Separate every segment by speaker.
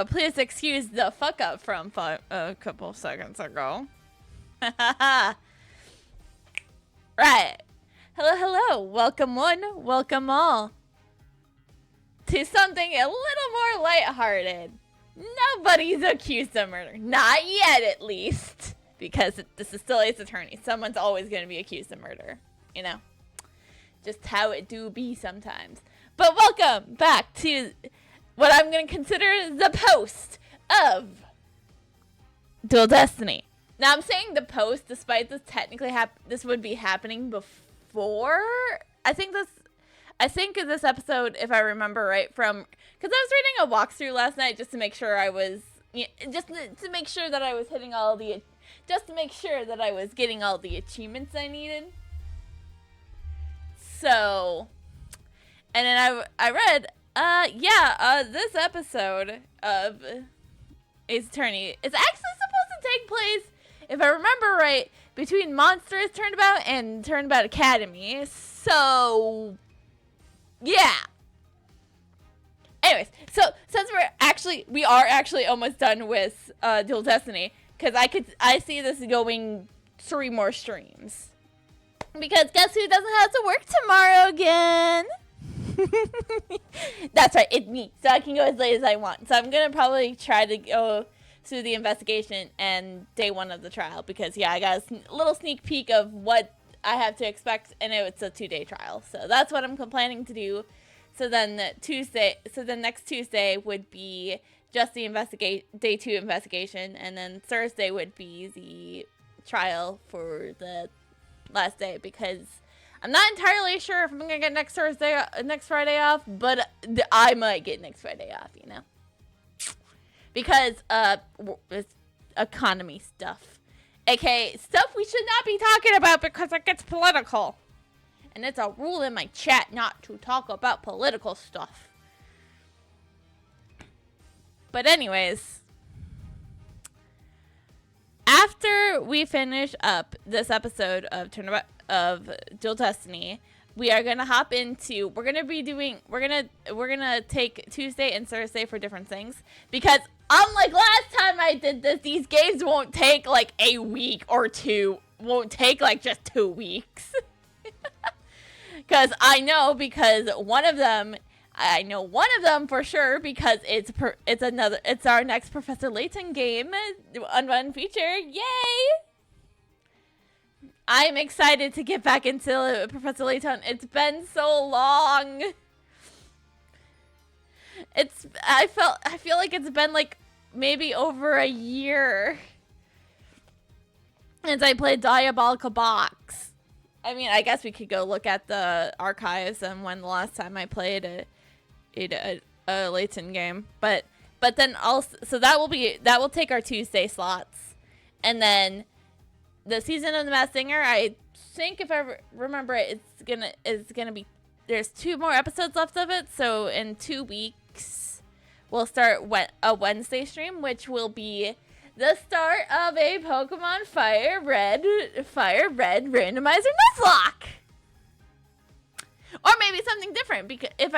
Speaker 1: please excuse the fuck up from a couple seconds ago. Right. Hello, hello. Welcome one, welcome all to something a little more lighthearted. Nobody's accused of murder. Not yet, at least. Because this is still Ace Attorney. Someone's always going to be accused of murder. You know? Just how it do be sometimes. But welcome back to what I'm going to consider the post of Dual Destiny. Now, I'm saying the post, despite this technically this would be happening before. I think this episode, if I remember right, because I was reading a walkthrough last night just to make sure I was, to make sure that I was hitting just to make sure that I was getting all the achievements I needed. So, and then I read, this episode of Ace Attorney is actually supposed to take place, if I remember right, between Monstrous Turnabout and Turnabout Academy. So, yeah. Anyways, so since we are actually almost done with Dual Destiny, because I see this going 3 more streams. Because guess who doesn't have to work tomorrow again? That's right, it's me. So I can go as late as I want. So I'm gonna probably try to go through the investigation and day 1 of the trial, because yeah, I got a little sneak peek of what I have to expect, and it's a 2-day trial. So that's what I'm planning to do. So then next Tuesday would be just the day 2 investigation, and then Thursday would be the trial for the last day, because I'm not entirely sure if I'm gonna get next Friday off, but I might get next Friday off, you know, because it's economy stuff, aka stuff we should not be talking about because it gets political. And it's a rule in my chat not to talk about political stuff. But anyways, after we finish up this episode of Turnabout of Dual Destiny, we are gonna hop into. We're gonna take Tuesday and Thursday for different things, because unlike last time I did this, these games won't take like a week or 2. Won't take like just 2 weeks. Because I know one of them for sure, because it's our next Professor Layton game, Unrun feature. Yay! I'm excited to get back into Professor Layton. It's been so long. I feel like it's been like maybe over a year since I played Diabolical Box. I mean, I guess we could go look at the archives and when the last time I played a Layton game, but then also, so that will take our Tuesday slots, and then the season of the Masked Singer. I think if I remember it, it's gonna be, there's 2 more episodes left of it, so in 2 weeks we'll start a Wednesday stream, which will be the start of a Pokemon Fire Red randomizer Nuzlocke. Or maybe something different, because if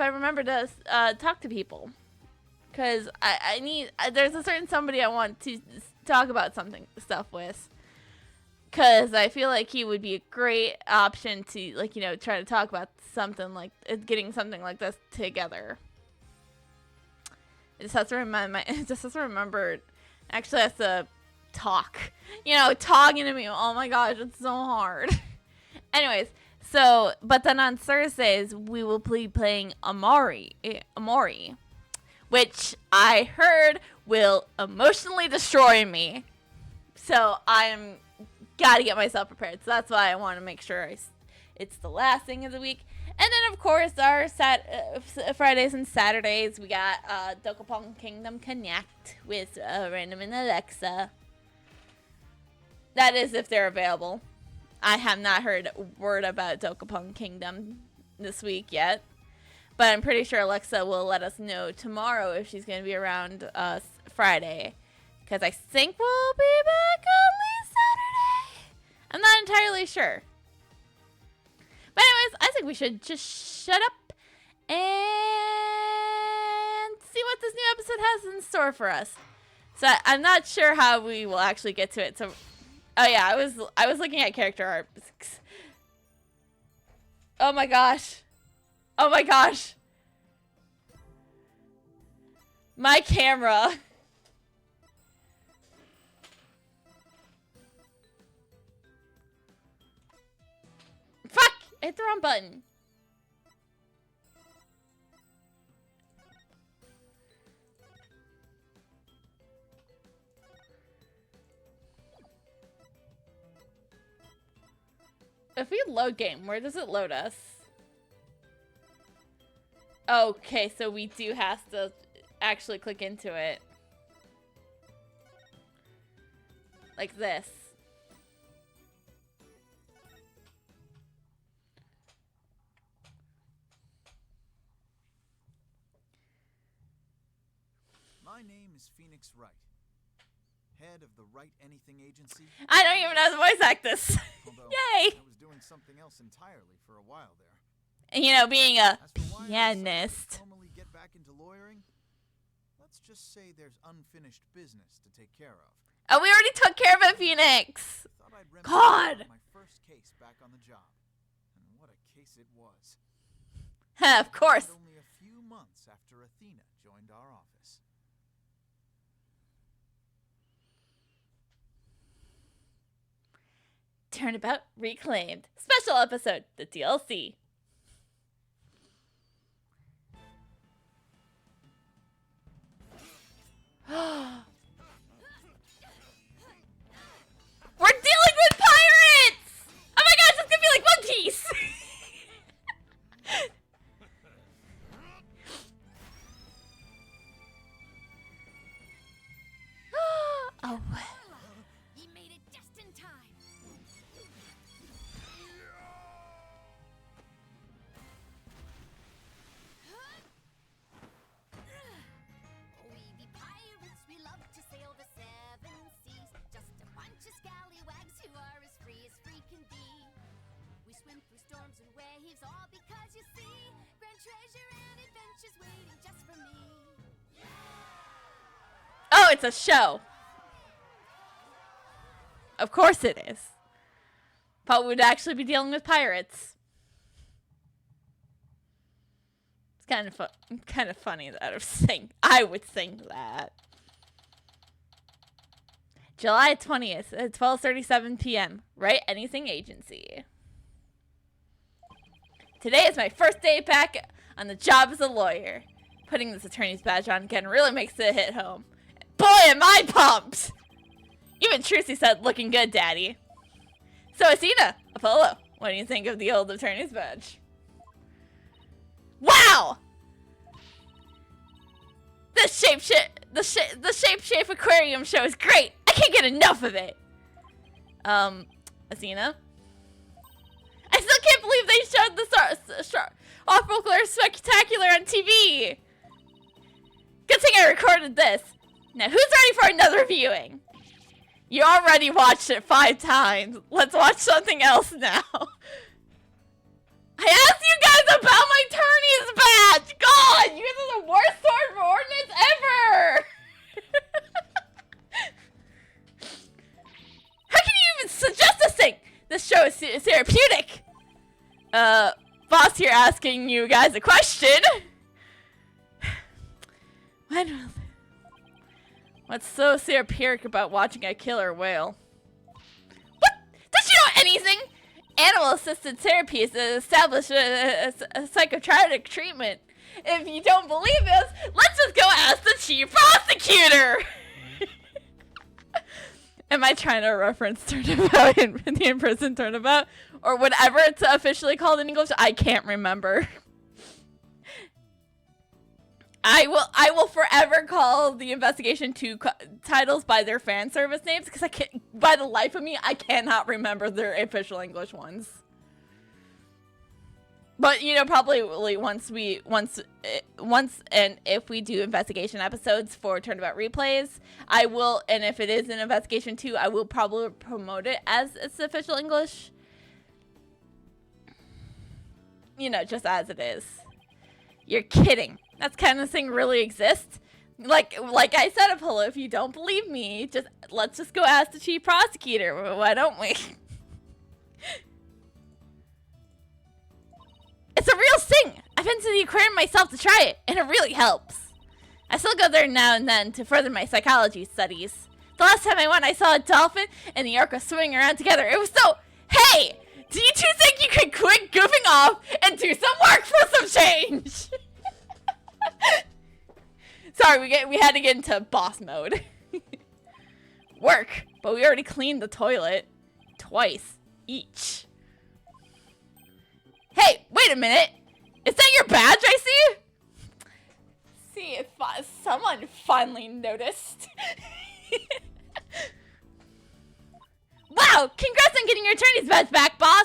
Speaker 1: I remember to talk to people. Because there's a certain somebody I want to talk about stuff with. Because I feel like he would be a great option to, like, you know, try to talk about something like, getting something like this together. It just has to remember, actually has to talk. You know, talking to me. Oh my gosh, it's so hard. Anyways, so, but then on Thursdays, we will be playing Amori, which I heard will emotionally destroy me. So I'm gotta get myself prepared. So that's why I want to make sure it's the last thing of the week. And then, of course, our Fridays and Saturdays, we got Dokapon Kingdom Connect with Random and Alexa. That is if they're available. I have not heard a word about Dokapon Kingdom this week yet. But I'm pretty sure Alexa will let us know tomorrow if she's going to be around Friday. Because I think we'll be back at least Saturday. I'm not entirely sure. But anyways, I think we should just shut up and see what this new episode has in store for us. So I'm not sure how we will actually get to it. So, oh yeah, I was looking at character art. Oh my gosh. Oh my gosh. My camera. Fuck! I hit the wrong button. If we load game, where does it load us? Okay, so we do have to actually click into it. Like this.
Speaker 2: My name is Phoenix Wright, head of the Wright Anything Agency.
Speaker 1: I don't even know how to voice act this. Yay!
Speaker 2: I was doing something else entirely for a while there.
Speaker 1: And, you know, being a
Speaker 2: pianist.
Speaker 1: pianist.
Speaker 2: Normally get back into lawyering. Let's just say there's unfinished business to take care of.
Speaker 1: Oh, we already took care of it, Phoenix.
Speaker 2: God! My first case back on the job, and what a case it was.
Speaker 1: Of course.
Speaker 2: Only a few months after Athena joined our office.
Speaker 1: Turnabout Reclaimed. Special episode, the DLC. We're dealing with pirates! Oh my gosh, it's gonna be like monkeys! Oh,
Speaker 3: He made it just in time. We be pirates, we love to sail the seven seas. Just a bunch of scallywags who are as free can be. We swim through storms and waves, all because you see grand treasure and adventures waiting just for me.
Speaker 1: oh, it's a show. Of course it is. But we'd actually be dealing with pirates. It's kind of funny that I would sing that. July 20th at 12:37 p.m. Wright Anything Agency. Today is my first day back on the job as a lawyer. Putting this attorney's badge on again really makes it hit home. Boy, am I pumped! Even Trucy said, looking good, Daddy. So, Athena, Apollo, what do you think of the old attorney's badge? Wow! The Shape Aquarium show is great! I can't get enough of it! Athena? I still can't believe they showed the Awful Spectacular on TV! Good thing I recorded this. Now, who's ready for another viewing? You already watched it 5 times. Let's watch something else now. I asked you guys about my attorney's badge! God, you guys are the worst sword for ordinance ever! How can you even suggest this thing? This show is therapeutic. Boss here asking you guys a question. What's so therapeutic about watching a killer whale? What? Does she know anything? Animal-assisted therapy is established a psychotropic treatment. If you don't believe us, let's just go ask the chief prosecutor! Am I trying to reference Turnabout in the in-prison Turnabout? Or whatever it's officially called in English? I can't remember. I will forever call the Investigation 2 titles by their fan service names because by the life of me, I cannot remember their official English ones. But, you know, probably once and if we do investigation episodes for Turnabout replays, I will, and if it is an Investigation 2, I will probably promote it as its official English. You know, just as it is. You're kidding. That kind of thing really exists. Like I said, Apollo, if you don't believe me, let's just go ask the chief prosecutor. Why don't we? It's a real thing. I've been to the aquarium myself to try it, and it really helps. I still go there now and then to further my psychology studies. The last time I went, I saw a dolphin and the orca swimming around together. It was so... Hey! Do you two think you could quit goofing off and do some work for some change? Sorry, we had to get into boss mode. Work, but we already cleaned the toilet twice each. Hey, wait a minute. Is that your badge I see? See if someone finally noticed. Wow, congrats on getting your attorney's badge back, boss.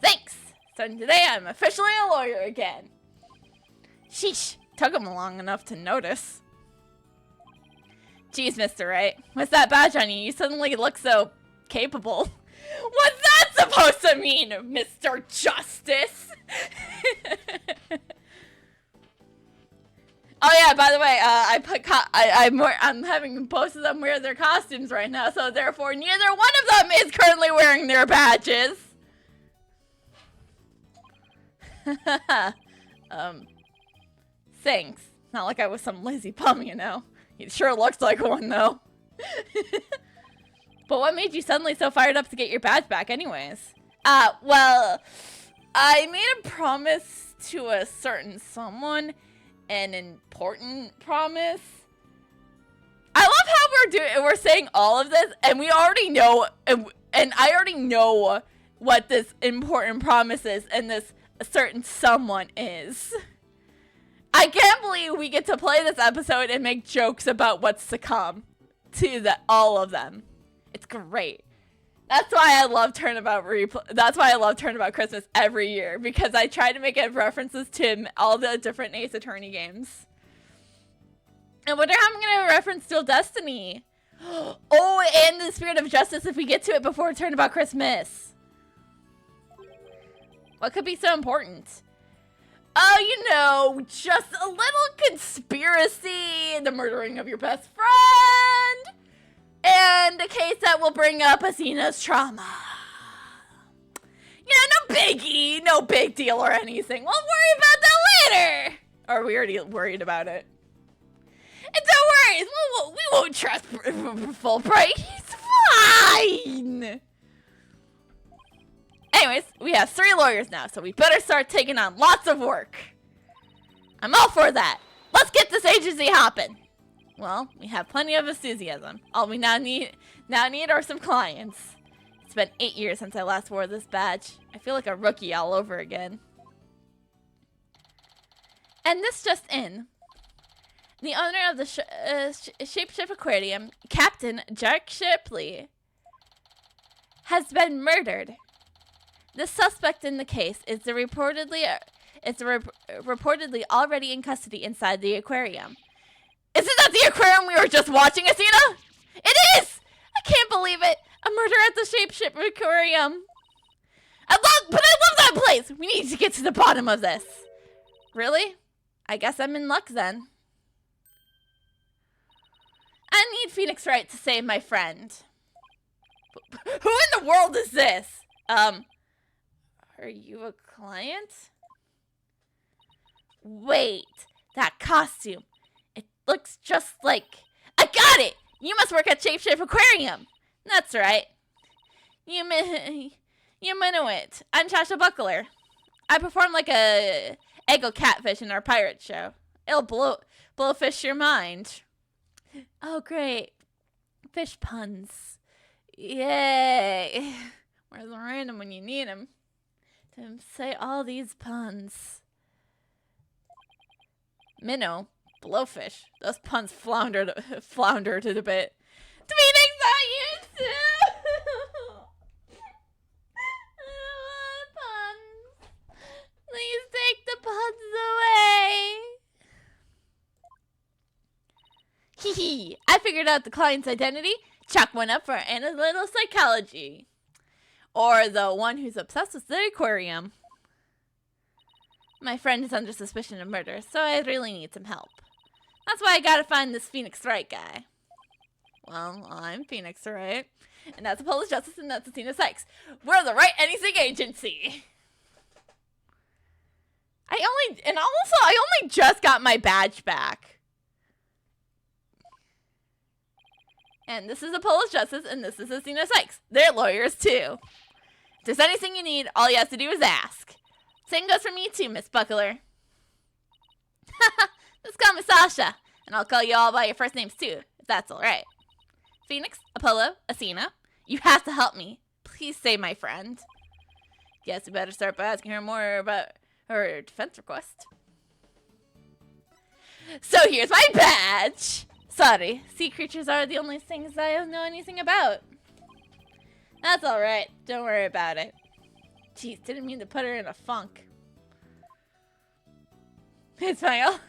Speaker 1: Thanks. So today I'm officially a lawyer again. Sheesh, took him long enough to notice. Geez, Mr. Wright, what's that badge on you? You suddenly look so capable. What's that supposed to mean, Mr. Justice? Oh yeah, by the way, I'm having both of them wear their costumes right now, so therefore neither one of them is currently wearing their badges. Thanks. Not like I was some lazy bum, you know. It sure looks like one though. But what made you suddenly so fired up to get your badge back anyways? Well, I made a promise to a certain someone. An important promise. I love how we're saying all of this, and we already know, and I already know what this important promise is, and this certain someone is. I can't believe we get to play this episode and make jokes about what's to come to all of them. It's great. That's why I love Turnabout That's why I love Turnabout Christmas every year, because I try to make it references to all the different Ace Attorney games. I wonder how I'm gonna reference Still Destiny. Oh, and the Spirit of Justice if we get to it before Turnabout Christmas. What could be so important? Oh, you know, just a little conspiracy, the murdering of your best friend. And a case that will bring up Athena's trauma. Yeah, no biggie, no big deal or anything. We'll worry about that later. Or are we already worried about it? And don't worry, we won't trust full price. He's fine. Anyways, we have 3 lawyers now, so we better start taking on lots of work. I'm all for that. Let's get this agency hopping. Well, we have plenty of enthusiasm. All we now need are some clients. It's been 8 years since I last wore this badge. I feel like a rookie all over again. And this just in. The owner of the Shapeship Aquarium, Captain Jack Shipley, has been murdered. The suspect in the case is reportedly already in custody inside the aquarium. Isn't that the aquarium we were just watching, Athena? It is! I can't believe it! A murder at the Shapeship Aquarium. I love that place! We need to get to the bottom of this. Really? I guess I'm in luck then. I need Phoenix Wright to save my friend. Who in the world is this? Are you a client? Wait, that costume. It looks just like... I got it! You must work at Shapeship Aquarium. That's right. You know it. I'm Tasha Buckler. I perform like a Eggo catfish in our pirate show. It'll blowfish your mind. Oh, great. Fish puns. Yay. Where's the random when you need him? To say all these puns. Minnow. Blowfish. Those puns floundered a bit. Tweeting's not used to. I don't want puns. Please take the puns away. Hee hee. I figured out the client's identity. Chalk one up for analytical psychology. Or the one who's obsessed with the aquarium. My friend is under suspicion of murder, so I really need some help. That's why I gotta find this Phoenix Wright guy. Well, I'm Phoenix Wright, and that's Apollo's Justice, and that's Athena Sykes. We're the Right Anything Agency. I only just got my badge back. And this is Apollo's Justice, and this is Athena Sykes. They're lawyers, too. If there's anything you need, all you have to do is ask. Same goes for me, too, Miss Buckler. Just call me Sasha, and I'll call you all by your first names, too, if that's all right. Phoenix, Apollo, Athena, you have to help me. Please save my friend. Guess we better start by asking her more about her defense request. So here's my badge. Sorry, sea creatures are the only things I don't know anything about. That's alright, don't worry about it. Jeez, didn't mean to put her in a funk. Hey, Smile.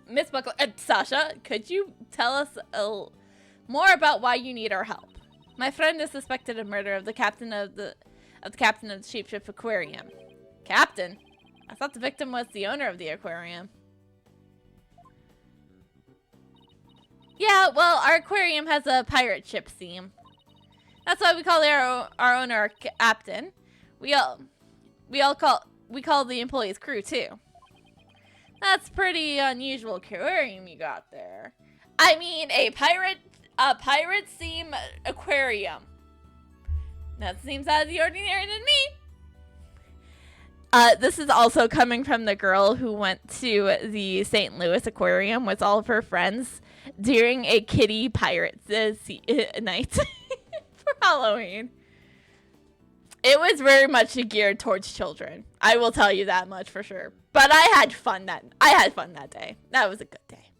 Speaker 1: Miss Buckle, Sasha, could you tell us more about why you need our help? My friend is suspected of murder of the captain of the Shapeship Aquarium. Captain? I thought the victim was the owner of the aquarium. Yeah, well, our aquarium has a pirate ship theme. That's why we call our owner our captain. We call the employees crew too. That's pretty unusual aquarium you got there. I mean, a pirate theme aquarium. That seems out of the ordinary to me. This is also coming from the girl who went to the St. Louis Aquarium with all of her friends during a kitty pirate night for Halloween. It was very much geared towards children. I will tell you that much for sure. But I had fun that day. That was a good day.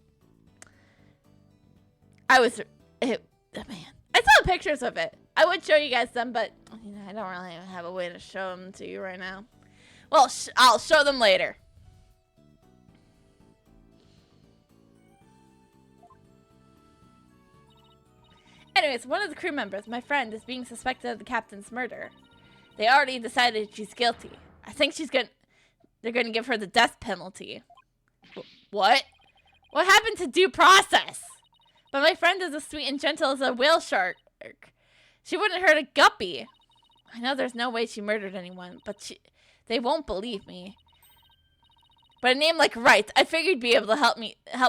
Speaker 1: Man, I saw pictures of it. I would show you guys some, but I don't really have a way to show them to you right now. Well, I'll show them later. Anyways, one of the crew members, my friend, is being suspected of the captain's murder. They already decided she's guilty. I think they're gonna give her the death penalty. What? What happened to due process? But my friend is as sweet and gentle as a whale shark. She wouldn't hurt a guppy. I know there's no way she murdered anyone, but they won't believe me. But a name like Wright, I figured you'd be able to help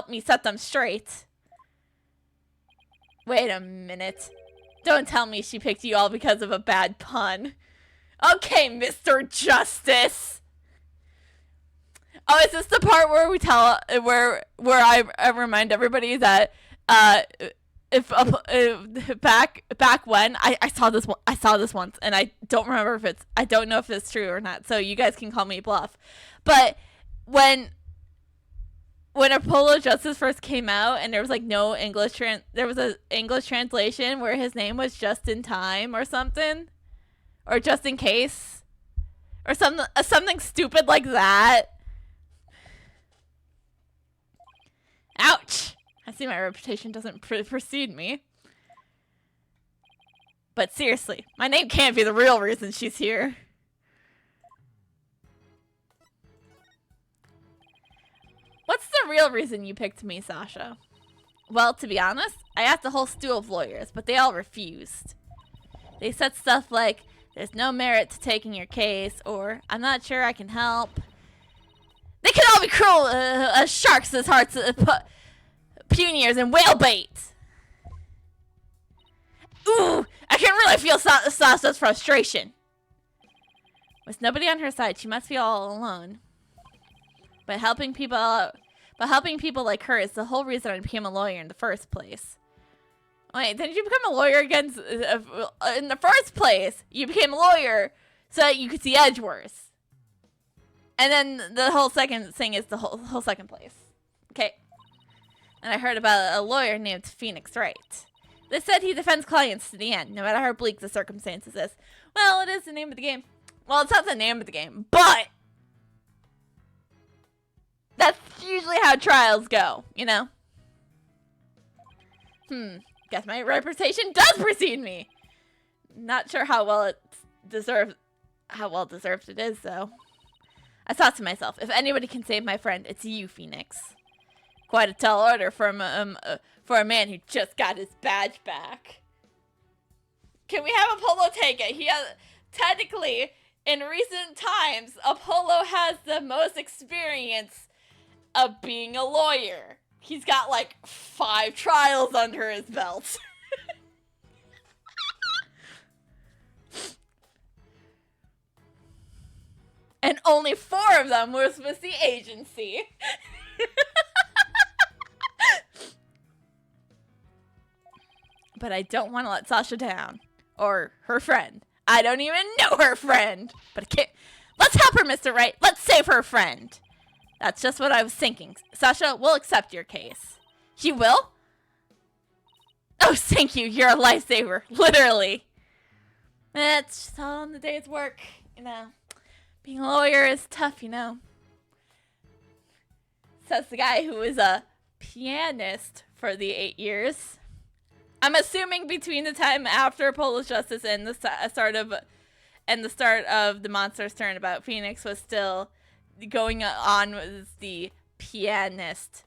Speaker 1: me set them straight. Wait a minute. Don't tell me she picked you all because of a bad pun. Okay, Mr. Justice. Oh, is this the part where we tell where I remind everybody that if back when I saw this once, and I don't remember I don't know if it's true or not, so you guys can call me bluff. But when Apollo Justice first came out and there was like no English there was an English translation where his name was Just in Time or something, or Just in Case, or something stupid like that. Ouch! I see my reputation doesn't precede me. But seriously, my name can't be the real reason she's here. What's the real reason you picked me, Sasha? Well, to be honest, I asked a whole stew of lawyers, but they all refused. They said stuff like, there's no merit to taking your case, or I'm not sure I can help. They can all be cruel sharks as hearts puniers and whale bait. Ooh, I can really feel Sasha's frustration. With nobody on her side, she must feel all alone. But helping people like her is the whole reason I became a lawyer in the first place. Wait, didn't you become a lawyer again in the first place? You became a lawyer so that you could see Edgeworth. And then the whole second thing is the whole second place. Okay. And I heard about a lawyer named Phoenix Wright. They said he defends clients to the end, no matter how bleak the circumstances is. Well, it is the name of the game. Well, it's not the name of the game, but that's usually how trials go, you know? Guess my reputation does precede me. Not sure how well deserved it is, though. I thought to myself, if anybody can save my friend, it's you, Phoenix. Quite a tall order for a man who just got his badge back. Can we have Apollo take it? He has, technically, in recent times, Apollo has the most experience of being a lawyer. He's got like 5 trials under his belt. And only 4 of them was with the agency. But I don't want to let Sasha down. Or her friend. I don't even know her friend. But I can't. Let's help her, Mr. Wright. Let's save her friend. That's just what I was thinking. Sasha, we'll accept your case. She will? Oh, thank you. You're a lifesaver. Literally. It's just all in the day's work, you know. Being a lawyer is tough, you know. Says the guy who was a pianist for the 8 years. I'm assuming between the time after Apollo's Justice and the start of the Monsters Turnabout, Phoenix was still going on with the pianist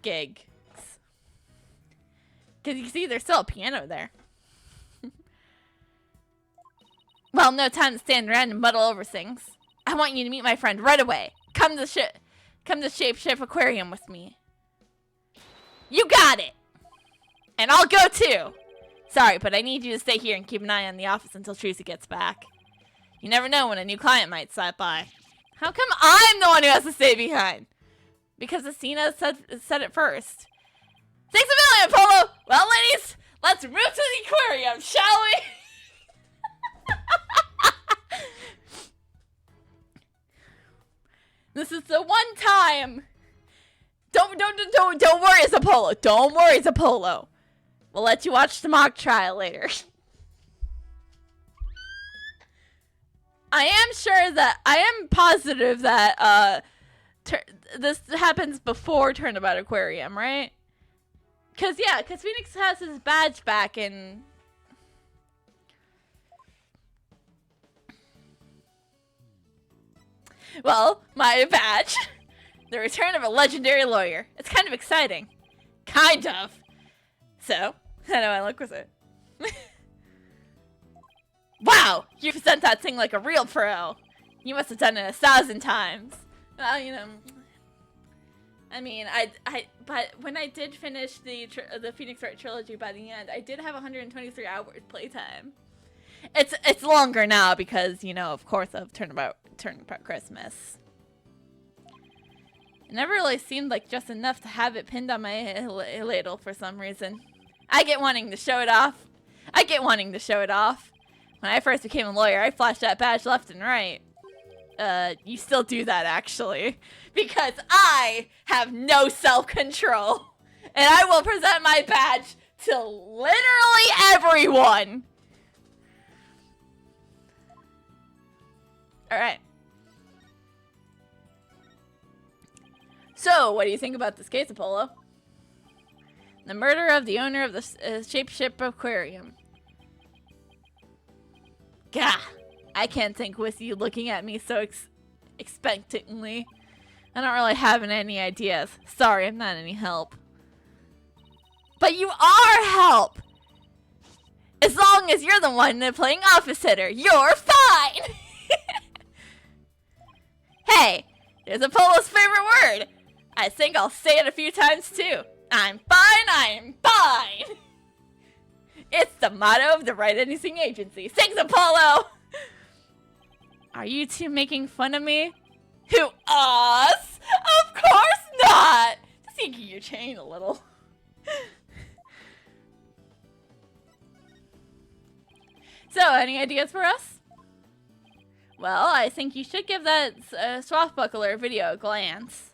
Speaker 1: gig. Because you see, there's still a piano there. Well, no time to stand around and muddle over things. I want you to meet my friend right away. Come to Shapeshift Aquarium with me. You got it! And I'll go too! Sorry, but I need you to stay here and keep an eye on the office until Tracy gets back. You never know when a new client might stop by. How come I'm the one who has to stay behind? Because Athena said it first. Thanks a million, Apollo! Well, ladies, let's move to the aquarium, shall we? This is the one time. Don't worry, it's Apollo. Don't worry, it's Apollo. We'll let you watch the mock trial later. I am positive that this happens before Turnabout Aquarium, right? Cause Phoenix has his badge back in. Well, my badge. The return of a legendary lawyer. It's kind of exciting. Kind of. So, how do I look with it? Wow! You present that thing like a real pro. You must have done it 1,000 times. Well, you know. I mean, but when I did finish the Phoenix Wright trilogy by the end, I did have 123 hours playtime. It's longer now because, you know, of course, of Turnabout Christmas. It never really seemed like just enough to have it pinned on my ladle for some reason. I get wanting to show it off. When I first became a lawyer, I flashed that badge left and right. You still do that, actually. Because I have no self-control. And I will present my badge to literally everyone. Alright. So, what do you think about this case, Apollo? The murder of the owner of the Shapeship Aquarium. Gah! I can't think with you looking at me so expectantly. I don't really have any ideas. Sorry, I'm not any help. But you are help! As long as you're the one playing office hitter, you're fine! Hey, there's Apollo's favorite word. I think I'll say it a few times too. I'm fine, I'm fine! It's the motto of the Wright Anything Agency. Thanks, Apollo! Are you two making fun of me? Who, us? Of course not! Just yanking your chain a little. So, any ideas for us? Well, I think you should give that swashbuckler video a glance.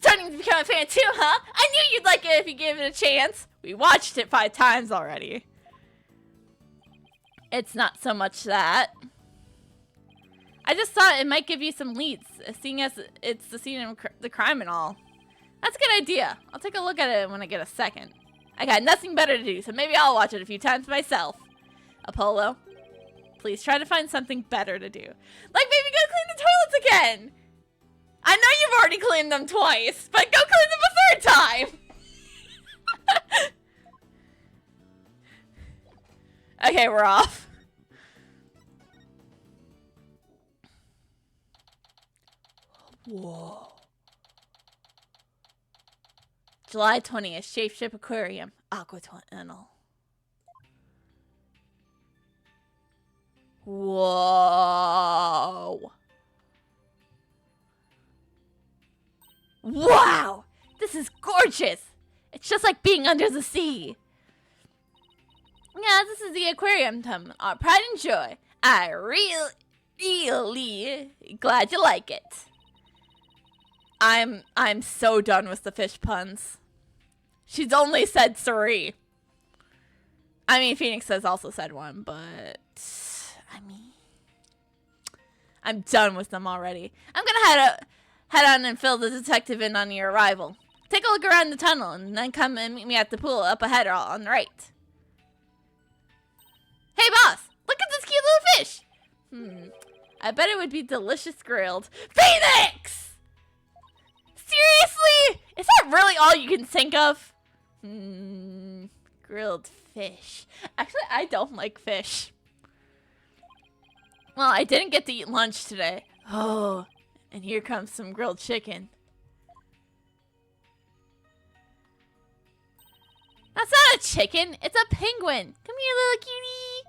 Speaker 1: Starting to become a fan too, huh? I knew you'd like it if you gave it a chance. We watched it 5 times already. It's not so much that. I just thought it might give you some leads, seeing as it's the scene of the crime and all. That's a good idea. I'll take a look at it when I get a second. I got nothing better to do, so maybe I'll watch it a few times myself. Apollo, please try to find something better to do. Like maybe go clean the toilets again. I know you've already cleaned them twice, but go clean them a third time. Okay, we're off. Whoa. July 20th, Shapeship Aquarium, Aqua Tunnel. Whoa. Wow! This is gorgeous! It's just like being under the sea. Yeah, this is the aquarium, our pride and joy. I really glad you like it. I'm so done with the fish puns. She's only said three. I mean, Phoenix has also said one, but I mean, I'm done with them already. I'm gonna head on and fill the detective in on your arrival. Take a look around the tunnel and then come and meet me at the pool up ahead or on the right. Hey boss, look at this cute little fish. I bet it would be delicious grilled. Phoenix! Seriously? Is that really all you can think of? Grilled fish. Actually, I don't like fish. Well, I didn't get to eat lunch today. Oh, and here comes some grilled chicken. That's not a chicken, it's a penguin. Come here, little cutie.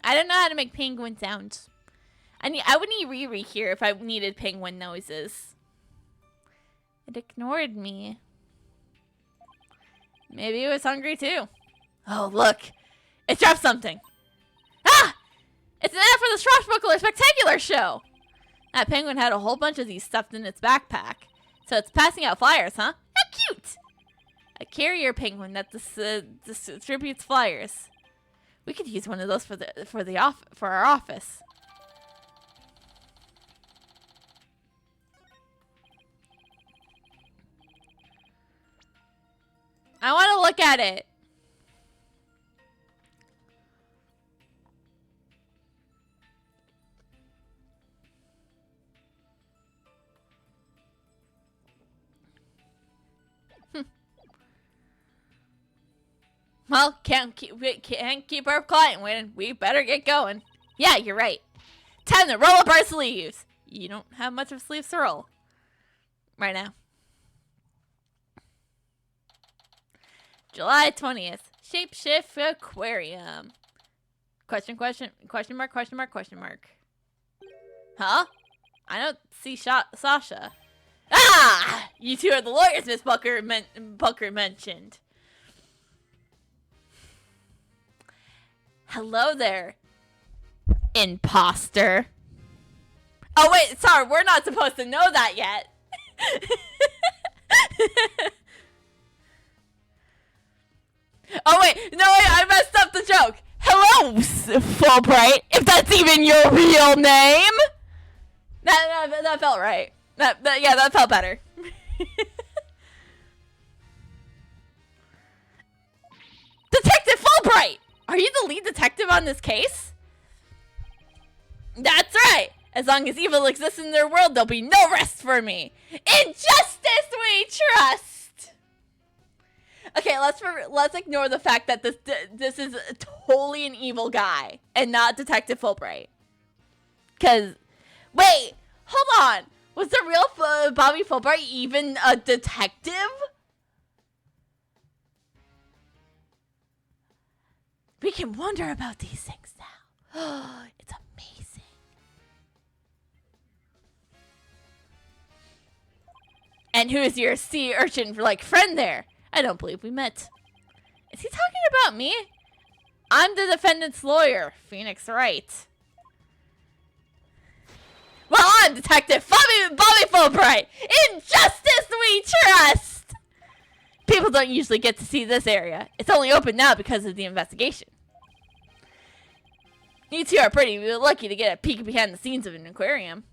Speaker 1: I don't know how to make penguin sounds. I would need Riri here if I needed penguin noises. It ignored me. Maybe it was hungry too. Oh, look. It dropped something. Ah! It's an ad for the Swashbuckler Spectacular Show. That penguin had a whole bunch of these stuffed in its backpack. So it's passing out flyers, huh? How cute! A carrier penguin that distributes flyers. We could use one of those for our office. I want to look at it. Well, can't keep our client waiting. We better get going. Yeah, you're right. Time to roll up our sleeves. You don't have much of sleeves to roll right now. July 20th. Shapeshift Aquarium. Question mark. Huh? I don't see Sasha. Ah! You two are the lawyers Miss Booker mentioned. Hello there, imposter. Oh wait, sorry, we're not supposed to know that yet. Oh wait, no wait, I messed up the joke. Hello, Fulbright, if that's even your real name. That felt right. Yeah, that felt better. Detective Fulbright! Are you the lead detective on this case? That's right! As long as evil exists in their world, there'll be no rest for me! In justice we trust! Okay, let's ignore the fact that this is totally an evil guy and not Detective Fulbright. Cause, wait, hold on! Was the real Bobby Fulbright even a detective? We can wonder about these things now. It's amazing. And who is your sea urchin friend there? I don't believe we met. Is he talking about me? I'm the defendant's lawyer, Phoenix Wright. Well, I'm Detective Bobby Fulbright. In justice we trust. People don't usually get to see this area. It's only open now because of the investigation. You two are pretty lucky to get a peek behind the scenes of an aquarium.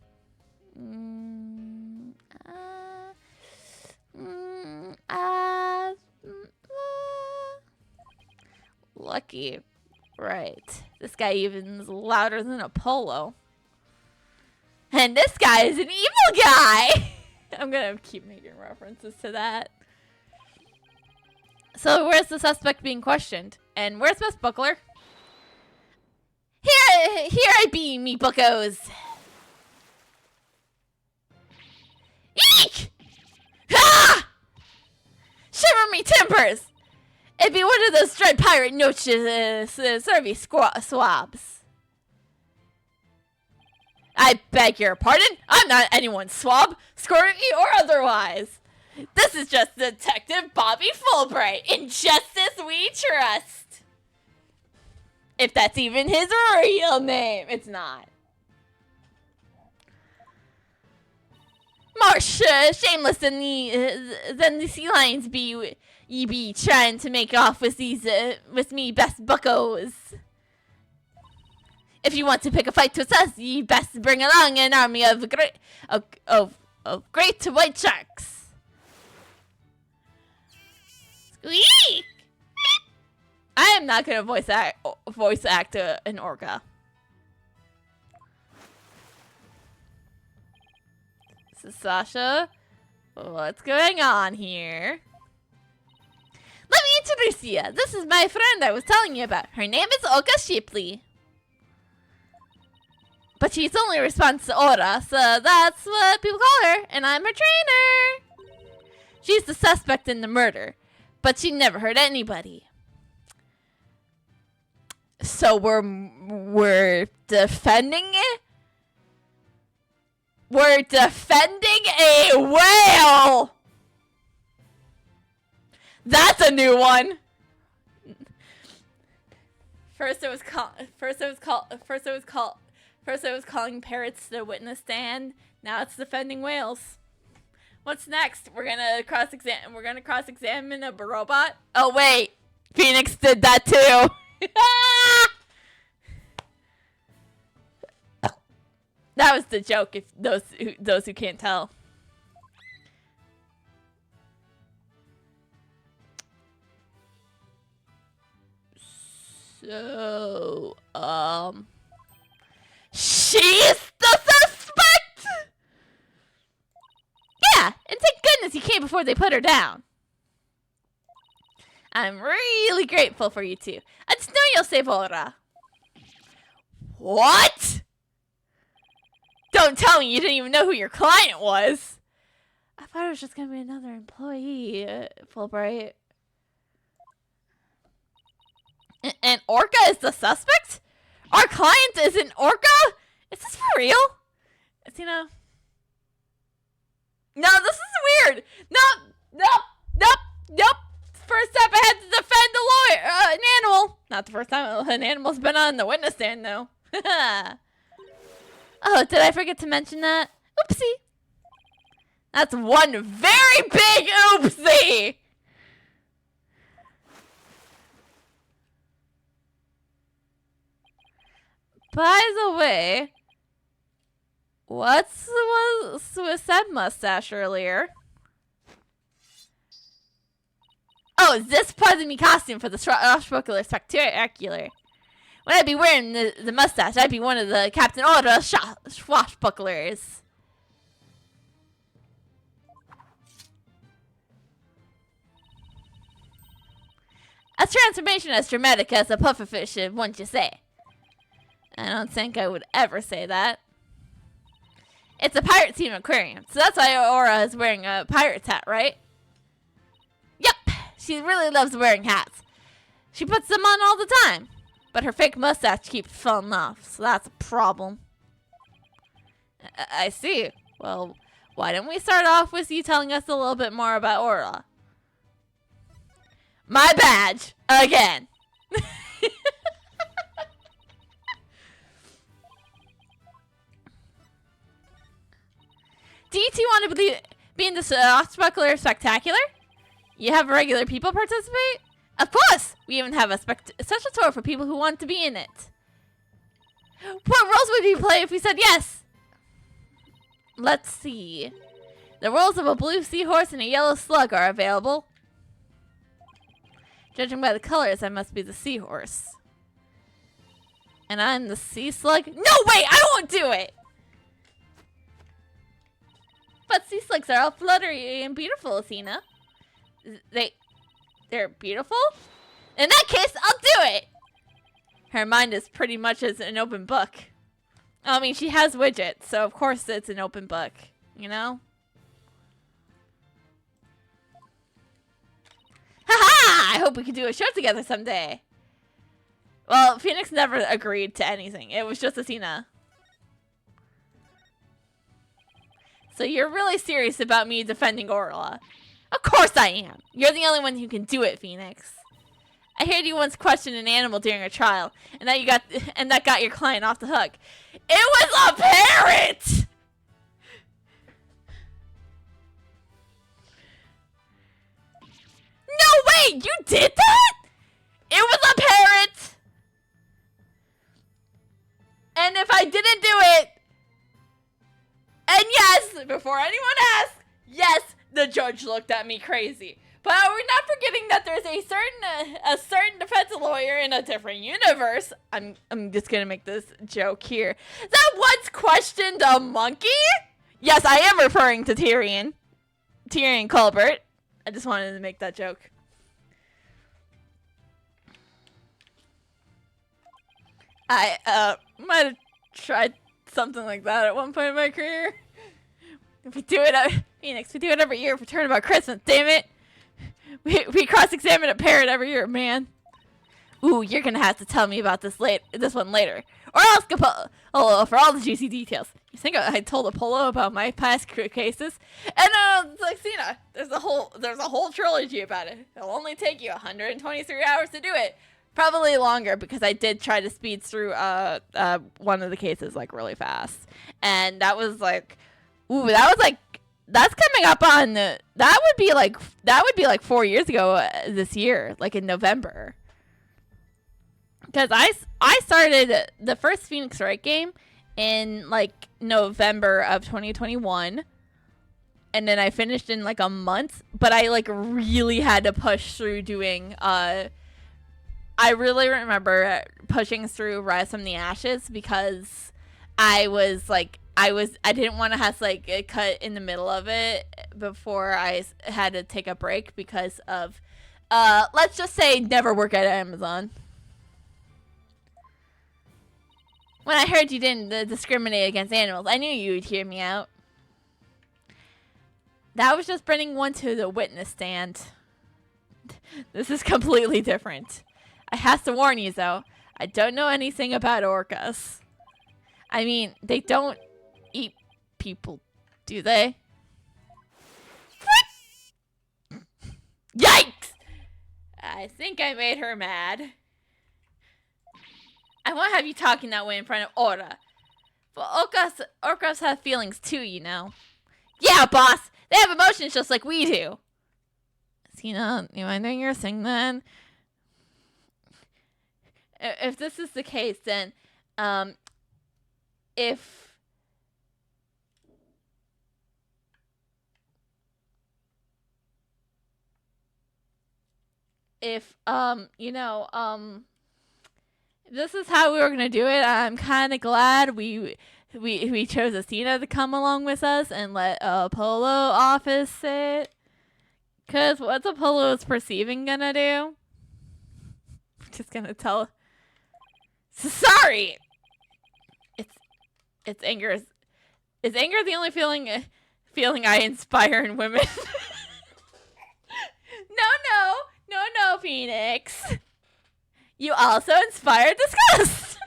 Speaker 1: Lucky. Right. This guy even's louder than a polo. And this guy is an evil guy! I'm gonna keep making references to that. So where's the suspect being questioned? And where's Miss Buckler? Here I be, me buckos. Eek! Ah! Shiver me timbers! It'd be one of those dread pirate noches, survey swabs. I beg your pardon? I'm not anyone's swab, scurvy or otherwise. This is just Detective Bobby Fulbright. In justice we trust. If that's even his real name. It's not. More shameless than the sea lions be. Ye be trying to make off with these, with me best buckos. If you want to pick a fight with us, ye best bring along an army of great white sharks. Squeak! I am not gonna voice act an orca. This is Sasha. What's going on here? Let me introduce you. This is my friend I was telling you about. Her name is Olga Shipley. But she's only responds to Aura, so that's what people call her, and I'm her trainer. She's the suspect in the murder, but she never hurt anybody. So we're defending it? We're defending a whale! That's a new one. First it was calling parrots to the witness stand. Now it's defending whales. What's next? We're gonna cross-examine a robot. Oh wait, Phoenix did that too. That was the joke. If those who can't tell. So, she's the suspect? Yeah, and thank goodness you came before they put her down. I'm really grateful for you two. I just know you'll save Aura. What? Don't tell me you didn't even know who your client was. I thought it was just gonna be another employee, Fulbright. And Orca is the suspect? Our client is an Orca? Is this for real? It's, you know... No, this is weird. Nope. First step, I had to defend an animal. Not the first time an animal's been on the witness stand, though. Oh, did I forget to mention that? Oopsie. That's one very big oopsie. By the way, what's said mustache earlier? Oh, is this part of me costume for the swashbuckler spectacular? When I'd be wearing the mustache, I'd be one of the Captain Order swashbucklers. A transformation as dramatic as a pufferfish, wouldn't you say? I don't think I would ever say that. It's a pirate team aquarium, so that's why Aura is wearing a pirate's hat, right? Yep, she really loves wearing hats. She puts them on all the time, but her fake mustache keeps falling off, so that's a problem. I see. Well, why don't we start off with you telling us a little bit more about Aura? My badge, again. Do you two want to be in the swashbuckler spectacular? You have regular people participate? Of course! We even have a special tour for people who want to be in it. What roles would you play if we said yes? Let's see. The roles of a blue seahorse and a yellow slug are available. Judging by the colors, I must be the seahorse. And I'm the sea slug? No, wait, I won't do it! But sea slugs are all fluttery and beautiful, Athena. They're beautiful? In that case, I'll do it! Her mind is pretty much as an open book. I mean, she has widgets, so of course it's an open book, you know? Haha! I hope we can do a show together someday. Well, Phoenix never agreed to anything. It was just Athena. So you're really serious about me defending Orla? Of course I am. You're the only one who can do it, Phoenix. I heard you once questioned an animal during a trial, and that got your client off the hook. It was a parrot! No way! You did that? It was a parrot! And if I didn't do it, and yes, before anyone asks, yes, the judge looked at me crazy. But we're not forgetting that there's a certain defense lawyer in a different universe. I'm just gonna make this joke here. That once questioned a monkey? Yes, I am referring to Tyrion. Tyrion Colbert. I just wanted to make that joke. I might have tried something like that at one point in my career. We do it, Phoenix. We do it every year for Turnabout Christmas. Damn it! We cross-examine a parrot every year, man. Ooh, you're gonna have to tell me about this one later, or ask Apollo for all the juicy details. You think I told Apollo about my past cases? And like Cena, there's a whole trilogy about it. It'll only take you 123 hours to do it. Probably longer because I did try to speed through one of the cases like really fast, and that was like, ooh, that's coming up on that would be like 4 years ago this year, like in November. Because I started the first Phoenix Wright game in like November of 2021, and then I finished in like a month. But I like really had to push through doing I really remember pushing through Rise from the Ashes because I didn't want to have to like cut in the middle of it before I had to take a break because of let's just say never work at Amazon. When I heard you didn't discriminate against animals, I knew you would hear me out. That was just bringing one to the witness stand. This is completely different. I have to warn you though, I don't know anything about orcas. I mean, they don't eat people, do they? Yikes! I think I made her mad. I won't have you talking that way in front of Ora. But orcas have feelings too, you know. Yeah, boss! They have emotions just like we do! Cena, you mind doing your thing then? If this is the case, then, if this is how we were gonna do it, I'm kind of glad we chose Athena to come along with us and let Apollo office sit. Cause what's Apollo's perceiving gonna do? I'm just gonna tell. Sorry. It's anger. Is anger the only feeling I inspire in women? No, Phoenix. You also inspire disgust.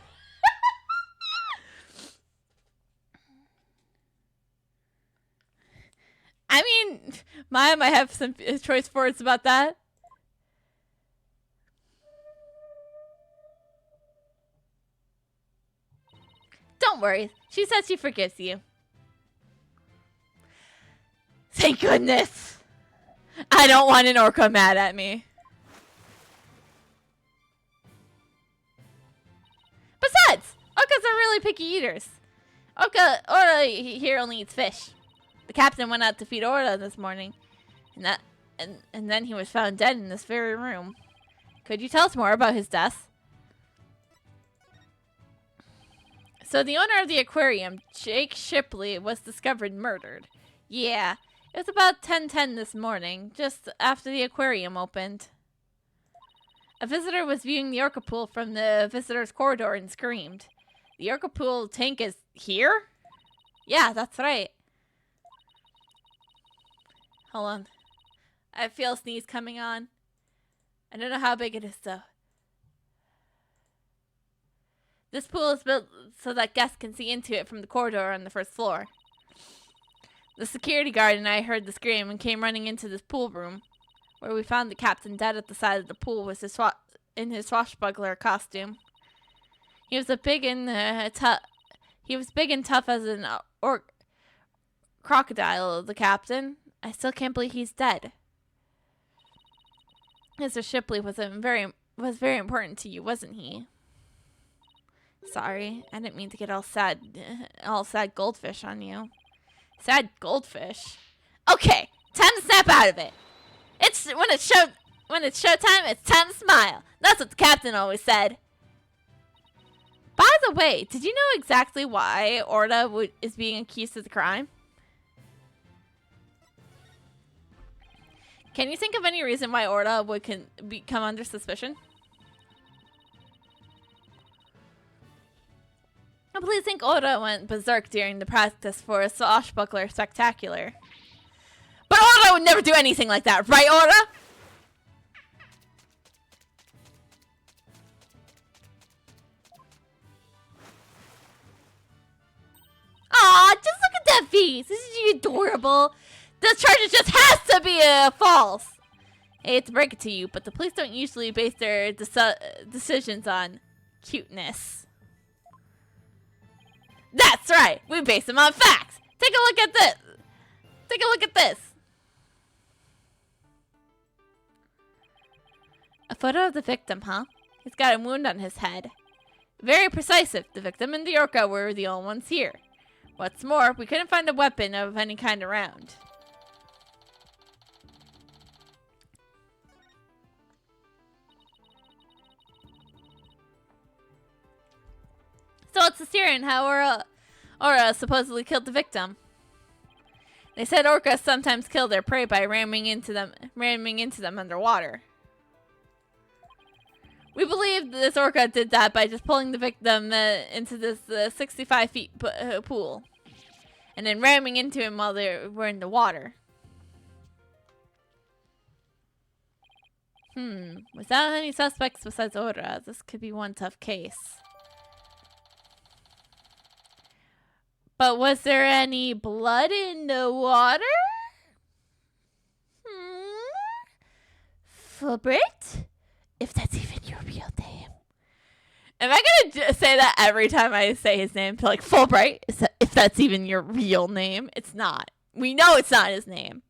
Speaker 1: I mean, Maya might have some choice words about that. Don't worry. She said she forgives you. Thank goodness. I don't want an orca mad at me. Besides, orcas are really picky eaters. Orla here only eats fish. The captain went out to feed Orla this morning, and then he was found dead in this very room. Could you tell us more about his death? So the owner of the aquarium, Jake Shipley, was discovered murdered. Yeah, it was about 10:10 this morning, just after the aquarium opened. A visitor was viewing the orca pool from the visitor's corridor and screamed. The orca pool tank is here? Yeah, that's right. Hold on. I feel a sneeze coming on. I don't know how big it is, though. This pool is built so that guests can see into it from the corridor on the first floor. The security guard and I heard the scream and came running into this pool room, where we found the captain dead at the side of the pool with in his swashbuckler costume. He was big and tough as an crocodile. The captain. I still can't believe he's dead. Mr. Shipley was very important to you, wasn't he? Sorry, I didn't mean to get all sad goldfish on you. Sad goldfish? Okay, time to snap out of it. When it's showtime, it's time to smile. That's what the captain always said. By the way, did you know exactly why Orta is being accused of the crime? Can you think of any reason why Orta would come under suspicion? I believe think Orta went berserk during the practice for a swashbuckler spectacular. But Orta would never do anything like that, right, Orta? Aw, just look at that face. This is adorable. This charge just has to be false. I hate to break it to you, but the police don't usually base their decisions on cuteness. That's right. We base them on facts. Take a look at this. Take a look at this. A photo of the victim, huh? He's got a wound on his head. Very precise. The victim and the orca were the only ones here. What's more, we couldn't find a weapon of any kind around. So it's a theory on how Orca supposedly killed the victim. They said orcas sometimes kill their prey by ramming into them underwater. We believe this orca did that by just pulling the victim into this 65 feet pool, and then ramming into him while they were in the water. Without any suspects besides Orca, this could be one tough case. But was there any blood in the water? Fulbright? If that's even your real name. Am I gonna say that every time I say his name? Like, Fulbright? If that's even your real name? It's not. We know it's not his name.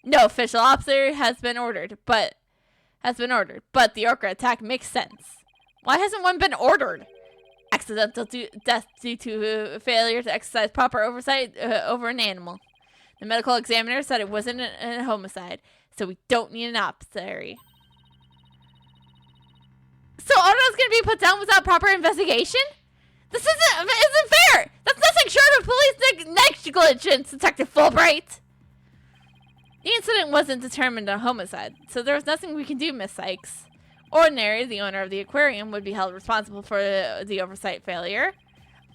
Speaker 1: No official officer has been ordered, but the orca attack makes sense. Why hasn't one been ordered? Accidental death due to failure to exercise proper oversight over an animal. The medical examiner said it wasn't a homicide, so we don't need an obituary. So Otto's gonna be put down without proper investigation? This isn't fair! That's nothing short of police negligence, Detective Fulbright! The incident wasn't determined a homicide, so there was nothing we can do, Miss Sykes. Ordinarily, the owner of the aquarium would be held responsible for the oversight failure,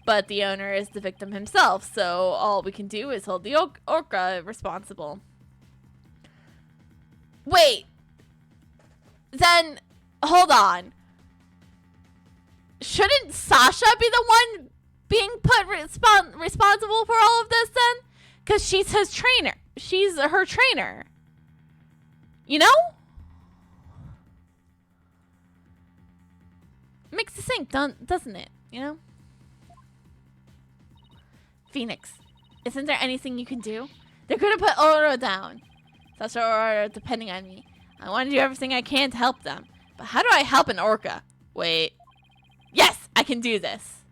Speaker 1: but the owner is the victim himself, so all we can do is hold the orca responsible. Wait. Then, hold on. Shouldn't Sasha be the one being put responsible for all of this then? Because she's his trainer. She's her trainer. You know? Makes you think, doesn't it? You know? Phoenix, isn't there anything you can do? They're gonna put Oro down. Sasha or depending on me. I want to do everything I can to help them. But how do I help an orca? Wait. Yes, I can do this.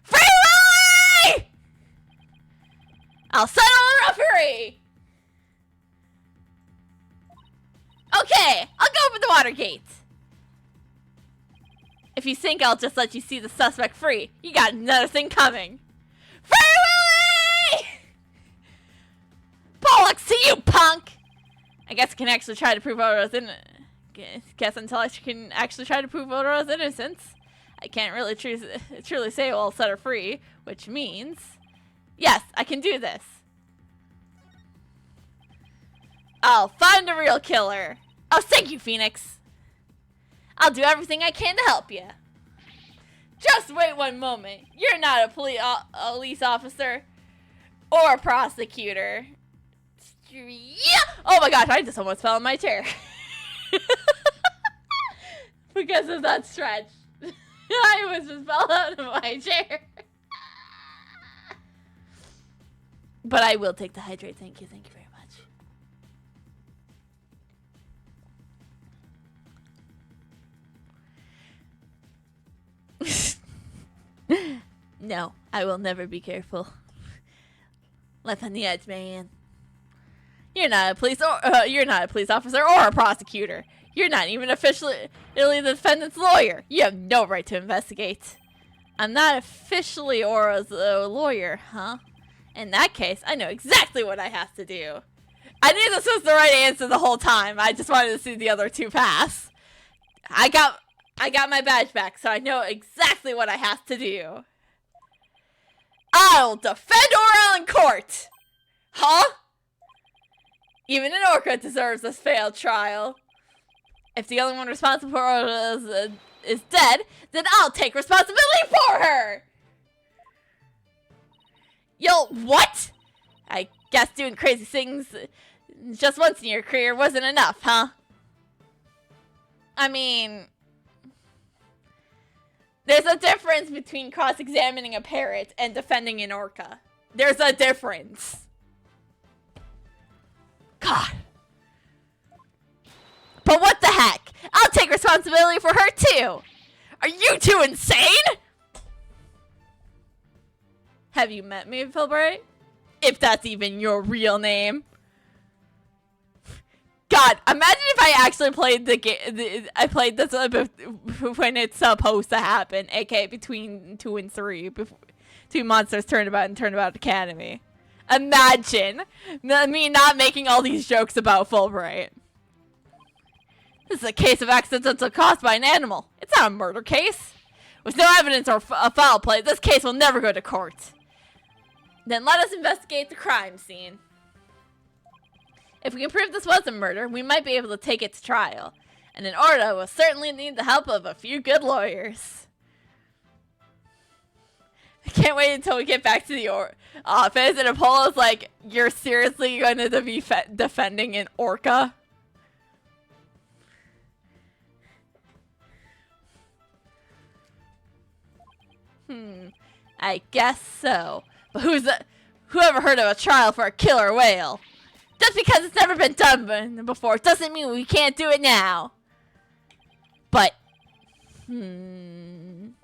Speaker 1: Free Willy! I'll settle the referee! Watergate. If you think I'll just let you see the suspect free, you got another thing coming. Free Willy! Bollocks to you, punk! I guess I can actually try to prove Oto's Guess until I can actually try to prove Oto's innocence, I can't really truly say I'll set her free, which means, yes, I can do this. I'll find the real killer. Oh, thank you, Phoenix. I'll do everything I can to help you. Just wait one moment. You're not a police officer or a prosecutor. Yeah! Oh my gosh, I just almost fell in my chair. Because of that stretch. I almost just fell out of my chair. But I will take the hydrate. Thank you very much. No, I will never be careful. Life on the edge, man. You're not a police officer or a prosecutor. You're not even officially the defendant's lawyer. You have no right to investigate. I'm not officially Aura's lawyer, huh? In that case, I know exactly what I have to do. I knew this was the right answer the whole time. I just wanted to see the other two pass. I got my badge back, so I know exactly what I have to do. I'll defend Aura in court! Huh? Even an Orca deserves this failed trial. If the only one responsible for Aura is dead, then I'll take responsibility for her! Yo, what? I guess doing crazy things just once in your career wasn't enough, huh? I mean, there's a difference between cross-examining a parrot and defending an orca. There's a difference. God. But what the heck? I'll take responsibility for her too. Are you two insane? Have you met me, Fulbright? If that's even your real name. God, imagine if I actually played the game. I played this when it's supposed to happen, aka between 2 and 3, between Monsters Turnabout and Turnabout Academy. Imagine me not making all these jokes about Fulbright. This is a case of accidental caused by an animal. It's not a murder case. With no evidence or foul play, this case will never go to court. Then let us investigate the crime scene. If we can prove this was a murder, we might be able to take it to trial. And in order, we'll certainly need the help of a few good lawyers. I can't wait until we get back to the office and Apollo's like, you're seriously going to be defending an orca? I guess so. But who ever heard of a trial for a killer whale? Just because it's never been done before doesn't mean we can't do it now. But, please,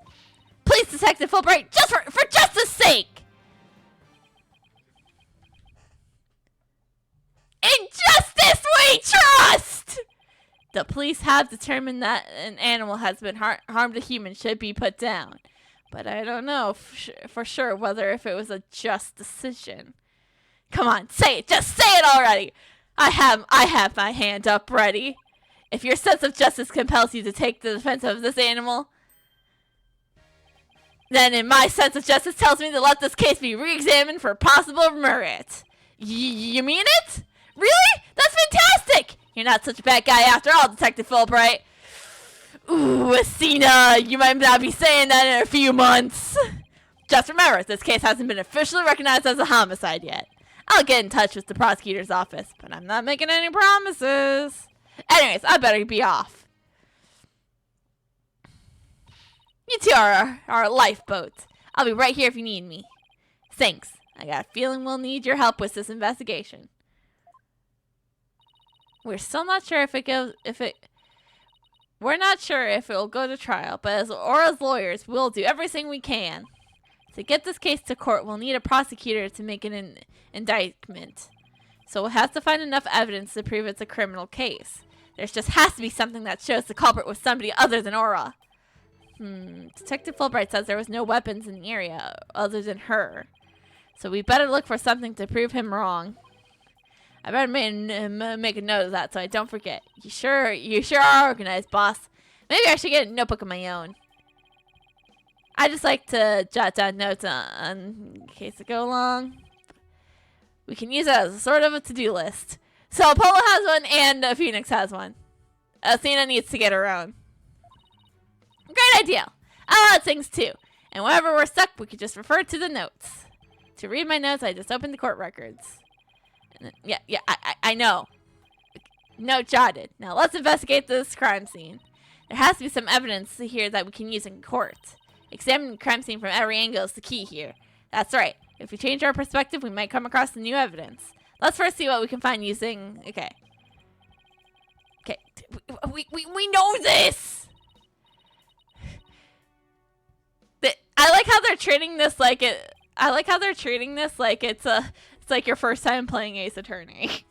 Speaker 1: Detective Fulbright, just for justice sake! In justice we trust! The police have determined that an animal has been harmed a human should be put down. But I don't know for sure whether if it was a just decision. Come on, say it. Just say it already. I have my hand up ready. If your sense of justice compels you to take the defense of this animal, then my sense of justice tells me to let this case be re-examined for possible merit. You mean it? Really? That's fantastic! You're not such a bad guy after all, Detective Fulbright. Ooh, Athena, you might not be saying that in a few months. Just remember, this case hasn't been officially recognized as a homicide yet. I'll get in touch with the prosecutor's office, but I'm not making any promises. Anyways, I better be off. You two are our lifeboats. I'll be right here if you need me. Thanks. I got a feeling we'll need your help with this investigation. We're still not sure We're not sure if it will go to trial, but as Aura's lawyers, we'll do everything we can. To get this case to court, we'll need a prosecutor to make an indictment. So we'll have to find enough evidence to prove it's a criminal case. There's just has to be something that shows the culprit was somebody other than Aura. Detective Fulbright says there was no weapons in the area other than her. So we better look for something to prove him wrong. I better make a note of that so I don't forget. You sure are organized, boss. Maybe I should get a notebook of my own. I just like to jot down notes in case I go along. We can use it as a sort of a to-do list. So Apollo has one and Phoenix has one. Athena needs to get her own. Great idea. I'll add things too. And whenever we're stuck, we could just refer to the notes. To read my notes, I just opened the court records. And then, I know. Note jotted. Now let's investigate this crime scene. There has to be some evidence here that we can use in court. Examining the crime scene from every angle is the key here. That's right. If we change our perspective, we might come across the new evidence. Let's first see what we can find using... Okay. We know this! I like how they're treating this like it... I like how they're treating this like it's like your first time playing Ace Attorney.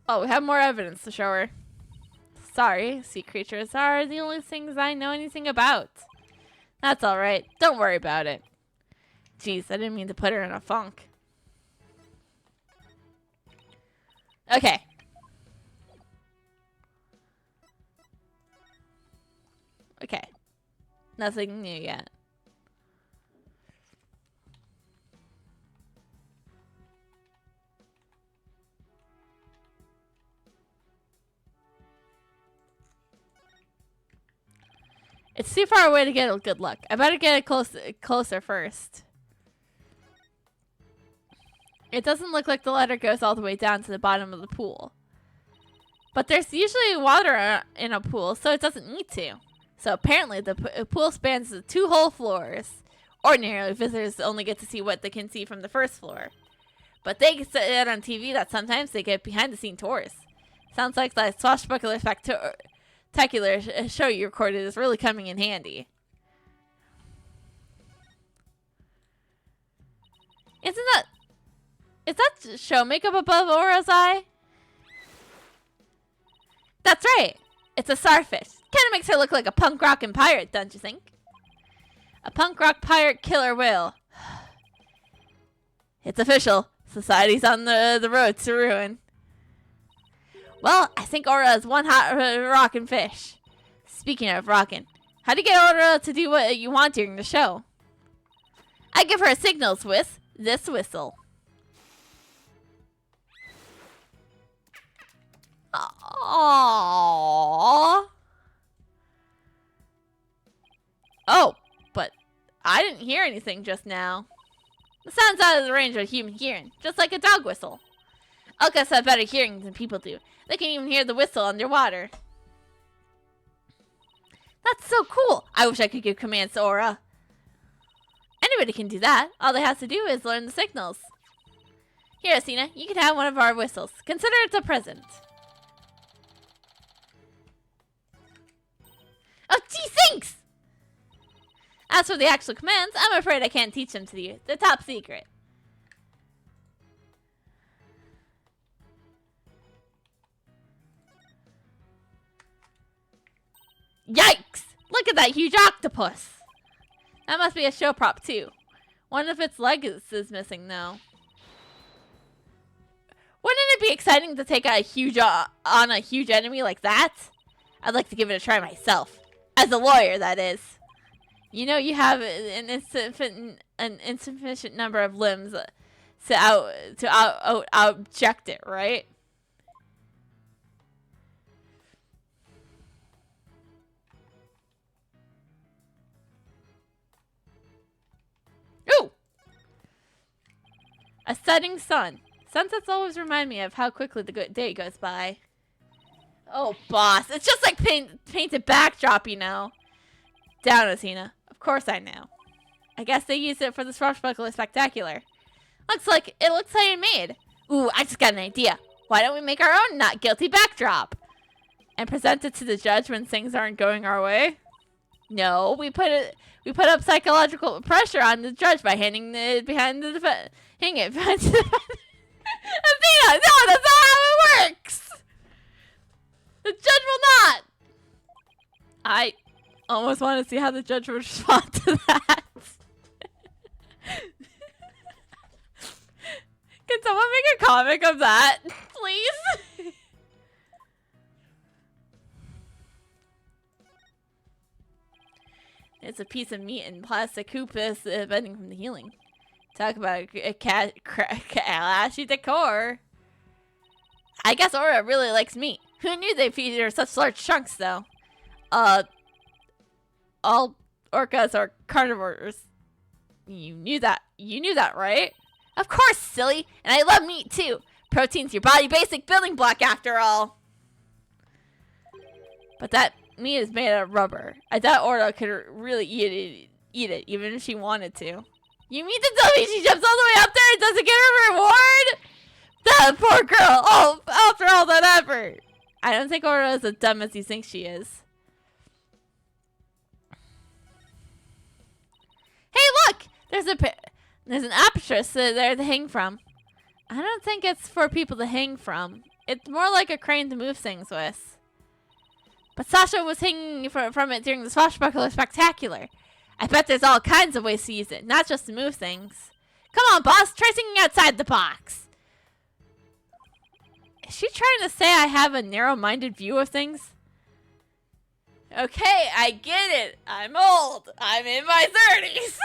Speaker 1: Oh, we have more evidence to show her. Sorry, sea creatures are the only things I know anything about. That's alright. Don't worry about it. Jeez, I didn't mean to put her in a funk. Okay. Okay. Nothing new yet. It's too far away to get a good look. I better get it closer first. It doesn't look like the ladder goes all the way down to the bottom of the pool. But there's usually water in a pool, so it doesn't need to. So apparently the pool spans the 2 whole floors. Ordinarily, visitors only get to see what they can see from the first floor. But they said on TV that sometimes they get behind-the-scene tours. Sounds like that swashbuckler spectacular show you recorded is really coming in handy. Is that show makeup above Aura's eye? That's right. It's a starfish. Kinda makes her look like a punk rock and pirate, don't you think? A punk rock pirate killer whale. It's official. Society's on the road to ruin. Well, I think Aura is one hot rockin' fish. Speaking of rockin', how do you get Aura to do what you want during the show? I give her a signal with this whistle. Aww. Oh, but I didn't hear anything just now. The sound's out of the range of human hearing, just like a dog whistle. Elkas have better hearing than people do. They can even hear the whistle underwater. That's so cool. I wish I could give commands to Aura. Anybody can do that. All they have to do is learn the signals. Here, Athena, you can have one of our whistles. Consider it a present. Oh, gee, thanks! As for the actual commands, I'm afraid I can't teach them to you. They're top secret. Yikes! Look at that huge octopus! That must be a show prop, too. One of its legs is missing, though. Wouldn't it be exciting to take on a huge enemy like that? I'd like to give it a try myself. As a lawyer, that is. You know you have an insufficient number of limbs to object it, right? Ooh! A setting sun. Sunsets always remind me of how quickly the good day goes by. Oh, boss. It's just like painted backdrop, you know. Down, Athena. Of course I know. I guess they used it for the swashbuckler spectacular. It looks handmade. Ooh, I just got an idea. Why don't we make our own not guilty backdrop? And present it to the judge when things aren't going our way? No, we put up psychological pressure on the judge by handing it behind the defense. Hang it behind the defense. Athena, no, that's not how it works. The judge will not. I almost want to see how the judge would respond to that. Can someone make a comic of that, please? It's a piece of meat and plastic hoop bending from the healing. Talk about a clashy decor. I guess Aura really likes meat. Who knew they feed her such large chunks, though? All orcas are carnivores. You knew that. You knew that, right? Of course, silly. And I love meat, too. Protein's your body basic building block, after all. But that meat is made out of rubber. I doubt Aura could really eat it, even if she wanted to. You mean to tell me she jumps all the way up there and doesn't get her reward? That poor girl! Oh, after all that effort! I don't think Aura is as dumb as you think she is. Hey, look! There's an aperture there to hang from. I don't think it's for people to hang from. It's more like a crane to move things with. But Sasha was hanging from it during the Swashbuckler Spectacular. I bet there's all kinds of ways to use it, not just to move things. Come on, boss, try thinking outside the box. Is she trying to say I have a narrow-minded view of things? Okay, I get it. I'm old. I'm in my 30s.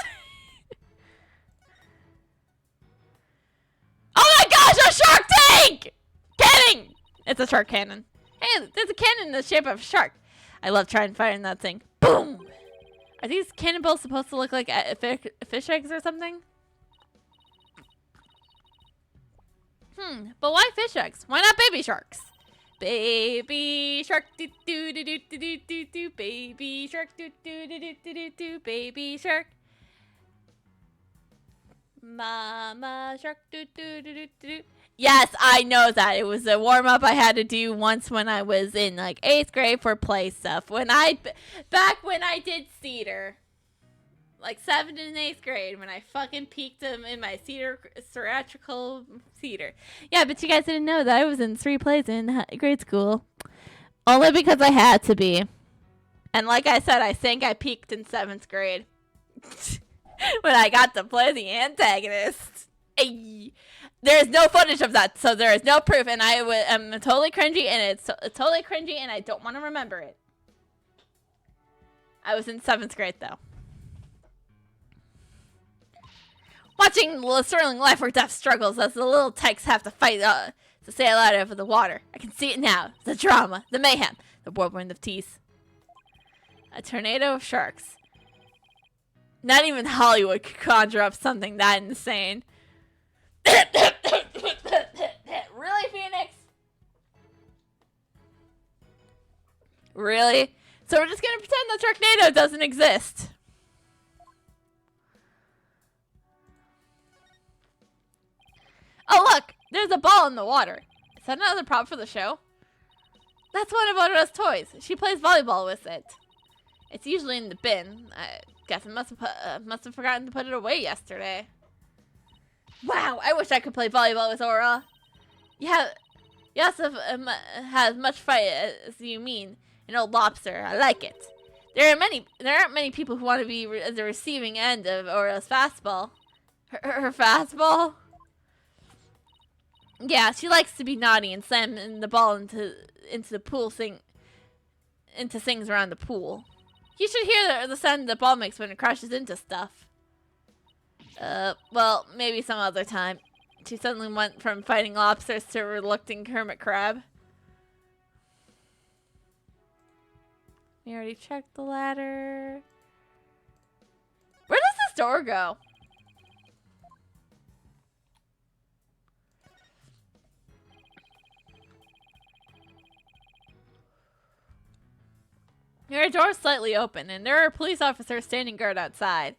Speaker 1: Oh my gosh, a shark tank! Cannon! It's a shark cannon. Hey, there's a cannon in the shape of a shark. I love trying firing that thing. Boom! Are these cannonballs supposed to look like fish eggs or something? But why fish eggs? Why not baby sharks? Baby shark do do do do do do do do. Baby shark do do do do do do do. Baby shark. Mama shark do do do do do. Yes, I know that. It was a warm-up I had to do once when I was in like 8th grade for play stuff. Back when I did theater. Like 7th and 8th grade when I fucking peaked them in my theatrical theater. Yeah, but you guys didn't know that I was in 3 plays in grade school. Only because I had to be. And like I said, I think I peaked in 7th grade. When I got to play the antagonist. Ay. There is no footage of that, so there is no proof, and I'm totally cringy, and it's totally cringy, and I don't want to remember it. I was in 7th grade, though. Watching the Sterling life or death struggles as the little tykes have to fight to sail out over the water. I can see it now. The drama, the mayhem, the whirlwind of teeth. A tornado of sharks. Not even Hollywood could conjure up something that insane. Really, Phoenix? Really? So we're just gonna pretend that Sharknado doesn't exist. Oh look! There's a ball in the water. Is that another prop for the show? That's one of Odora's toys. She plays volleyball with it. It's usually in the bin. I guess I must have forgotten to put it away yesterday. Wow, I wish I could play volleyball with Aura. Yeah, yes, has much fight as you mean. An old lobster. I like it. There aren't many people who want to be the receiving end of Aura's fastball. Her fastball? Yeah, she likes to be naughty and slam the ball into the pool into things around the pool. You should hear the sound the ball makes when it crashes into stuff. Well, maybe some other time. She suddenly went from fighting lobsters to a reluctant hermit crab. We already checked the ladder. Where does this door go? Your door's slightly open, and there are police officers standing guard outside.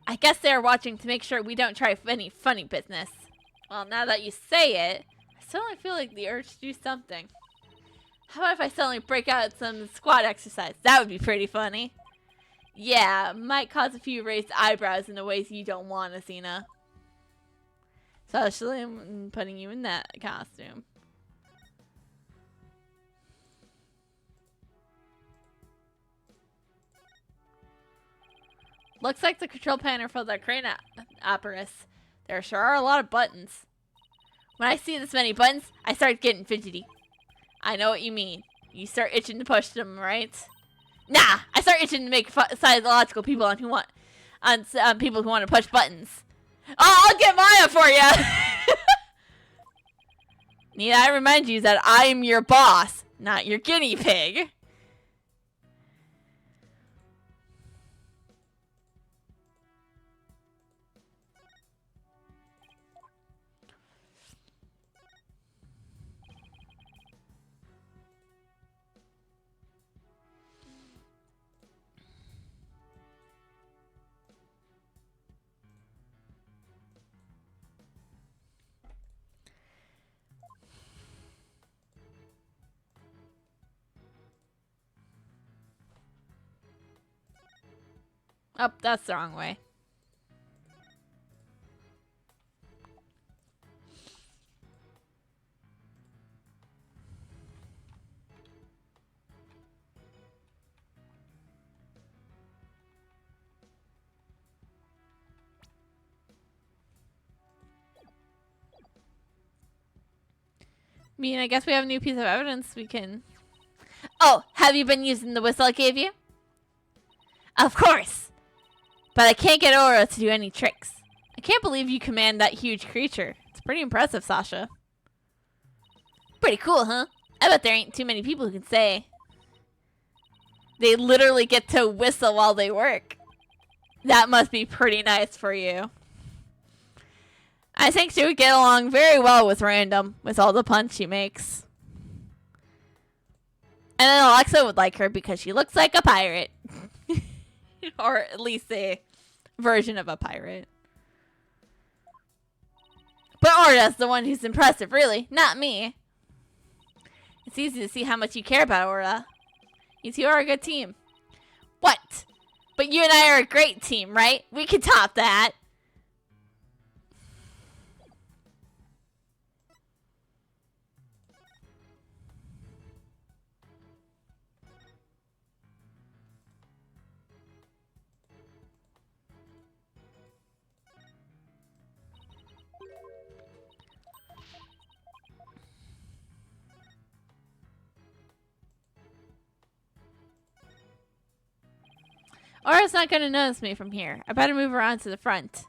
Speaker 1: I guess they are watching to make sure we don't try any funny business. Well, now that you say it, I suddenly feel like the urge to do something. How about if I suddenly break out some squat exercise? That would be pretty funny. Yeah, might cause a few raised eyebrows in the ways you don't want, Athena. Especially putting you in that costume. Looks like the control panel for the crane apparatus. There sure are a lot of buttons. When I see this many buttons, I start getting fidgety. I know what you mean. You start itching to push them, right? Nah, I start itching to make psychological people on people who want to push buttons. Oh, I'll get Maya for you. Need I remind you that I am your boss, not your guinea pig. Oh, that's the wrong way. I mean, I guess we have a new piece of evidence we can... Oh, have you been using the whistle I gave you? Of course! But I can't get Aura to do any tricks. I can't believe you command that huge creature. It's pretty impressive, Sasha. Pretty cool, huh? I bet there ain't too many people who can say. They literally get to whistle while they work. That must be pretty nice for you. I think she would get along very well with Random, with all the puns she makes. And then Alexa would like her because she looks like a pirate. Or at least a version of a pirate. But Aura's the one who's impressive, really, not me. It's easy to see how much you care about Aura. You two are a good team. What? But you and I are a great team, right? We can top that. Aura's not going to notice me from here. I better move around to the front.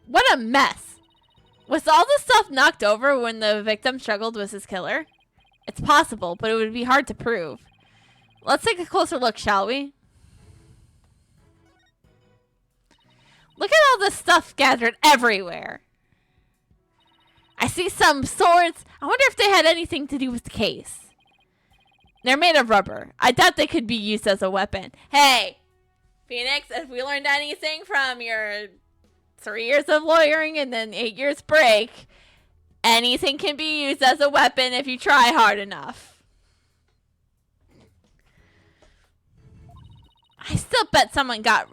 Speaker 1: What a mess. Was all the stuff knocked over when the victim struggled with his killer? It's possible, but it would be hard to prove. Let's take a closer look, shall we? Look at all this stuff gathered everywhere. I see some swords. I wonder if they had anything to do with the case. They're made of rubber. I doubt they could be used as a weapon. Hey, Phoenix, if we learned anything from your 3 years of lawyering and then 8 years break, anything can be used as a weapon if you try hard enough. I still bet someone got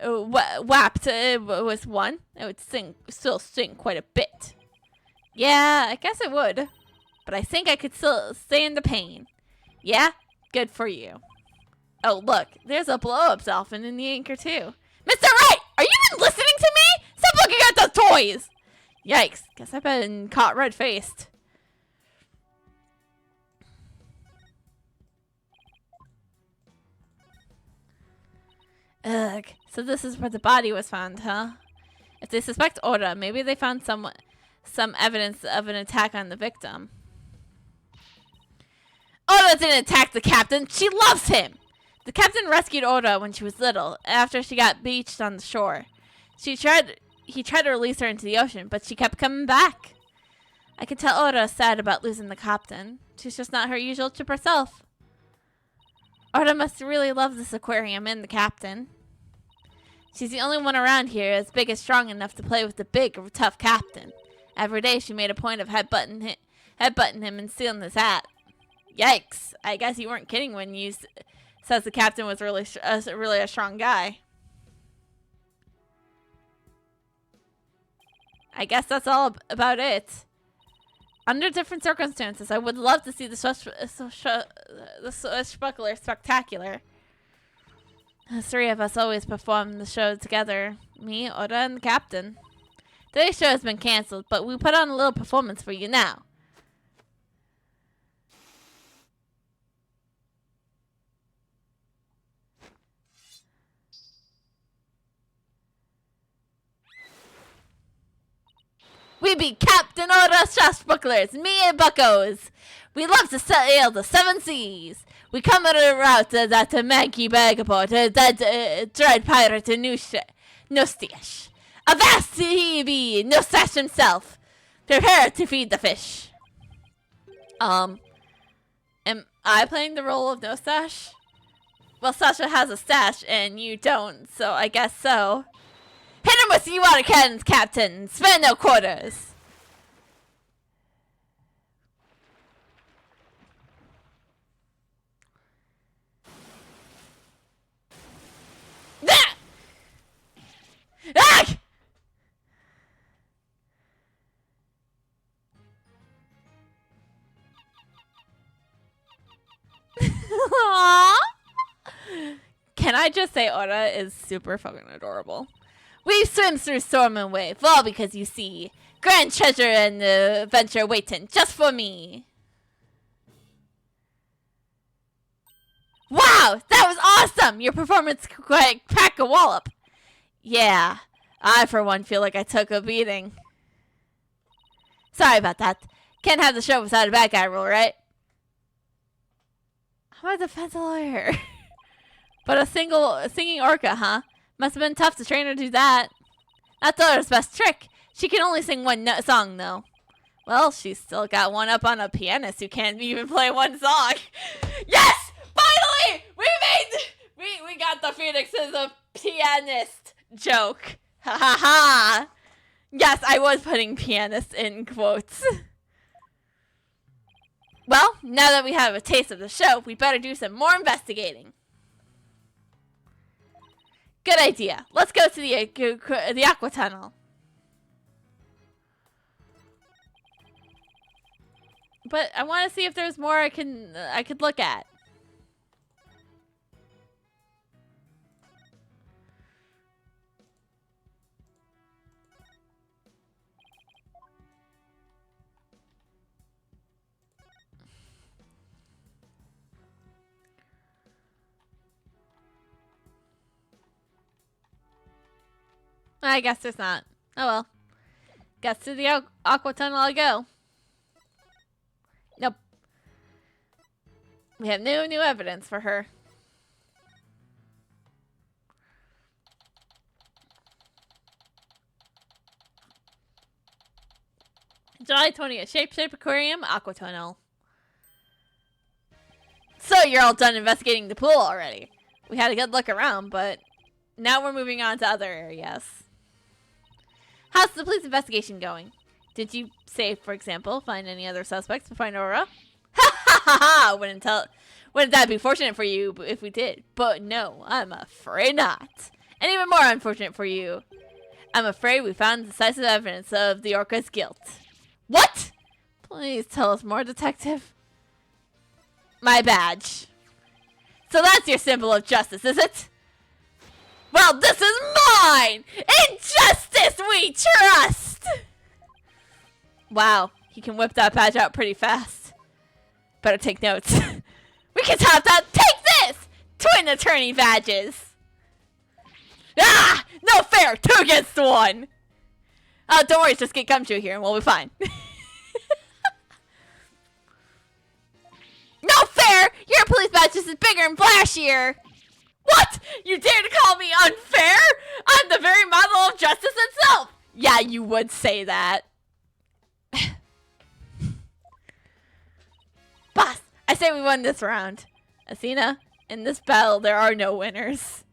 Speaker 1: whapped with one. It would still sting quite a bit. Yeah, I guess it would. But I think I could still stand the pain. Yeah? Good for you. Oh, look. There's a blow-up dolphin in the anchor, too. Mr. Wright! Are you even listening to me? Stop looking at those toys! Yikes. Guess I've been caught red-faced. Ugh. So this is where the body was found, huh? If they suspect Ora, maybe they found some evidence of an attack on the victim. Ora didn't attack the captain. She loves him. The captain rescued Ora when she was little, after she got beached on the shore. He tried to release her into the ocean, but she kept coming back. I could tell Ora is sad about losing the captain. She's just not her usual chipper self. Ora must really love this aquarium and the captain. She's the only one around here as big and strong enough to play with the big, tough captain. Every day she made a point of headbutting him and stealing his hat. Yikes. I guess you weren't kidding when you says the captain was really a strong guy. I guess that's all about it. Under different circumstances, I would love to see the Swashbuckler Spectacular. The three of us always perform the show together. Me, Oda, and the captain. Today's show has been cancelled, but we put on a little performance for you now. We be Captain Oda Swashbucklers, me and Buckos. We love to sail the seven seas. We come on a route that a Maggie Bagaport, that dread pirate Nostash. Avast he be, Nostash himself. Prepare to feed the fish. Am I playing the role of Nostash? Well, Sasha has a stash and you don't, so I guess so. Hit him with seawater cannons, Captain. Spend no quarters. Ah! Ah! Can I just say Ora is super fucking adorable. We swim through storm and wave, all because you see grand treasure and adventure waiting just for me. Wow, that was awesome! Your performance quite pack a wallop. Yeah, I for one feel like I took a beating. Sorry about that. Can't have the show without a bad guy rule, right? I'm a defense lawyer. But a singing orca, huh? Must have been tough to train her to do that. That's Ora's best trick. She can only sing one song, though. Well, she's still got one up on a pianist who can't even play one song. Yes! Finally! We got the Phoenix as a pianist joke. Ha ha ha! Yes, I was putting pianist in quotes. Well, now that we have a taste of the show, we better do some more investigating. Good idea. Let's go to the aqua tunnel. But I want to see if there's more I could look at. I guess there's not. Oh well. Guess to the aqua tunnel I go. Nope. We have no new evidence for her. July 20th. Shape Aquarium, Aqua Tunnel. So you're all done investigating the pool already. We had a good look around, but now we're moving on to other areas. How's the police investigation going? Did you say, for example, find any other suspects to find Aurora? Ha ha ha ha! Wouldn't that be fortunate for you if we did? But no, I'm afraid not. And even more unfortunate for you, I'm afraid we found decisive evidence of the orca's guilt. What? Please tell us more, detective. My badge. So that's your symbol of justice, is it? Well, this is mine! In justice we trust! Wow, he can whip that badge out pretty fast. Better take notes. We can top that! Take this! Twin attorney badges! Ah! No fair! 2 against 1! Oh, don't worry, just get Gumshoe here and we'll be fine. No fair! Your police badge is bigger and flashier! What? You dare to call me unfair? I'm the very model of justice itself. Yeah, you would say that. Boss, I say we won this round. Athena, in this battle, there are no winners.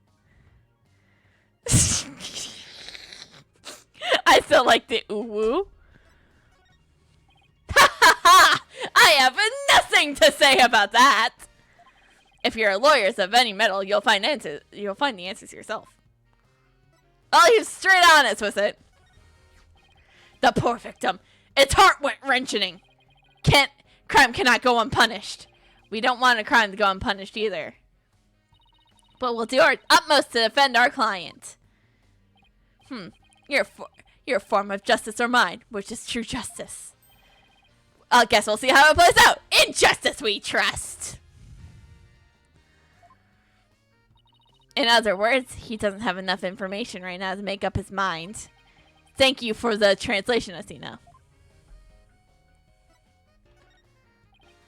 Speaker 1: I still like the ooh-woo. Ha ha ha! I have nothing to say about that. If you're a lawyer of any metal, you'll find answers. You'll find the answers yourself. I'll be straight honest with it. The poor victim. Its heart went wrenching. Crime cannot go unpunished. We don't want a crime to go unpunished either. But we'll do our utmost to defend our client. Your form of justice or mine, which is true justice. I guess we'll see how it plays out. In justice we trust. In other words, he doesn't have enough information right now to make up his mind. Thank you for the translation, Athena.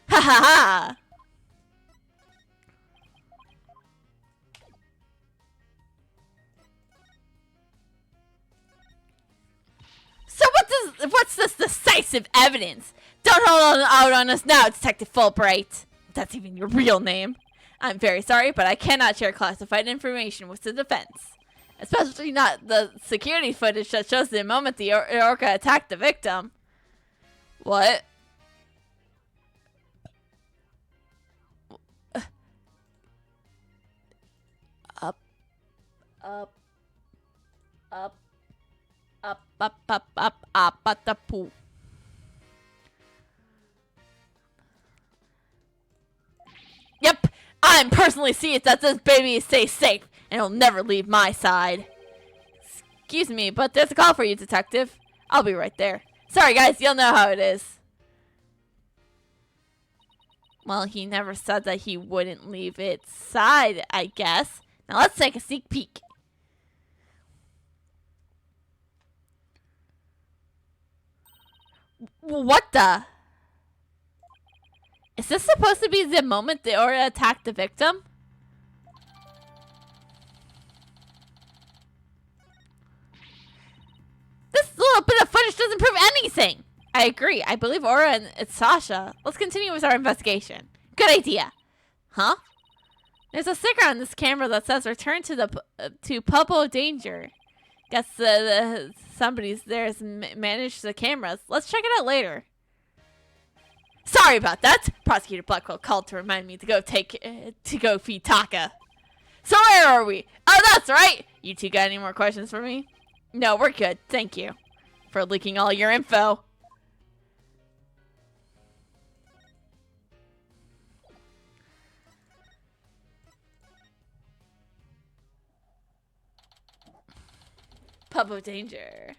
Speaker 1: Ha ha ha! So what's this decisive evidence? Don't hold out on us now, Detective Fulbright. If that's even your real name. I'm very sorry, but I cannot share classified information with the defense. Especially not the security footage that shows the moment the orca attacked the victim. What? Up. At the pool. Yep, I'm personally seeing that this baby stays safe and will never leave my side. Excuse me, but there's a call for you, Detective. I'll be right there. Sorry, guys, you'll know how it is. Well, he never said that he wouldn't leave its side, I guess. Now let's take a sneak peek. What the? Is this supposed to be the moment the Aura attacked the victim? This little bit of footage doesn't prove anything. I agree. I believe Aura and it's Sasha. Let's continue with our investigation. Good idea. Huh? There's a sticker on this camera that says return to the Pueblo Danger. Guess somebody's there has managed the cameras. Let's check it out later. Sorry about that. Prosecutor Blackwell called to remind me to go feed Taka. So where are we? Oh, that's right. You two got any more questions for me? No, we're good. Thank you for leaking all your info. Pueblo Danger.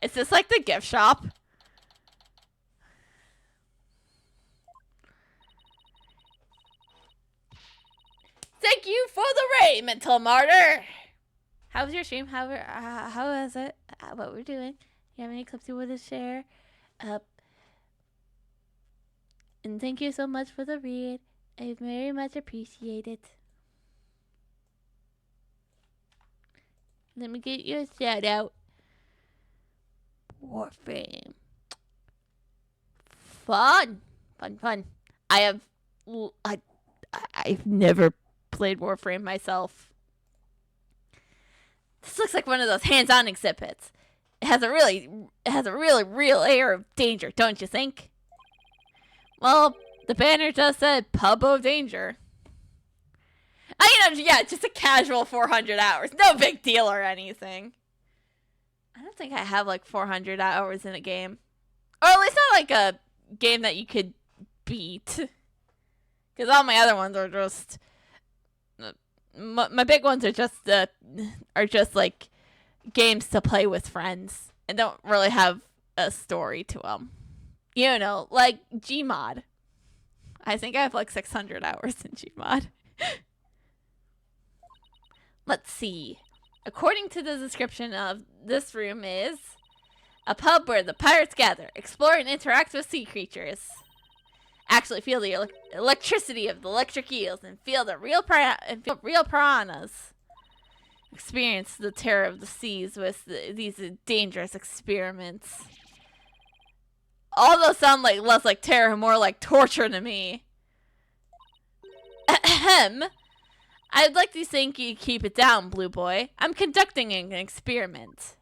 Speaker 1: Is this like the gift shop? Thank you for the raid, mental martyr. How was your stream? How was it? What we're doing? You have any clips you want to share? And thank you so much for the read. I very much appreciate it. Let me get you a shout out. Warframe. Fun. I've never played Warframe myself. This looks like one of those hands-on exhibits. It has a really real air of danger, don't you think? Well, the banner just said Pub of Danger. Yeah, just a casual 400 hours. No big deal or anything. I don't think I have like 400 hours in a game. Or at least not like a game that you could beat. Because all my other ones are just... My big ones are just like games to play with friends. And don't really have a story to them. You know, like Gmod. I think I have like 600 hours in Gmod. Let's see. According to the description of this room is a pub where the pirates gather, explore, and interact with sea creatures. Actually feel the electricity of the electric eels and feel the real piranhas. Experience the terror of the seas with these dangerous experiments. All those sound like less like terror, more like torture to me. Ahem. I'd like to think you keep it down, Blue Boy. I'm conducting an experiment.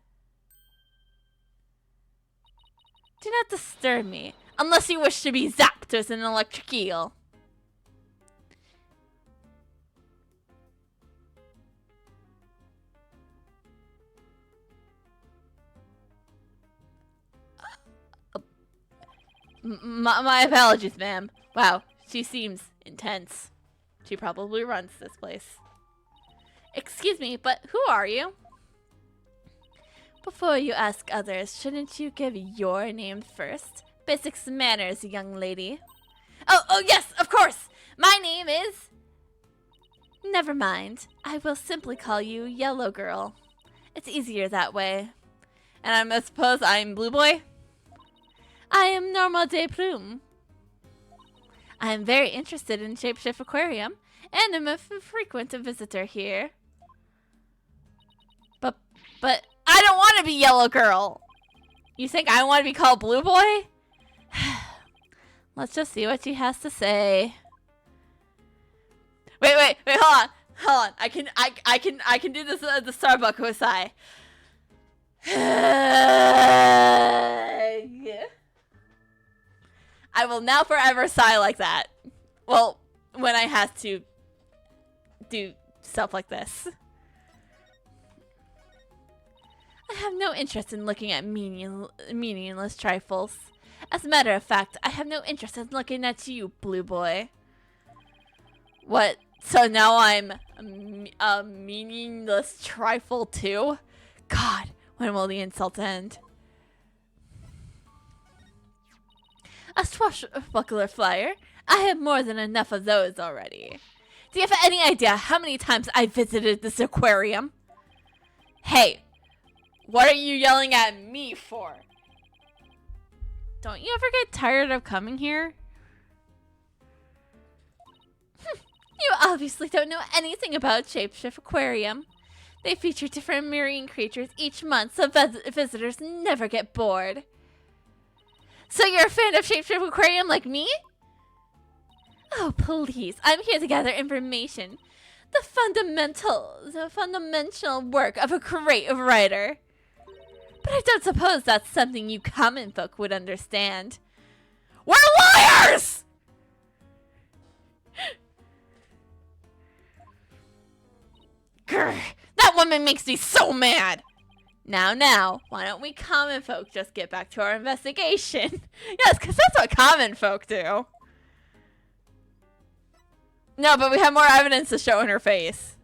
Speaker 1: Do not disturb me, unless you wish to be zapped as an electric eel. My apologies, ma'am. Wow, she seems intense. She probably runs this place. Excuse me, but who are you? Before you ask others, shouldn't you give your name first? Basics manners, young lady. Oh yes, of course! My name is... Never mind. I will simply call you Yellow Girl. It's easier that way. And I suppose I'm Blue Boy? I am Normal de Plume. I am very interested in Shapeshift Aquarium, and am a frequent visitor here. But I don't want to be Yellow Girl. You think I want to be called Blue Boy? Let's just see what she has to say. Wait, hold on. I can do this the Starbucks sigh. I will now forever sigh like that. Well, when I have to do stuff like this. I have no interest in looking at meaningless trifles. As a matter of fact, I have no interest in looking at you, Blue Boy. What? So now I'm a meaningless trifle too? God, when will the insult end? A swashbuckler flyer? I have more than enough of those already. Do you have any idea how many times I visited this aquarium? Hey, what are you yelling at me for? Don't you ever get tired of coming here? You obviously don't know anything about Shapeshift Aquarium. They feature different marine creatures each month, so visitors never get bored. So you're a fan of Shapeshift Aquarium like me? Oh, please. I'm here to gather information. The fundamental work of a creative writer. But I don't suppose that's something you common folk would understand. We're liars! Grr, that woman makes me so mad. Now, why don't we common folk just get back to our investigation? Yes, because that's what common folk do. No, but we have more evidence to show in her face.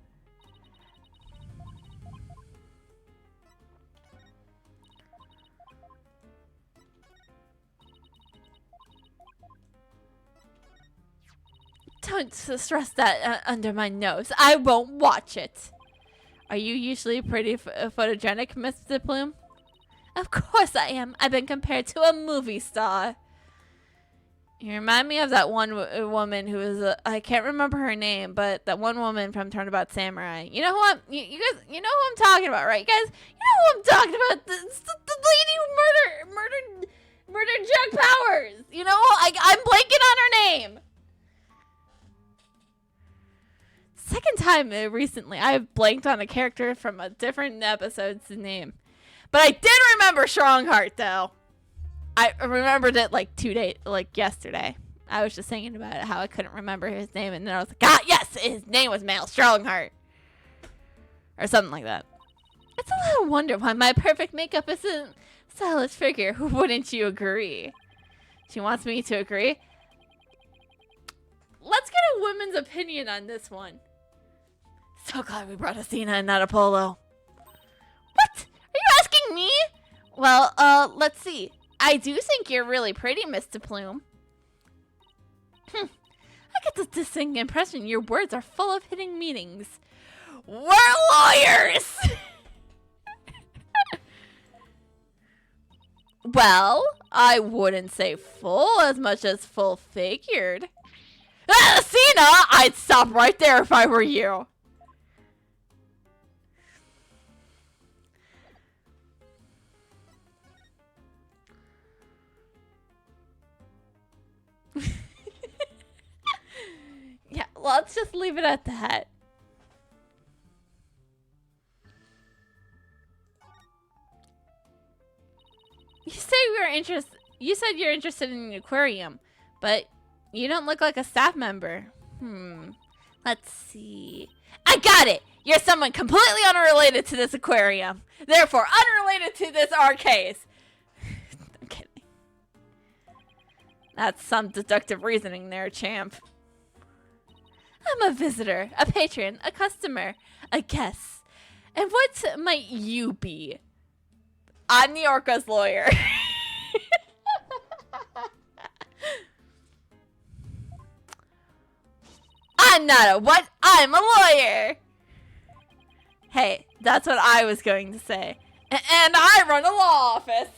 Speaker 1: Don't stress that under my nose. I won't watch it. Are you usually pretty photogenic, Mr. Plume? Of course I am. I've been compared to a movie star. You remind me of that one woman who was I can't remember her name, but that one woman from Turnabout Samurai. You know who you guys, you know who I'm talking about, right, guys? You know who I'm talking about? The lady who murdered Jack Powers. You know, I'm blanking on her name. Second time recently, I have blanked on a character from a different episode's name. But I did remember Strongheart, though. I remembered it like yesterday. I was just thinking about it, how I couldn't remember his name, and then I was like, ah, yes, his name was Male Strongheart. Or something like that. It's a little wonder why my perfect makeup isn't stylish figure. Wouldn't you agree? She wants me to agree. Let's get a woman's opinion on this one. So glad we brought Athena and not Apollo. What? Are you asking me? Well, let's see. I do think you're really pretty, Mr. Plume. I get the distinct impression your words are full of hidden meanings. We're lawyers! Well, I wouldn't say full as much as full-figured. Cena, I'd stop right there if I were you. Yeah, let's just leave it at that. You said you're interested in an aquarium, but you don't look like a staff member. Let's see. I got it! You're someone completely unrelated to this aquarium. Therefore, unrelated to this arcade. I'm kidding. That's some deductive reasoning there, champ. I'm a visitor, a patron, a customer, a guest. And what might you be? I'm the Orca's lawyer. I'm not a what? I'm a lawyer. Hey, that's what I was going to say. And I run a law office.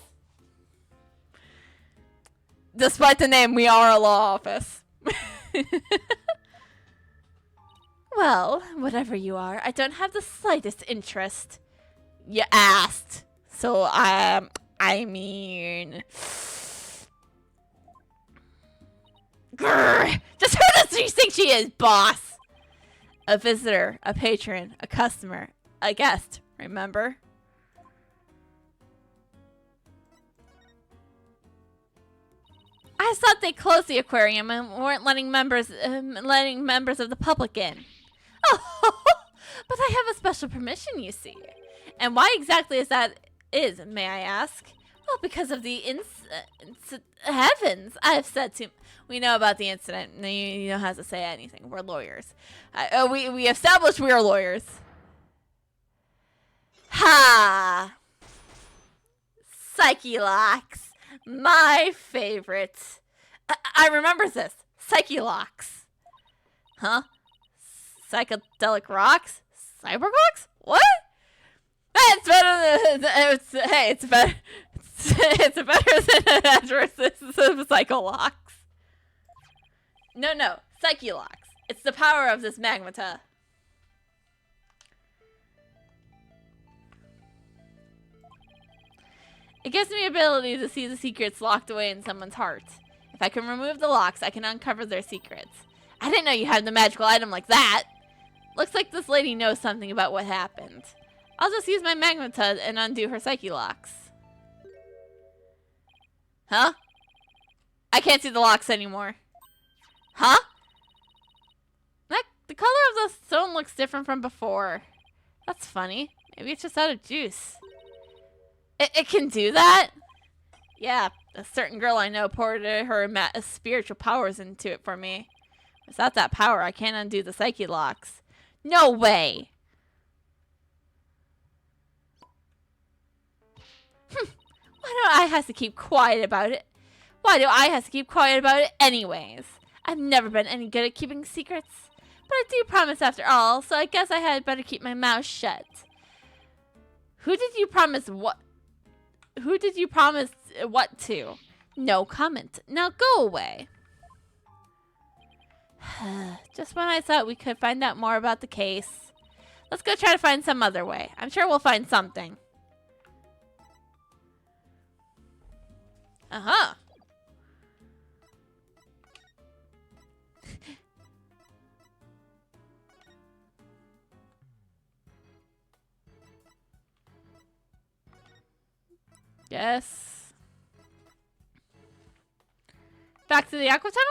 Speaker 1: Despite the name, we are a law office. Well, whatever you are, I don't have the slightest interest. You asked. So, I mean... Grr! Just who does she think she is, boss? A visitor, a patron, a customer, a guest, remember? I thought they closed the aquarium and weren't letting members of the public in. Oh, but I have a special permission, you see. And why exactly may I ask? Well, because of the heavens, I've said to... We know about the incident. You don't have to say anything. We're lawyers. We established we are lawyers. Ha! Psyche locks. My favorite. I remember this. Psyche locks. Huh? Psychedelic rocks? Cyber rocks? What? It's better than... it's better... It's better than an address of psycho locks. No, Psyche locks. It's the power of this magmata. It gives me ability to see the secrets locked away in someone's heart. If I can remove the locks, I can uncover their secrets. I didn't know you had the magical item like that. Looks like this lady knows something about what happened. I'll just use my magmata and undo her psyche locks. Huh? I can't see the locks anymore. Huh? The color of the stone looks different from before. That's funny. Maybe it's just out of juice. It can do that? Yeah, a certain girl I know poured her spiritual powers into it for me. Without that power, I can't undo the psyche locks. No way! Why do I have to keep quiet about it? Why do I have to keep quiet about it anyways? I've never been any good at keeping secrets. But I do promise after all, so I guess I had better keep my mouth shut. Who did you promise what? Who did you promise what to? No comment. Now go away. Just when I thought we could find out more about the case. Let's go try to find some other way. I'm sure we'll find something. Uh-huh. Yes. Back to the aqua tunnel?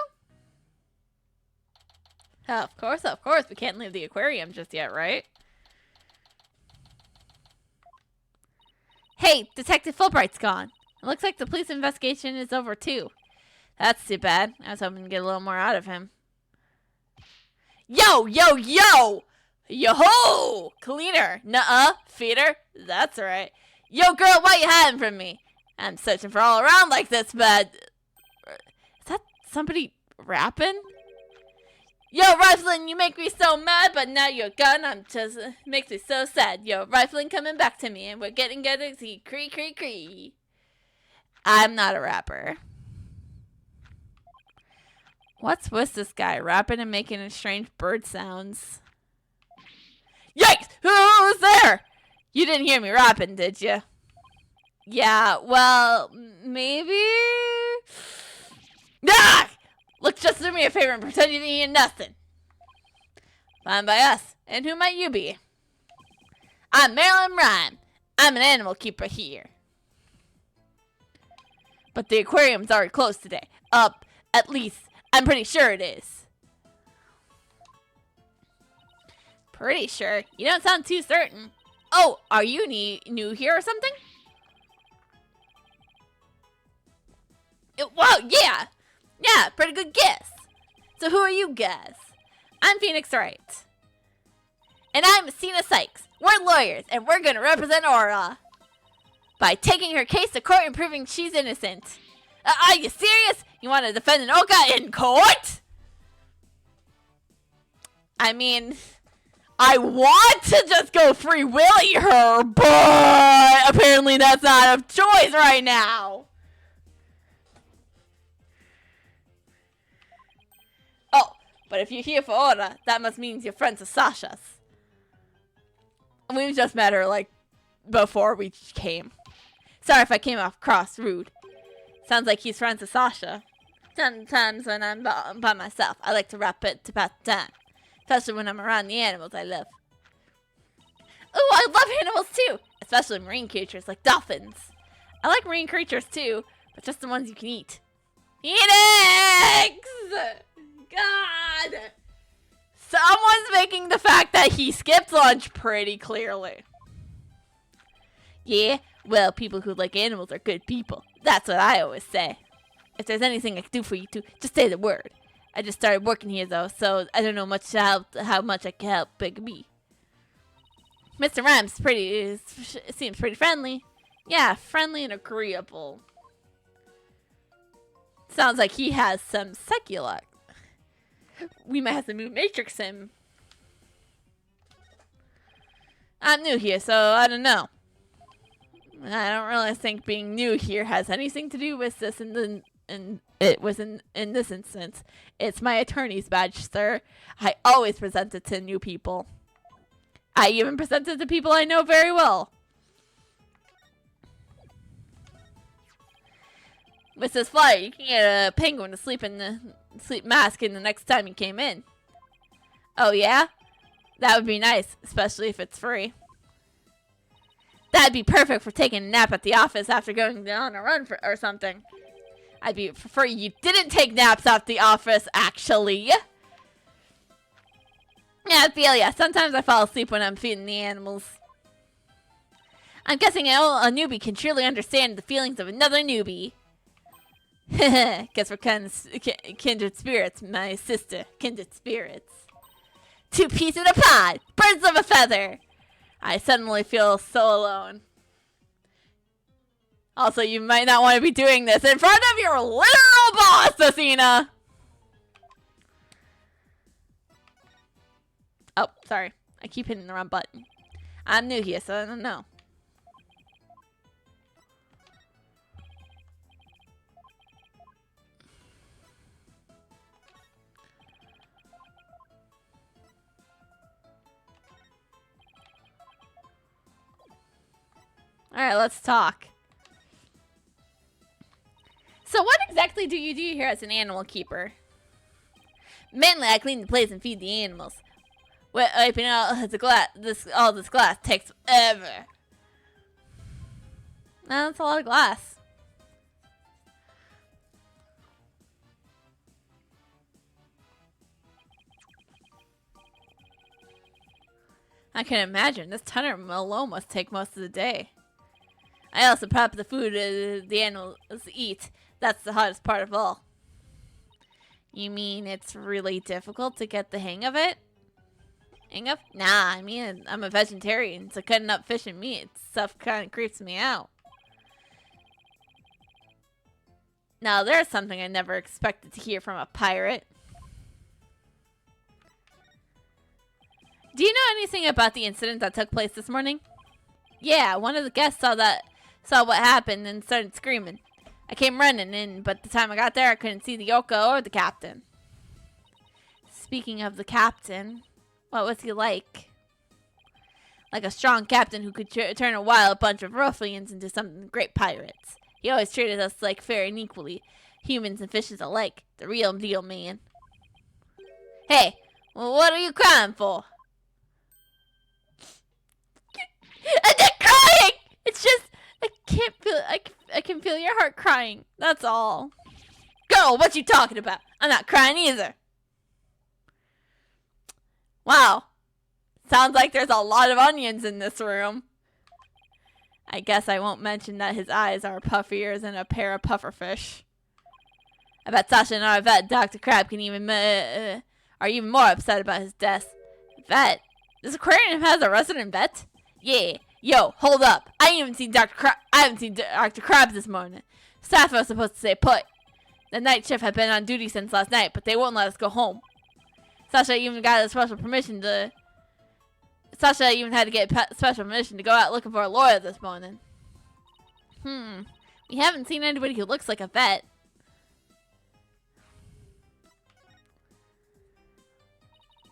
Speaker 1: Oh, of course. We can't leave the aquarium just yet, right? Hey, Detective Fulbright's gone. It looks like the police investigation is over, too. That's too bad. I was hoping to get a little more out of him. Yo! Yo-ho! Cleaner. Nuh-uh. Feeder. That's right. Yo, girl, what you hiding from me? I'm searching for all around like this, but... Is that somebody rapping? Yo, Rifling, you make me so mad, but now you're gone. I'm just... makes me so sad. Yo, Rifling coming back to me, and we're getting good as he cree. I'm not a rapper. What's with this guy rapping and making strange bird sounds? Yikes! Who's there? You didn't hear me rapping, did you? Yeah, well, maybe... Ah! Look, just do me a favor and pretend you didn't hear nothing. Fine by us. And who might you be? I'm Marilyn Rhyme. I'm an animal keeper here. But the aquarium's already closed today. At least, I'm pretty sure it is. Pretty sure? You don't sound too certain. Oh, are you new here or something? Well, yeah. Yeah, pretty good guess. So who are you guys? I'm Phoenix Wright. And I'm Messina Sykes. We're lawyers, and we're gonna represent Aura by taking her case to court and proving she's innocent. Are you serious? You want to defend an Oka in court? I mean, I want to just go free willy her, but apparently that's not a choice right now. Oh, but if you're here for Aura, that must mean you're friends with Sasha's. We've just met her, like, before we came. Sorry if I came off cross rude. Sounds like he's friends with Sasha. Sometimes when I'm by myself, I like to rap it to pass the time. Especially when I'm around the animals I love. Ooh, I love animals too! Especially marine creatures like dolphins. I like marine creatures too, but just the ones you can eat. Phoenix! God! Someone's making the fact that he skipped lunch pretty clearly. Yeah, well, people who like animals are good people. That's what I always say. If there's anything I can do for you two, just say the word. I just started working here though, so I don't know much how much I can help Big B. Mr. Rhymes seems pretty friendly. Yeah, friendly and agreeable. Sounds like he has some secular. We might have to move Matrix him. I'm new here, so I don't know. I don't really think being new here has anything to do with this in this instance. It's my attorney's badge, sir. I always present it to new people. I even present it to people I know very well. Mrs. Flyer, you can get a penguin to sleep mask in the next time you came in. Oh yeah? That would be nice, especially if it's free. That'd be perfect for taking a nap at the office after going on a run or something. I'd prefer you didn't take naps at the office, actually. Yeah, Ophelia, sometimes I fall asleep when I'm feeding the animals. I'm guessing a newbie can truly understand the feelings of another newbie. Guess we're kindred spirits, my sister. Kindred spirits. Two peas in a pod! Birds of a feather! I suddenly feel so alone. Also, you might not want to be doing this in front of your literal boss, Athena! Oh, sorry. I keep hitting the wrong button. I'm new here, so I don't know. Alright, let's talk. So what exactly do you do here as an animal keeper? Mainly, I clean the place and feed the animals. Wiping out all this glass takes forever. That's a lot of glass. I can imagine. This tunnel alone must take most of the day. I also prep the food the animals eat. That's the hardest part of all. You mean it's really difficult to get the hang of it? Hang of? Nah, I mean, I'm a vegetarian, so cutting up fish and meat stuff kind of creeps me out. Now, there's something I never expected to hear from a pirate. Do you know anything about the incident that took place this morning? Yeah, one of the guests saw what happened and started screaming. I came running in, but the time I got there, I couldn't see the Yoko or the captain. Speaking of the captain, what was he like? Like a strong captain who could turn a wild bunch of ruffians into some great pirates. He always treated us like fair and equally, humans and fishes alike. The real deal, man. Hey, well, what are you crying for? I'm not crying! It's just, I can feel your heart crying. That's all. Girl, what you talking about? I'm not crying either. Wow. Sounds like there's a lot of onions in this room. I guess I won't mention that his eyes are puff ears and a pair of pufferfish. I bet Sasha and our vet, Dr. Crab, can even are even more upset about his death. Vet? This aquarium has a resident vet? Yeah. Yo, hold up. I haven't seen Dr. Krabs this morning. Staff was supposed to stay put. The night shift had been on duty since last night, but they won't let us go home. Sasha even had to get special permission to go out looking for a lawyer this morning. We haven't seen anybody who looks like a vet.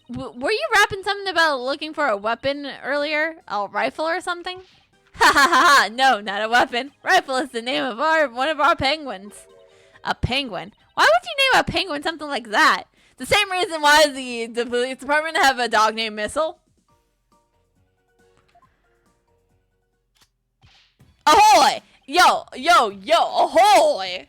Speaker 1: Were you rapping something about looking for a weapon earlier? A rifle or something? Ha ha ha ha! No, not a weapon. Rifle is the name of one of our penguins. A penguin? Why would you name a penguin something like that? The same reason why the police department have a dog named Missile. Ahoy! Yo, yo, yo, ahoy!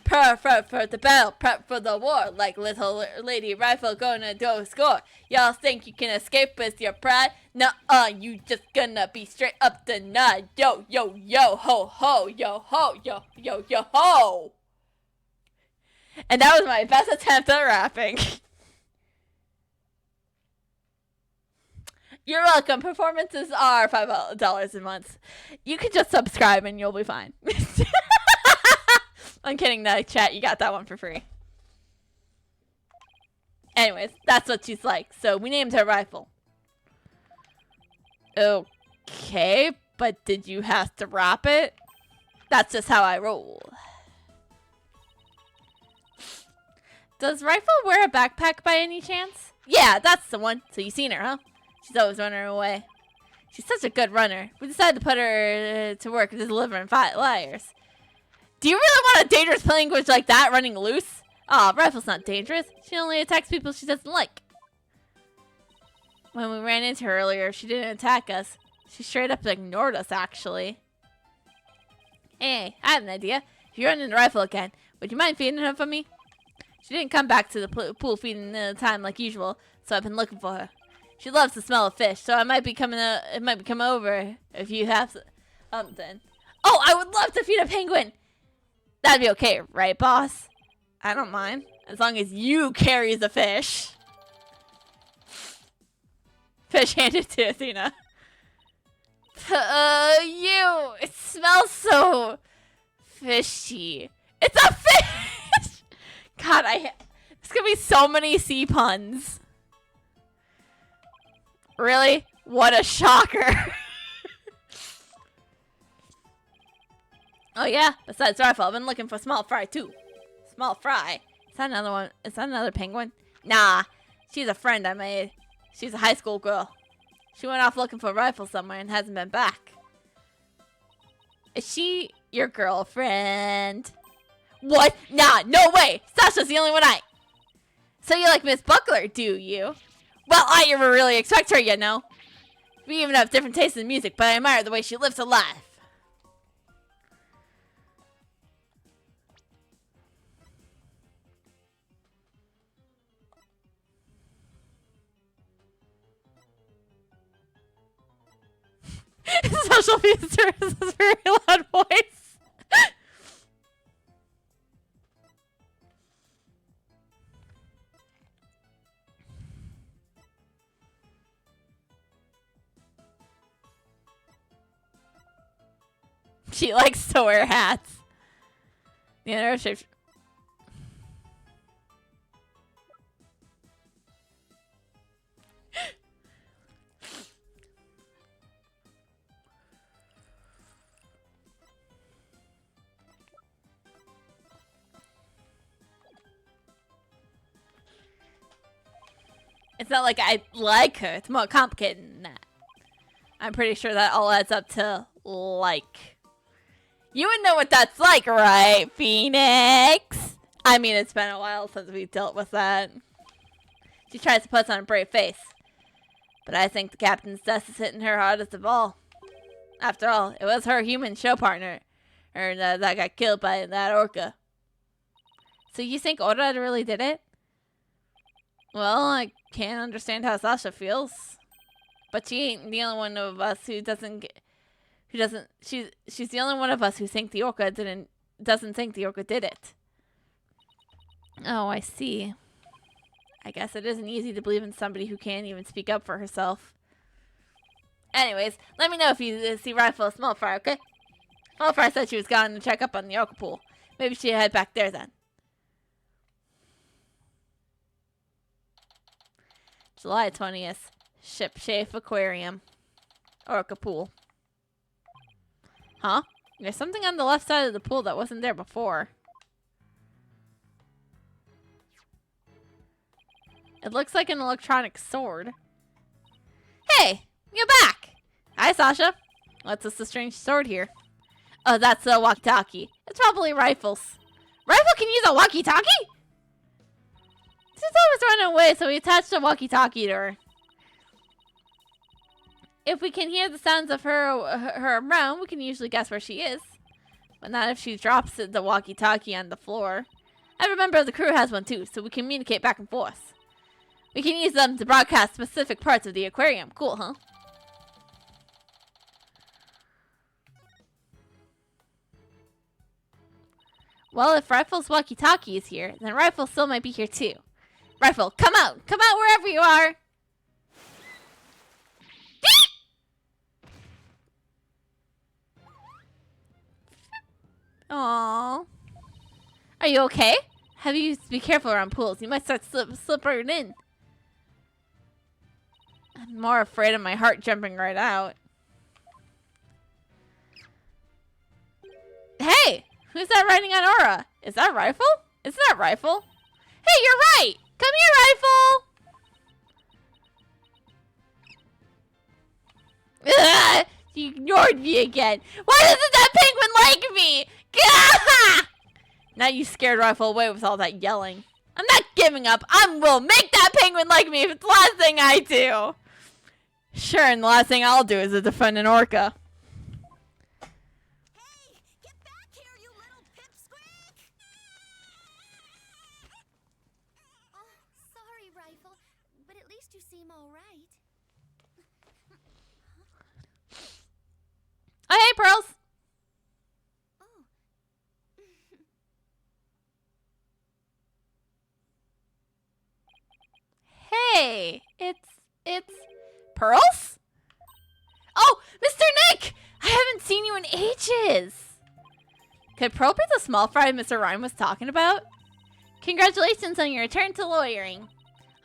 Speaker 1: Prep for the battle, prep for the war, like little lady rifle gonna do score. Y'all think you can escape with your pride? Nuh-uh, you just gonna be straight up denied. Yo, yo, yo, ho, ho, yo, ho, yo, yo, yo, ho! And that was my best attempt at rapping. You're welcome. Performances are $5 a month. You can just subscribe and you'll be fine. I'm kidding, no, chat. You got that one for free. Anyways, that's what she's like. So we named her Rifle. Okay, but did you have to rap it? That's just how I roll. Does Rifle wear a backpack by any chance? Yeah, that's the one. So you seen her, huh? She's always running away. She's such a good runner. We decided to put her to work delivering flyers. Do you really want a dangerous language like that running loose? Aw, Rifle's not dangerous. She only attacks people she doesn't like. When we ran into her earlier, she didn't attack us. She straight up ignored us, actually. Hey, I have an idea. If you run into Rifle again, would you mind feeding her for me? She didn't come back to the pool feeding time like usual, so I've been looking for her. She loves the smell of fish, so it might be coming over if you have something. Oh, I would love to feed a penguin. That'd be okay, right, boss? I don't mind, as long as you carry the fish. Fish handed to Athena. It smells so fishy. It's a fish! God, there's gonna be so many sea puns. Really? What a shocker. Oh yeah, besides Rifle, I've been looking for Small Fry too. Small Fry? Is that another one? Is that another penguin? Nah, she's a friend I made. She's a high school girl. She went off looking for a Rifle somewhere and hasn't been back. Is she your girlfriend? What? Nah, no way! Sasha's the only one So you like Miss Buckler, do you? Well, I never really expect her, you know. We even have different tastes in music, but I admire the way she lives her life. Social visitor has a very loud voice. She likes to wear hats. The other shape. It's not like I like her. It's more complicated than that. I'm pretty sure that all adds up to like. You would know what that's like, right, Phoenix? I mean, it's been a while since we dealt with that. She tries to put on a brave face. But I think the captain's death is hitting her hardest of all. After all, it was her human show partner that got killed by that orca. So you think Ora really did it? Well, I can't understand how Sasha feels. But she ain't the only one of us who she's the only one of us who think the orca doesn't think the orca did it. Oh, I see. I guess it isn't easy to believe in somebody who can't even speak up for herself. Anyways, let me know if you see Rifle Smallfry, okay? Smallfry said she was going to check up on the orca pool. Maybe she'll head back there then. July 20th. Shipshape Aquarium. Orca pool. Huh? There's something on the left side of the pool that wasn't there before. It looks like an electronic sword. Hey! You're back! Hi, Sasha. What's this strange sword here? Oh, that's the walkie-talkie. It's probably Rifle's. Rifle can use a walkie-talkie? She's always running away, so we attached a walkie-talkie to her. If we can hear the sounds of her around, we can usually guess where she is. But not if she drops the walkie-talkie on the floor. Every member of the crew has one too, so we communicate back and forth. We can use them to broadcast specific parts of the aquarium. Cool, huh? Well, if Rifle's walkie-talkie is here, then Rifle still might be here too. Rifle, come out! Come out wherever you are! Aww. Are you okay? Have you be careful around pools. You might start slipping in. I'm more afraid of my heart jumping right out. Hey! Who's that riding on Aura? Is that Rifle? Isn't that Rifle? Hey, you're right! Come here, Rifle! Ugh, you ignored me again. Why doesn't that penguin like me? Gah! Now you scared Rifle away with all that yelling. I'm not giving up. I will make that penguin like me if it's the last thing I do. Sure, and the last thing I'll do is to defend an orca.
Speaker 3: Hey, get back here, you little pipsqueak! Oh, sorry, Rifle, but at least you seem all right.
Speaker 1: Oh, hey, Pearls.
Speaker 3: Oh.
Speaker 1: Hey, it's Pearls? Oh, Mr. Nick! I haven't seen you in ages. Could Pearl be the small fry Mr. Rhyme was talking about? Congratulations on your return to lawyering.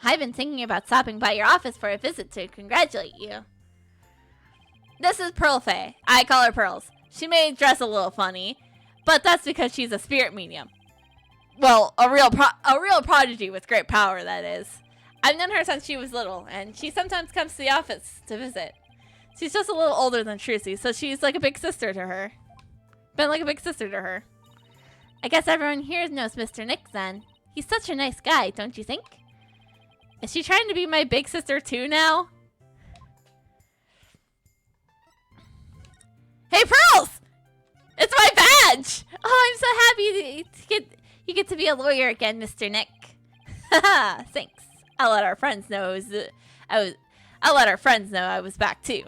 Speaker 1: I've been thinking about stopping by your office for a visit to congratulate you. This is Pearl Faye. I call her Pearls. She may dress a little funny, but that's because she's a spirit medium. Well, a real prodigy with great power, that is. I've known her since she was little, and she sometimes comes to the office to visit. She's just a little older than Trucy, so she's like a big sister to her. Been like a big sister to her. I guess everyone here knows Mr. Nick then. He's such a nice guy, don't you think? Is she trying to be my big sister too now? Hey, Pearls! It's my badge! Oh, I'm so happy you get to be a lawyer again, Mr. Nick. Haha, thanks. I'll let our friends know I was back too.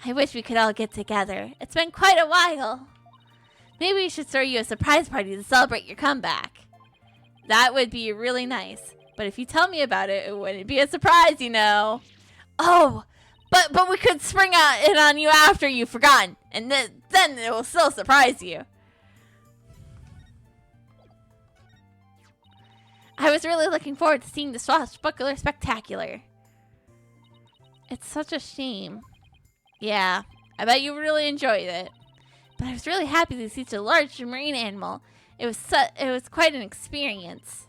Speaker 1: I wish we could all get together. It's been quite a while. Maybe we should throw you a surprise party to celebrate your comeback. That would be really nice. But if you tell me about it, it wouldn't be a surprise, you know. Oh, but we could spring it on you after you've forgotten, and then it will still surprise you. I was really looking forward to seeing the Swashbuckler Spectacular. It's such a shame. Yeah, I bet you really enjoyed it. But I was really happy to see such a large marine animal. It was quite an experience.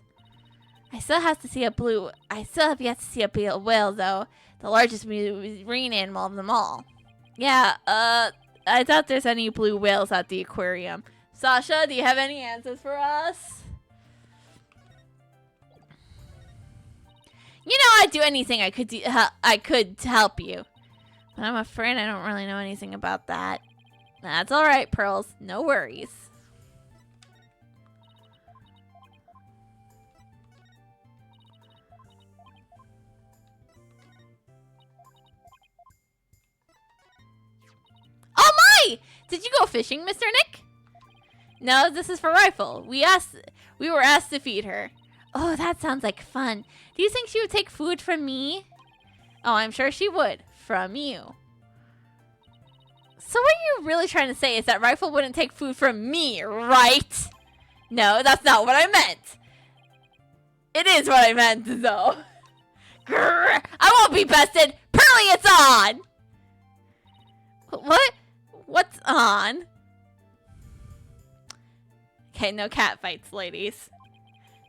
Speaker 1: I still have yet to see a blue whale, though. The largest marine animal of them all. Yeah, I doubt there's any blue whales at the aquarium. Sasha, do you have any answers for us? You know, I'd do anything I could to help you. But I'm afraid I don't really know anything about that. That's alright, Pearls. No worries. Oh my! Did you go fishing, Mr. Nick? No, this is for Rifle. We were asked to feed her. Oh, that sounds like fun. Do you think she would take food from me? Oh, I'm sure she would. From you. So what you're really trying to say is that Rifle wouldn't take food from me, right? No, that's not what I meant. It is what I meant, though. Grr, I won't be bested. Pearly, it's on! What? What's on? Okay, no cat fights, ladies.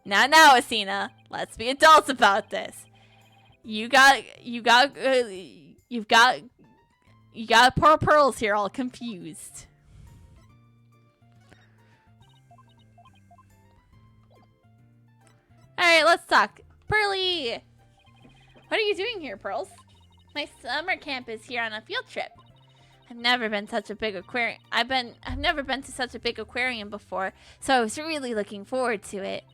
Speaker 1: Now, Asina, let's be adults about this. You got poor Pearls here all confused. Alright, let's talk. Pearly! What are you doing here, Pearls? My summer camp is here on a field trip. I've never been to such a big aquarium. I've never been to such a big aquarium before, so I was really looking forward to it.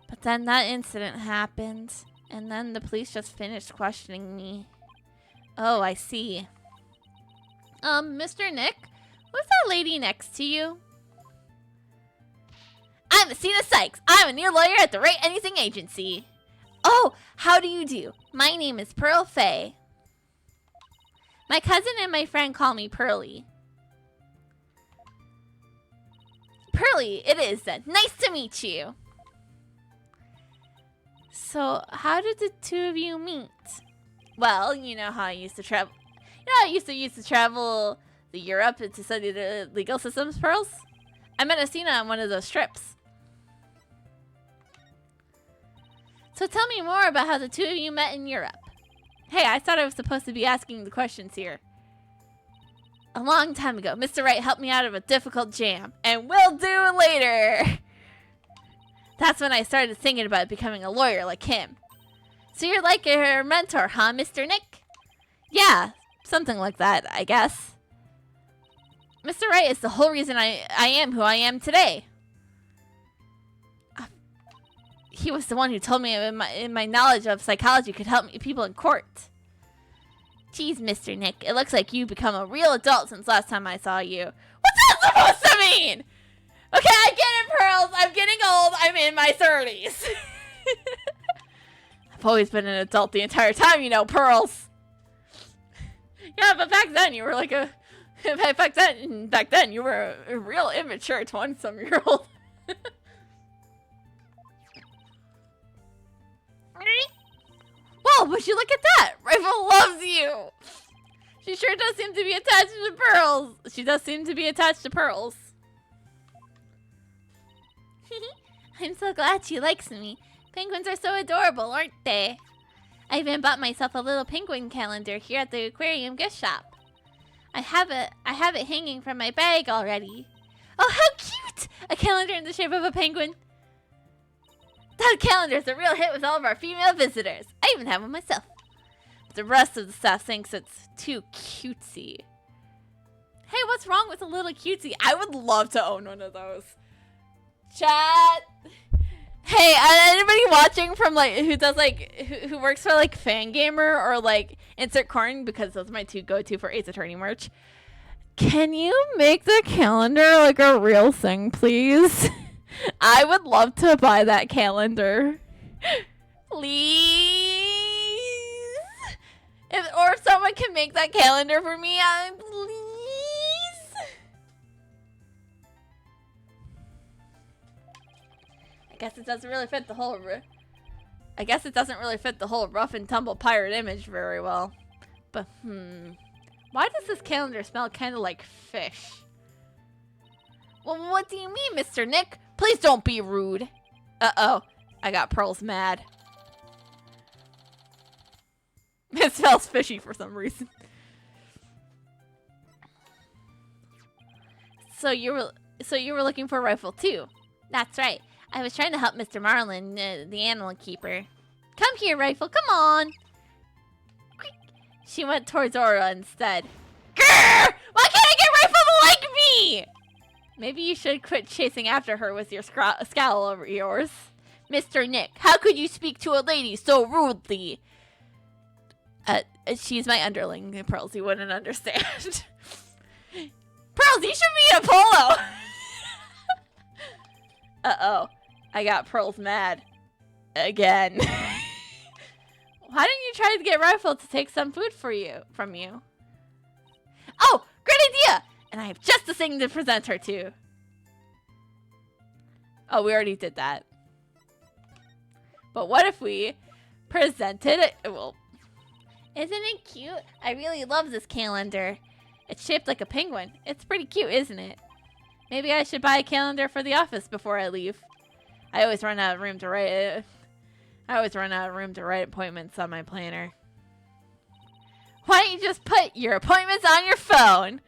Speaker 1: But then that incident happened, and then the police just finished questioning me. Oh, I see. Mr. Nick, who's that lady next to you? I'm Asina Sykes. I'm a new lawyer at the Wright Anything Agency. Oh, how do you do? My name is Pearl Faye. My cousin and my friend call me Pearly. Pearly, it is then. Nice to meet you. So, how did the two of you meet? Well, you know how I used to travel. You know, I used to travel to Europe to study the legal systems, Pearls. I met Asina on one of those trips. So tell me more about how the two of you met in Europe. Hey, I thought I was supposed to be asking the questions here. A long time ago, Mr. Wright helped me out of a difficult jam, and will do later. That's when I started thinking about becoming a lawyer like him. So you're like her mentor, huh, Mr. Nick? Yeah, something like that, I guess. Mr. Wright is the whole reason I am who I am today. He was the one who told me in my knowledge of psychology could help me people in court. Geez, Mr. Nick, it looks like you've become a real adult since last time I saw you. What's that supposed to mean? Okay, I get it, Pearls. I'm getting old. I'm in my 30s. I've always been an adult the entire time, you know, Pearls. Yeah, but back then you were like back then you were a real immature 20-some-year-old. Whoa, would you look at that? Rifle loves you. She sure does seem to be attached to Pearls. She does seem to be attached to Pearls. I'm so glad she likes me. Penguins are so adorable, aren't they? I even bought myself a little penguin calendar here at the aquarium gift shop. I have it hanging from my bag already. Oh, how cute! A calendar in the shape of a penguin. That calendar's a real hit with all of our female visitors. I even have one myself. But the rest of the staff thinks it's too cutesy. Hey, what's wrong with a little cutesy? I would love to own one of those. Chat. Hey, anybody watching from like who works for like Fangamer or like Insert Corn, because those are my two go-to for Ace Attorney merch. Can you make the calendar like a real thing, please? I would love to buy that calendar. Please. If someone can make that calendar for me, please. I guess it doesn't really fit the whole rough and tumble pirate image very well. But why does this calendar smell kind of like fish? Well, what do you mean, Mr. Nick? Please don't be rude. Uh-oh. I got Pearls mad. It smells fishy for some reason. So you were looking for a rifle too? That's right. I was trying to help Mr. Marlin, the animal keeper. Come here, rifle. Come on. Quick. She went towards Aura instead. Grrr! Why can't I get rifle to like me? Maybe you should quit chasing after her with your scowl over yours. Mr. Nick, how could you speak to a lady so rudely? She's my underling, Pearls. You wouldn't understand. Pearls, you should be in a polo! Uh-oh. I got Pearls mad. Again. Why didn't you try to get Rifle to take some food from you? Oh, great idea! And I have just the thing to present her to. Oh, we already did that. But what if we presented it? Well, isn't it cute? I really love this calendar. It's shaped like a penguin. It's pretty cute, isn't it? Maybe I should buy a calendar for the office before I leave. I always run out of room to write. Appointments on my planner. Why don't you just put your appointments on your phone?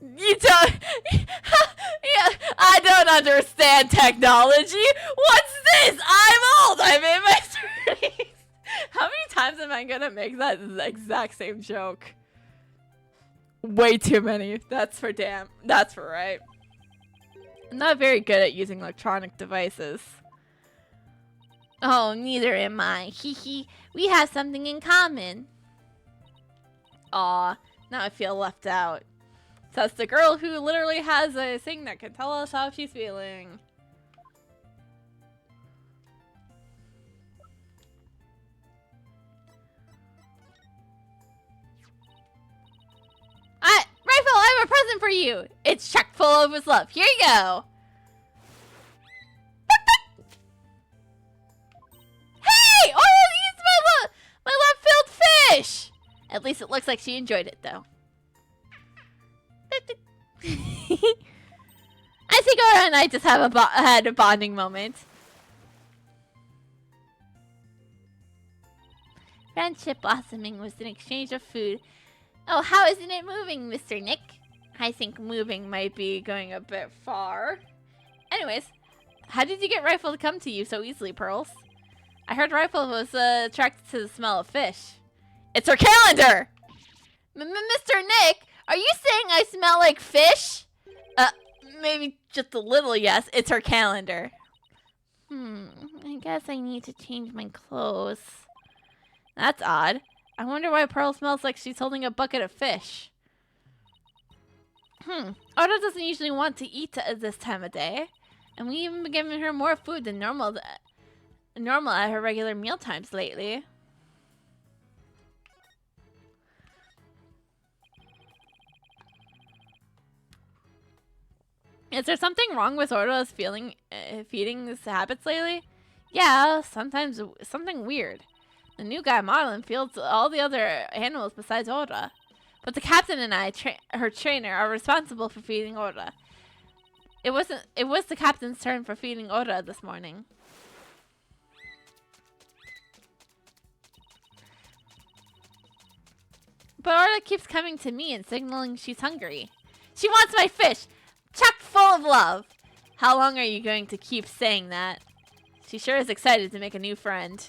Speaker 1: You don't. Yeah, I don't understand technology. What's this? I'm old. I'm in my 30s. How many times am I gonna make that exact same joke? Way too many. That's for right. I'm not very good at using electronic devices. Oh, neither am I. Hee hee. We have something in common. Aw, now I feel left out. Says the girl who literally has a thing that can tell us how she's feeling. Rifle, I have a present for you. It's chock full of his love. Here you go. Hey! Oh, it's my love-filled fish. At least it looks like she enjoyed it, though. I think Aura and I just have had a bonding moment. Friendship blossoming was an exchange of food. Oh, how isn't it moving, Mr. Nick? I think moving might be going a bit far. Anyways, how did you get Rifle to come to you so easily, Pearls? I heard Rifle was attracted to the smell of fish. It's her calendar! Mr. Nick, are you saying I smell like fish? Maybe just a little, yes. It's her calendar. I guess I need to change my clothes. That's odd. I wonder why Pearl smells like she's holding a bucket of fish. Oda doesn't usually want to eat at this time of day. And we even been giving her more food than normal at her regular meal times lately. Is there something wrong with Orla's feeding habits lately? Yeah, sometimes something weird. The new guy Marlin feeds all the other animals besides Orla. But the captain and I, her trainer, are responsible for feeding Orla. It was the captain's turn for feeding Orla this morning. But Orla keeps coming to me and signaling she's hungry. She wants my fish! Chock full of love! How long are you going to keep saying that? She sure is excited to make a new friend.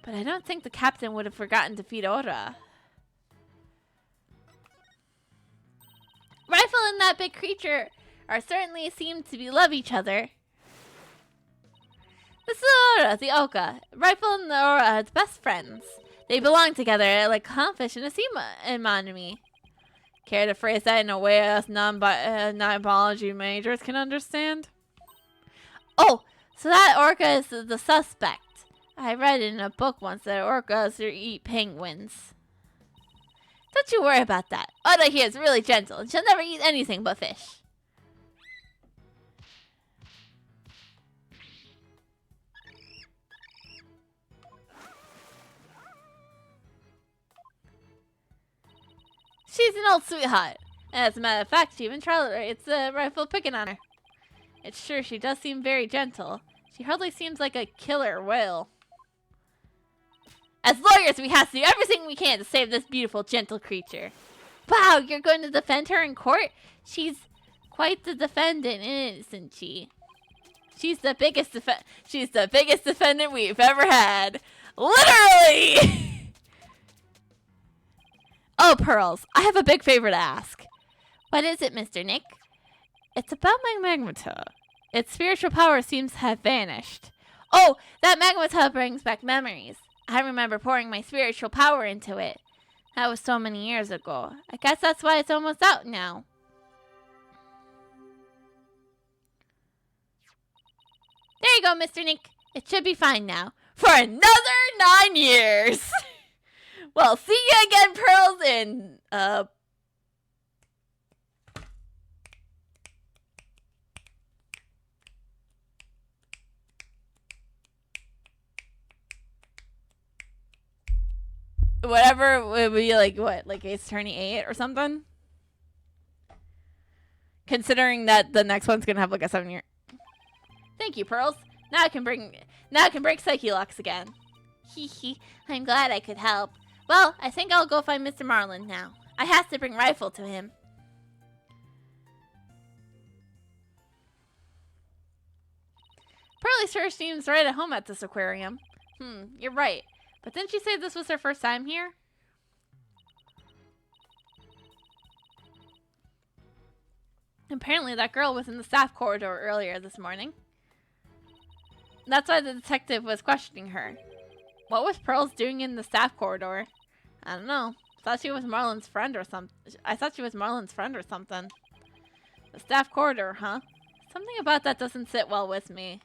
Speaker 1: But I don't think the captain would have forgotten to feed Aura. Rifle and that big creature certainly seem to love each other. This is Aura, the Oka. Rifle and Aura are best friends. They belong together like clownfish and a sea anemone. Care to phrase that in a way us non-biology majors can understand? Oh, so that orca is the suspect. I read in a book once that orcas eat penguins. Don't you worry about that. Oda here is really gentle and she'll never eat anything but fish. She's an old sweetheart. As a matter of fact, she even tolerates Rifle picking on her. It's true, she does seem very gentle. She hardly seems like a killer whale. As lawyers, we have to do everything we can to save this beautiful, gentle creature. Wow, you're going to defend her in court? She's quite the defendant, isn't she? She's the biggest defendant we've ever had. Literally! Oh, Pearls, I have a big favor to ask. What is it, Mr. Nick? It's about my magmata. Its spiritual power seems to have vanished. Oh, that magmata brings back memories. I remember pouring my spiritual power into it. That was so many years ago. I guess that's why it's almost out now. There you go, Mr. Nick. It should be fine now. For another 9 years! Well, see you again, Pearls, in, whatever it would be, like, what? Like, Ace Attorney 8 or something? Considering that the next one's gonna have, like, a 7-year... Thank you, Pearls. Now I can break psyche locks again. Hee hee. I'm glad I could help. Well, I think I'll go find Mr. Marlin now. I have to bring Rifle to him. Pearlie sure seems right at home at this aquarium. You're right. But didn't she say this was her first time here? Apparently that girl was in the staff corridor earlier this morning. That's why the detective was questioning her. What was Pearls doing in the staff corridor? I don't know. Thought she was Marlin's friend or something. I thought she was Marlin's friend or something. The staff corridor, huh? Something about that doesn't sit well with me.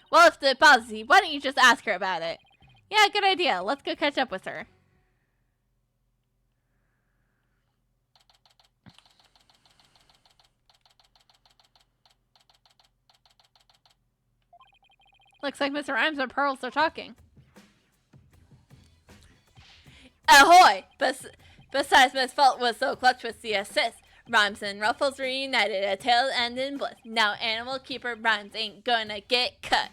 Speaker 1: Well, if it bothers you, why don't you just ask her about it? Yeah, good idea. Let's go catch up with her. Looks like Mr. Rhymes and Pearls are talking. Ahoy! Besides, Miss Fault was so clutch with the assist. Rhymes and Ruffles reunited, a tail end in bliss. Now Animal Keeper Rhymes ain't gonna get cut.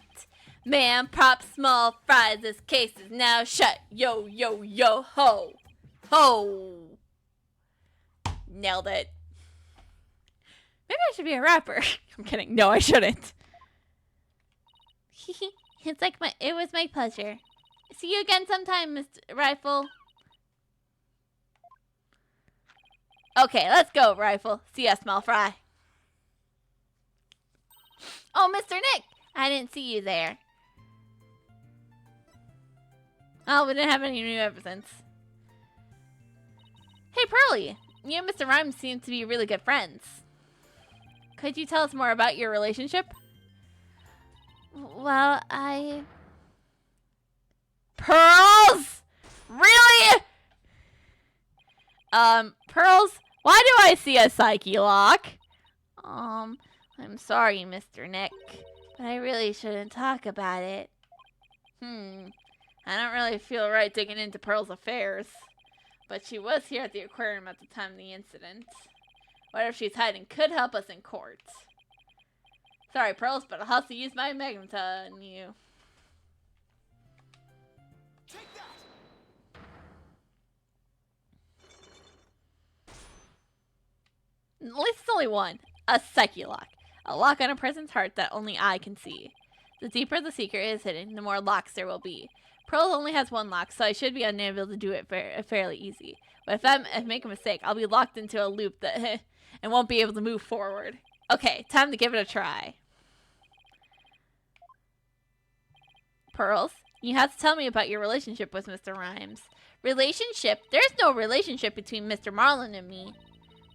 Speaker 1: Man, prop small fries, this case is now shut. Yo, yo, yo, ho. Ho! Nailed it. Maybe I should be a rapper. I'm kidding. No, I shouldn't. It was my pleasure. See you again sometime, Mr. Rifle. Okay, let's go, Rifle. See ya, small fry. Oh, Mr. Nick! I didn't see you there. Oh, we didn't have any new evidence. Hey, Pearlie! You and Mr. Rhymes seem to be really good friends. Could you tell us more about your relationship? Well, Pearls? Really? Pearls, why do I see a psyche lock? I'm sorry, Mr. Nick, but I really shouldn't talk about it. I don't really feel right digging into Pearl's affairs, but she was here at the aquarium at the time of the incident. Whatever she's hiding could help us in court. Sorry, Pearls, but I'll have to use my magmata on you.
Speaker 2: Take that!
Speaker 1: At least it's only one. A psyche lock. A lock on a person's heart that only I can see. The deeper the secret is hidden, the more locks there will be. Pearls only has one lock, so I should be unable to do it fairly easy. But if I make a mistake, I'll be locked into a loop that and won't be able to move forward. Okay, time to give it a try. Pearls, you have to tell me about your relationship with Mr. Rhymes. Relationship? There's no relationship between Mr. Marlin and me.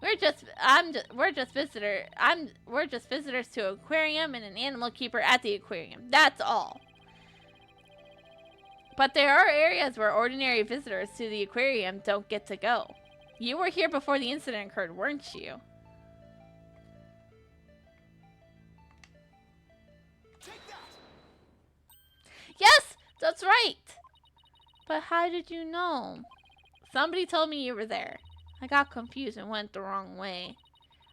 Speaker 1: We're just visitors to an aquarium and an animal keeper at the aquarium. That's all. But there are areas where ordinary visitors to the aquarium don't get to go. You were here before the incident occurred, weren't you? Yes, that's right. But how did you know? Somebody told me you were there. I got confused and went the wrong way.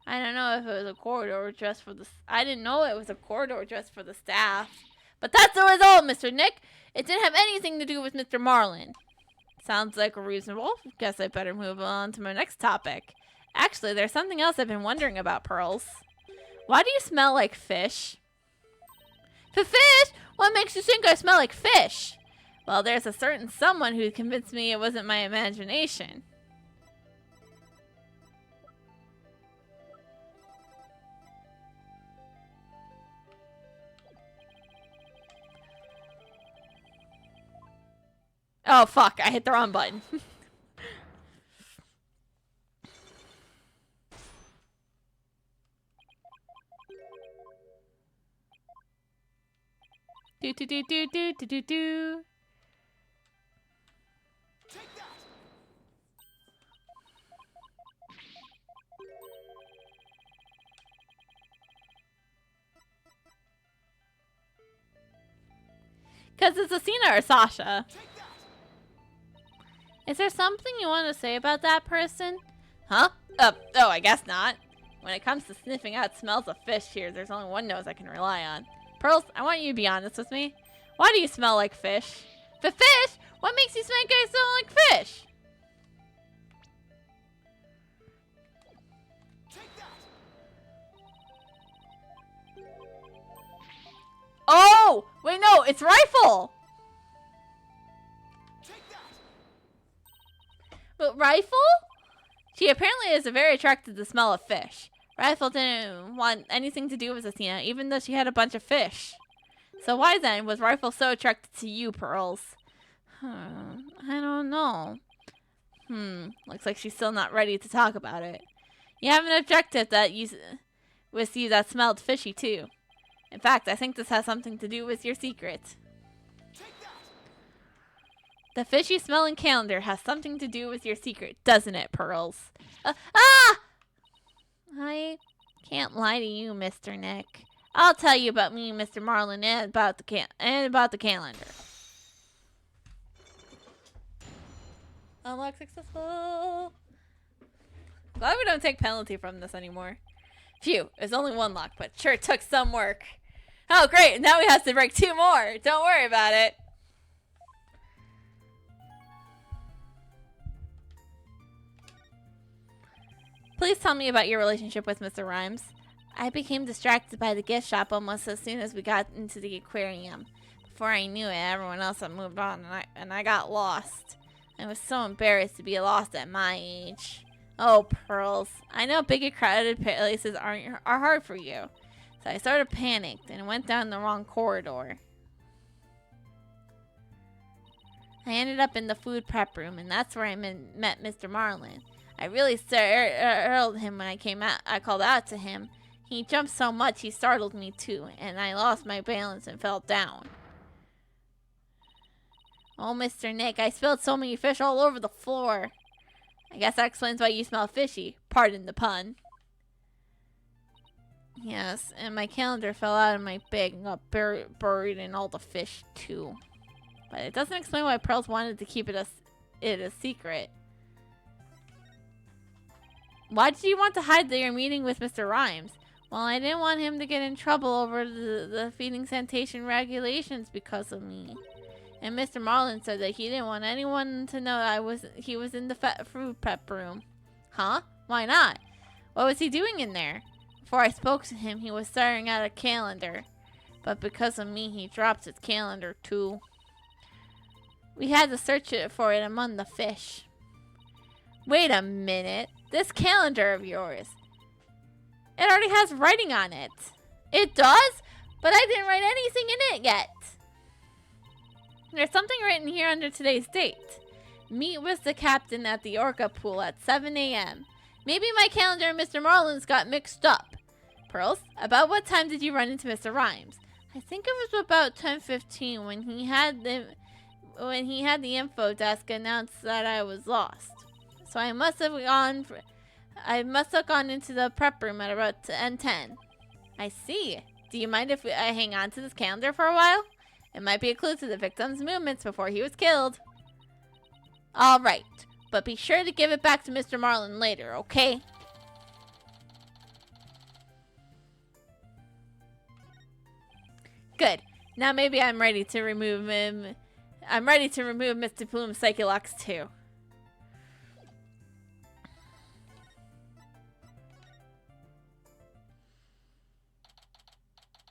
Speaker 1: I don't know if it was a corridor just for the... I didn't know it was a corridor just for the staff. But that's the result, Mr. Nick. It didn't have anything to do with Mr. Marlin. Sounds like reasonable. Guess I better move on to my next topic. Actually, there's something else I've been wondering about, Pearls. Why do you smell like fish? Fish? What makes you think I smell like fish? Well, there's a certain someone who convinced me it wasn't my imagination. Oh, fuck. I hit the wrong button. Do do do do do do do do. Because it's Asina or Sasha. Is there something you want to say about that person? Huh? Oh, I guess not. When it comes to sniffing out smells of fish here, there's only one nose I can rely on. Pearls, I want you to be honest with me. Why do you smell like fish? Fish? What makes you think I smell like fish? Oh! Wait, no, it's Rifle! But Rifle? She apparently is very attracted to the smell of fish. Rifle didn't want anything to do with Athena, even though she had a bunch of fish. So why then was Rifle so attracted to you, Pearls? I don't know. Looks like she's still not ready to talk about it. You have an objective that with you that smelled fishy too. In fact, I think this has something to do with your secret. The fishy smelling calendar has something to do with your secret, doesn't it, Pearls? I can't lie to you, Mr. Nick. I'll tell you about me and Mr. Marlin and about the calendar. Unlock successful. Glad we don't take penalty from this anymore. Phew, there's only one lock, but sure took some work. Oh, great, now we have to break 2 more. Don't worry about it. Please tell me about your relationship with Mr. Rhymes. I became distracted by the gift shop almost as soon as we got into the aquarium. Before I knew it, everyone else had moved on and I got lost. I was so embarrassed to be lost at my age. Oh, Pearls. I know big and crowded places are hard for you. So I sort of panicked and went down the wrong corridor. I ended up in the food prep room, and that's where I met Mr. Marlin. I really startled him when I came out. I called out to him. He jumped so much he startled me too, and I lost my balance and fell down. Oh, Mr. Nick, I spilled so many fish all over the floor. I guess that explains why you smell fishy. Pardon the pun. Yes, and my calendar fell out of my bag and got buried in all the fish too. But it doesn't explain why Pearls wanted to keep it a secret. Why did you want to hide your meeting with Mr. Rhymes? Well, I didn't want him to get in trouble over the feeding sanitation regulations because of me. And Mr. Marlin said that he didn't want anyone to know he was in the food prep room. Huh? Why not? What was he doing in there? Before I spoke to him, he was staring at a calendar. But because of me, he dropped his calendar too. We had to search for it among the fish. Wait a minute. This calendar of yours. It already has writing on it. It does? But I didn't write anything in it yet. There's something written here under today's date. Meet with the captain at the Orca pool at 7 a.m. Maybe my calendar and Mr. Marlin's got mixed up. Pearls, about what time did you run into Mr. Rhymes? I think it was about 10:15 when he had the info desk announce that I was lost. So I must have gone into the prep room at about 10:10. I see. Do you mind if I hang on to this calendar for a while? It might be a clue to the victim's movements before he was killed. All right, but be sure to give it back to Mr. Marlin later, okay? Good. Now maybe I'm ready to remove him. I'm ready to remove Mr. Plume's Psyche-Locks too.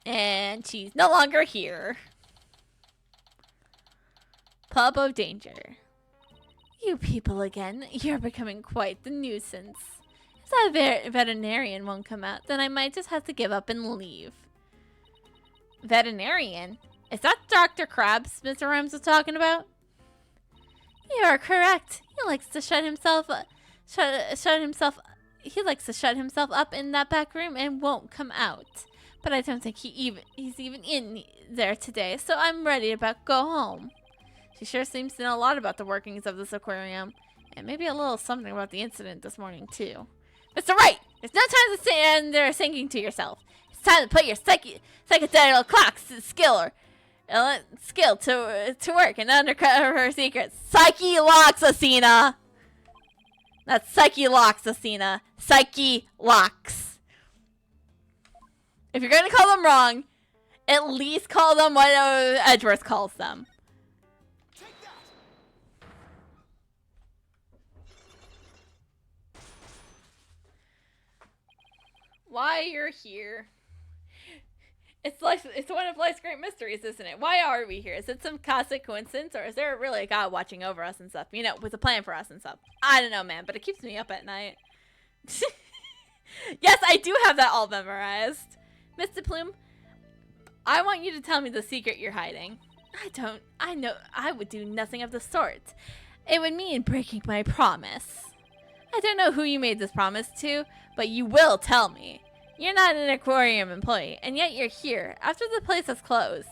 Speaker 1: And she's no longer here. Pup of danger. You people again. You're becoming quite the nuisance. If that veterinarian won't come out, then I might just have to give up and leave. Veterinarian? Is that Dr. Krabs Mr. Rhymes was talking about? You are correct. He likes to shut himself he likes to shut himself up in that back room and won't come out. But I don't think he's even in there today, so I'm ready to go home. She sure seems to know a lot about the workings of this aquarium, and maybe a little something about the incident this morning too. Mr. Wright, there's no time to stand there thinking to yourself. It's time to put your psychedelic clocks skill to work and undercut her secrets. Psyche locks, Asina. That's Psyche locks, Asina. Psyche locks. If you're gonna call them wrong, at least call them what Edgeworth calls them. Why you're here? It's one of life's great mysteries, isn't it? Why are we here? Is it some cosmic coincidence, or is there really a God watching over us and stuff? You know, with a plan for us and stuff. I don't know, man, but it keeps me up at night. Yes, I do have that all memorized. Mr. Plume, I want you to tell me the secret you're hiding. I know I would do nothing of the sort. It would mean breaking my promise. I don't know who you made this promise to, but you will tell me. You're not an aquarium employee, and yet you're here, after the place has closed.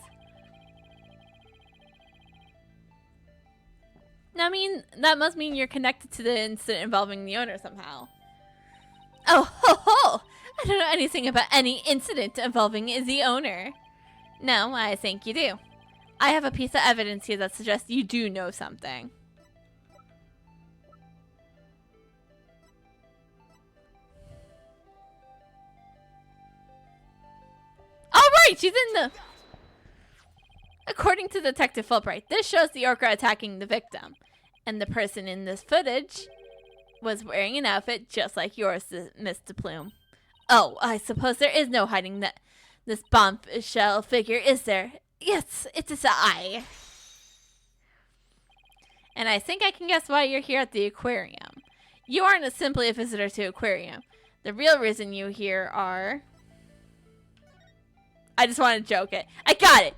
Speaker 1: Now, that must mean you're connected to the incident involving the owner somehow. Oh, ho, ho! I don't know anything about any incident involving the owner. No, I think you do. I have a piece of evidence here that suggests you do know something. Alright, she's in the... According to Detective Fulbright, this shows the orca attacking the victim. And the person in this footage was wearing an outfit just like yours, Mr. Plume. Oh, I suppose there is no hiding this bombshell figure, is there? Yes, it is I. And I think I can guess why you're here at the aquarium. You aren't simply a visitor to aquarium. The real reason you here are... I just want to joke it. I got it!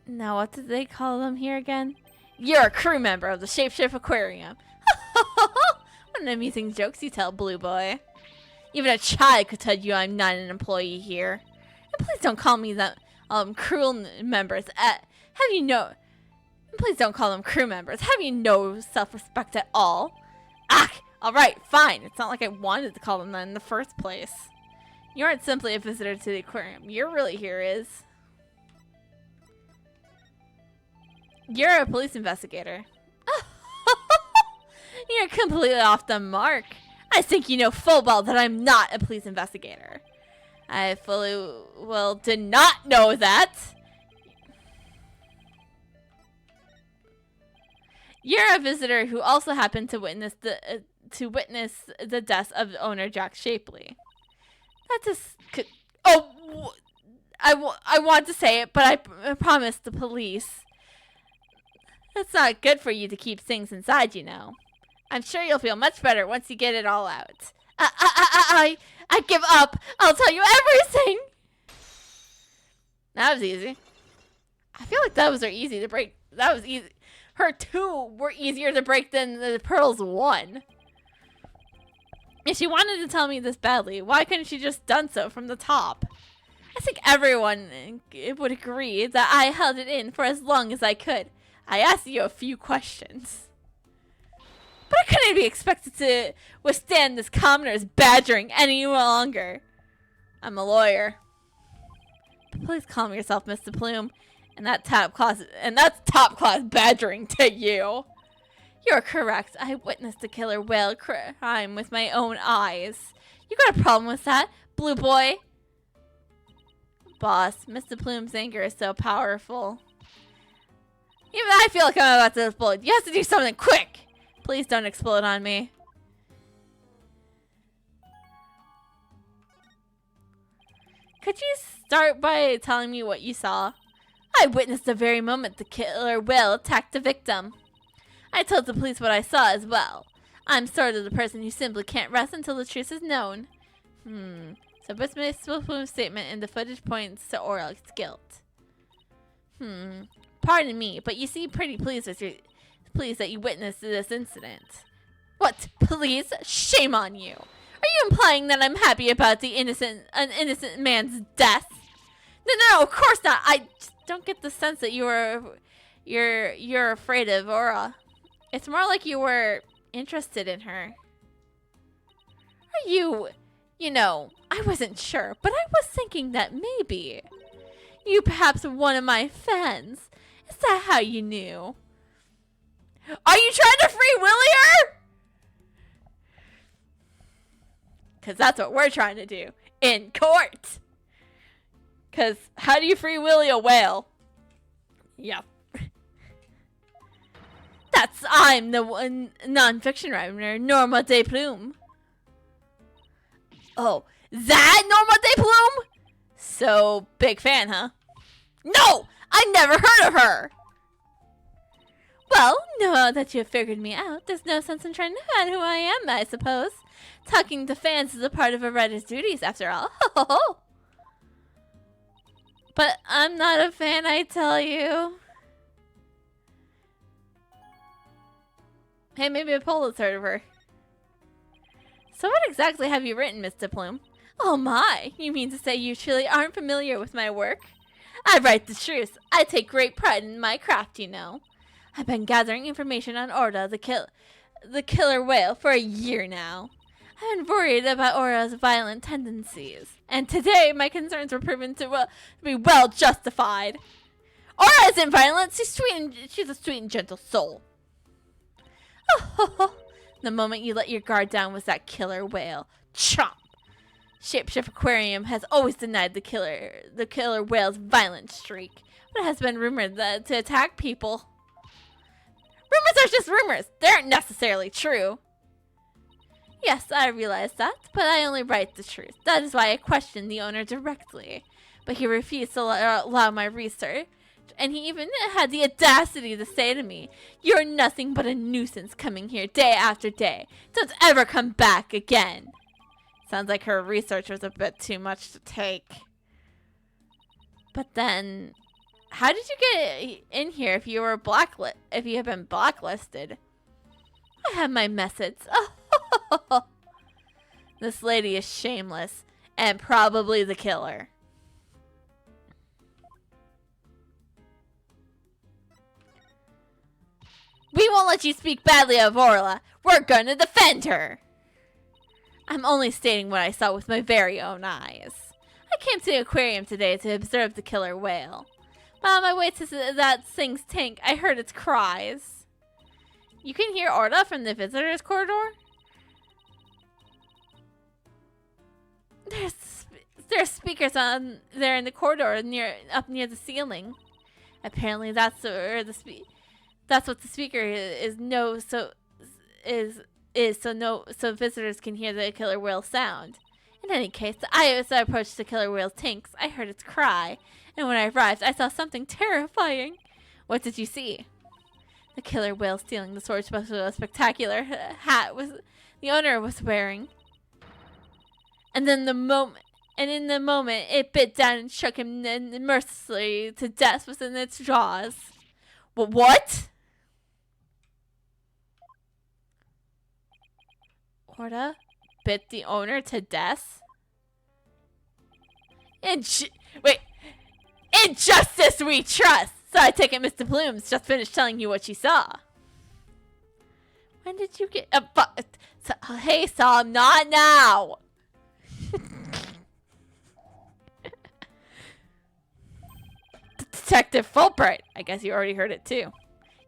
Speaker 1: Now, what did they call them here again? You're a crew member of the Shapeshift Aquarium. What an amusing jokes you tell, Blue Boy. Even a child could tell you I'm not an employee here. And please don't call me that crew members. Please don't call them crew members. Have you no self-respect at all? Ah, alright, fine. It's not like I wanted to call them that in the first place. You aren't simply a visitor to the aquarium. You're really here is... You're a police investigator. You're completely off the mark. I think you know full well that I'm not a police investigator. I did not know that. You're a visitor who also happened to witness the death of owner Jack Shapley. That just could... Oh, I want to say it, but I promised the police. It's not good for you to keep things inside, you know. I'm sure you'll feel much better once you get it all out. I give up. I'll tell you everything. That was easy. I feel like those are easy to break. That was easy. Her 2 were easier to break than the Pearl's 1. If she wanted to tell me this badly, why couldn't she just done so from the top? I think everyone would agree that I held it in for as long as I could. I asked you a few questions. But I couldn't be expected to withstand this commoner's badgering any longer. I'm a lawyer. But please calm yourself, Mr. Plume. And that's top class badgering to you. You're correct. I witnessed the killer whale crime with my own eyes. You got a problem with that, Blue Boy? Boss, Mr. Plume's anger is so powerful. Even I feel like I'm about to explode. You have to do something quick! Please don't explode on me. Could you start by telling me what you saw? I witnessed the very moment the killer whale attacked the victim. I told the police what I saw as well. I'm sort of the person who simply can't rest until the truth is known. So Mr. Plume's statement in the footage points to Orla's guilt. Pardon me, but you seem pretty pleased that you witnessed this incident. What? Please? Shame on you. Are you implying that I'm happy about an innocent man's death? No, of course not. I just don't get the sense that you're afraid of Aura. It's more like you were interested in her. Are you know, I wasn't sure, but I was thinking that maybe you perhaps one of my fans. Is that how you knew? Are you trying to free Willy her? Because that's what we're trying to do in court. Because how do you free Willy a whale? Yeah. I'm the one non-fiction writer, Norma de Plume. Oh, that Norma de Plume? So, big fan, huh? No! I never heard of her! Well, now that you've figured me out, there's no sense in trying to hide who I am, I suppose. Talking to fans is a part of a writer's duties, after all. But I'm not a fan, I tell you. Hey, maybe Apollo's heard of her. So what exactly have you written, Mr. Plume? Oh my, you mean to say you truly aren't familiar with my work? I write the truth. I take great pride in my craft, you know. I've been gathering information on Orla, the killer whale, for a year now. I've been worried about Orla's violent tendencies, and today my concerns were proven to be well justified. Aura isn't violent. She's a sweet and gentle soul. Oh, the moment you let your guard down was that killer whale. Chomp! Shapeshift Aquarium has always denied the killer whale's violent streak, but it has been rumored to attack people. Rumors are just rumors. They aren't necessarily true. Yes, I realize that, but I only write the truth. That is why I questioned the owner directly. But he refused to allow my research, and he even had the audacity to say to me, "You're nothing but a nuisance coming here day after day. Don't ever come back again." Sounds like her research was a bit too much to take. But then, how did you get in here if you have been blacklisted? I have my methods. This lady is shameless and probably the killer. We won't let you speak badly of Orla. We're gonna defend her. I'm only stating what I saw with my very own eyes. I came to the aquarium today to observe the killer whale. But on my way to that thing's tank, I heard its cries. You can hear Orla from the visitors corridor? There's speakers on there in the corridor up near the ceiling. Apparently that's what the speaker so visitors can hear the killer whale sound. In any case, as I approached the killer whale's tanks, I heard its cry, and when I arrived, I saw something terrifying. What did you see? The killer whale stealing the sword spectacular hat the owner was wearing. And in the moment it bit down and shook him mercilessly to death within its jaws. What? Orla bit the owner to death? In justice we trust! So I take it Mr. Plume's just finished telling you what she saw. When did you get hey, Sam, not now! Detective Fulbright. I guess you already heard it too.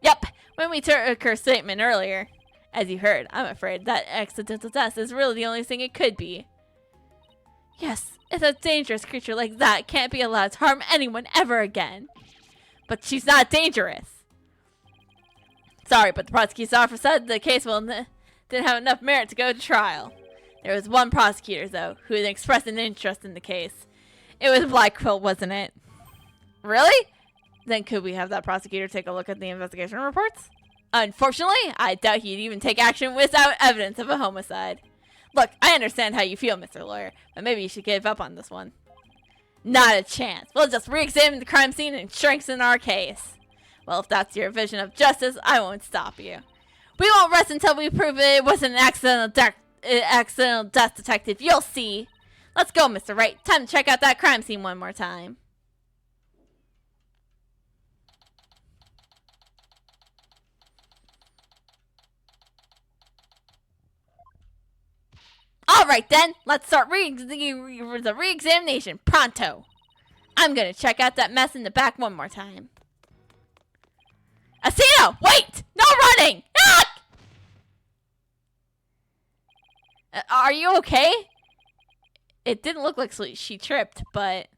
Speaker 1: Yep, when we took her statement earlier. As you heard, I'm afraid that accidental death is really the only thing it could be. Yes, it's a dangerous creature like that can't be allowed to harm anyone ever again. But she's not dangerous. Sorry, but the prosecutor's office said the case didn't have enough merit to go to trial. There was one prosecutor, though, who had expressed an interest in the case. It was Black Quilt, wasn't it? Really? Then could we have that prosecutor take a look at the investigation reports? Unfortunately, I doubt he'd even take action without evidence of a homicide. Look, I understand how you feel, Mr. Lawyer, but maybe you should give up on this one. Not a chance. We'll just re-examine the crime scene and strengthen our case. Well, if that's your vision of justice, I won't stop you. We won't rest until we prove it wasn't an accidental death, detective. You'll see. Let's go, Mr. Wright. Time to check out that crime scene one more time. Alright then, let's start the re-examination pronto. I'm gonna check out that mess in the back one more time. Asino, wait! No running! Ah! Are you okay? It didn't look like she tripped, but...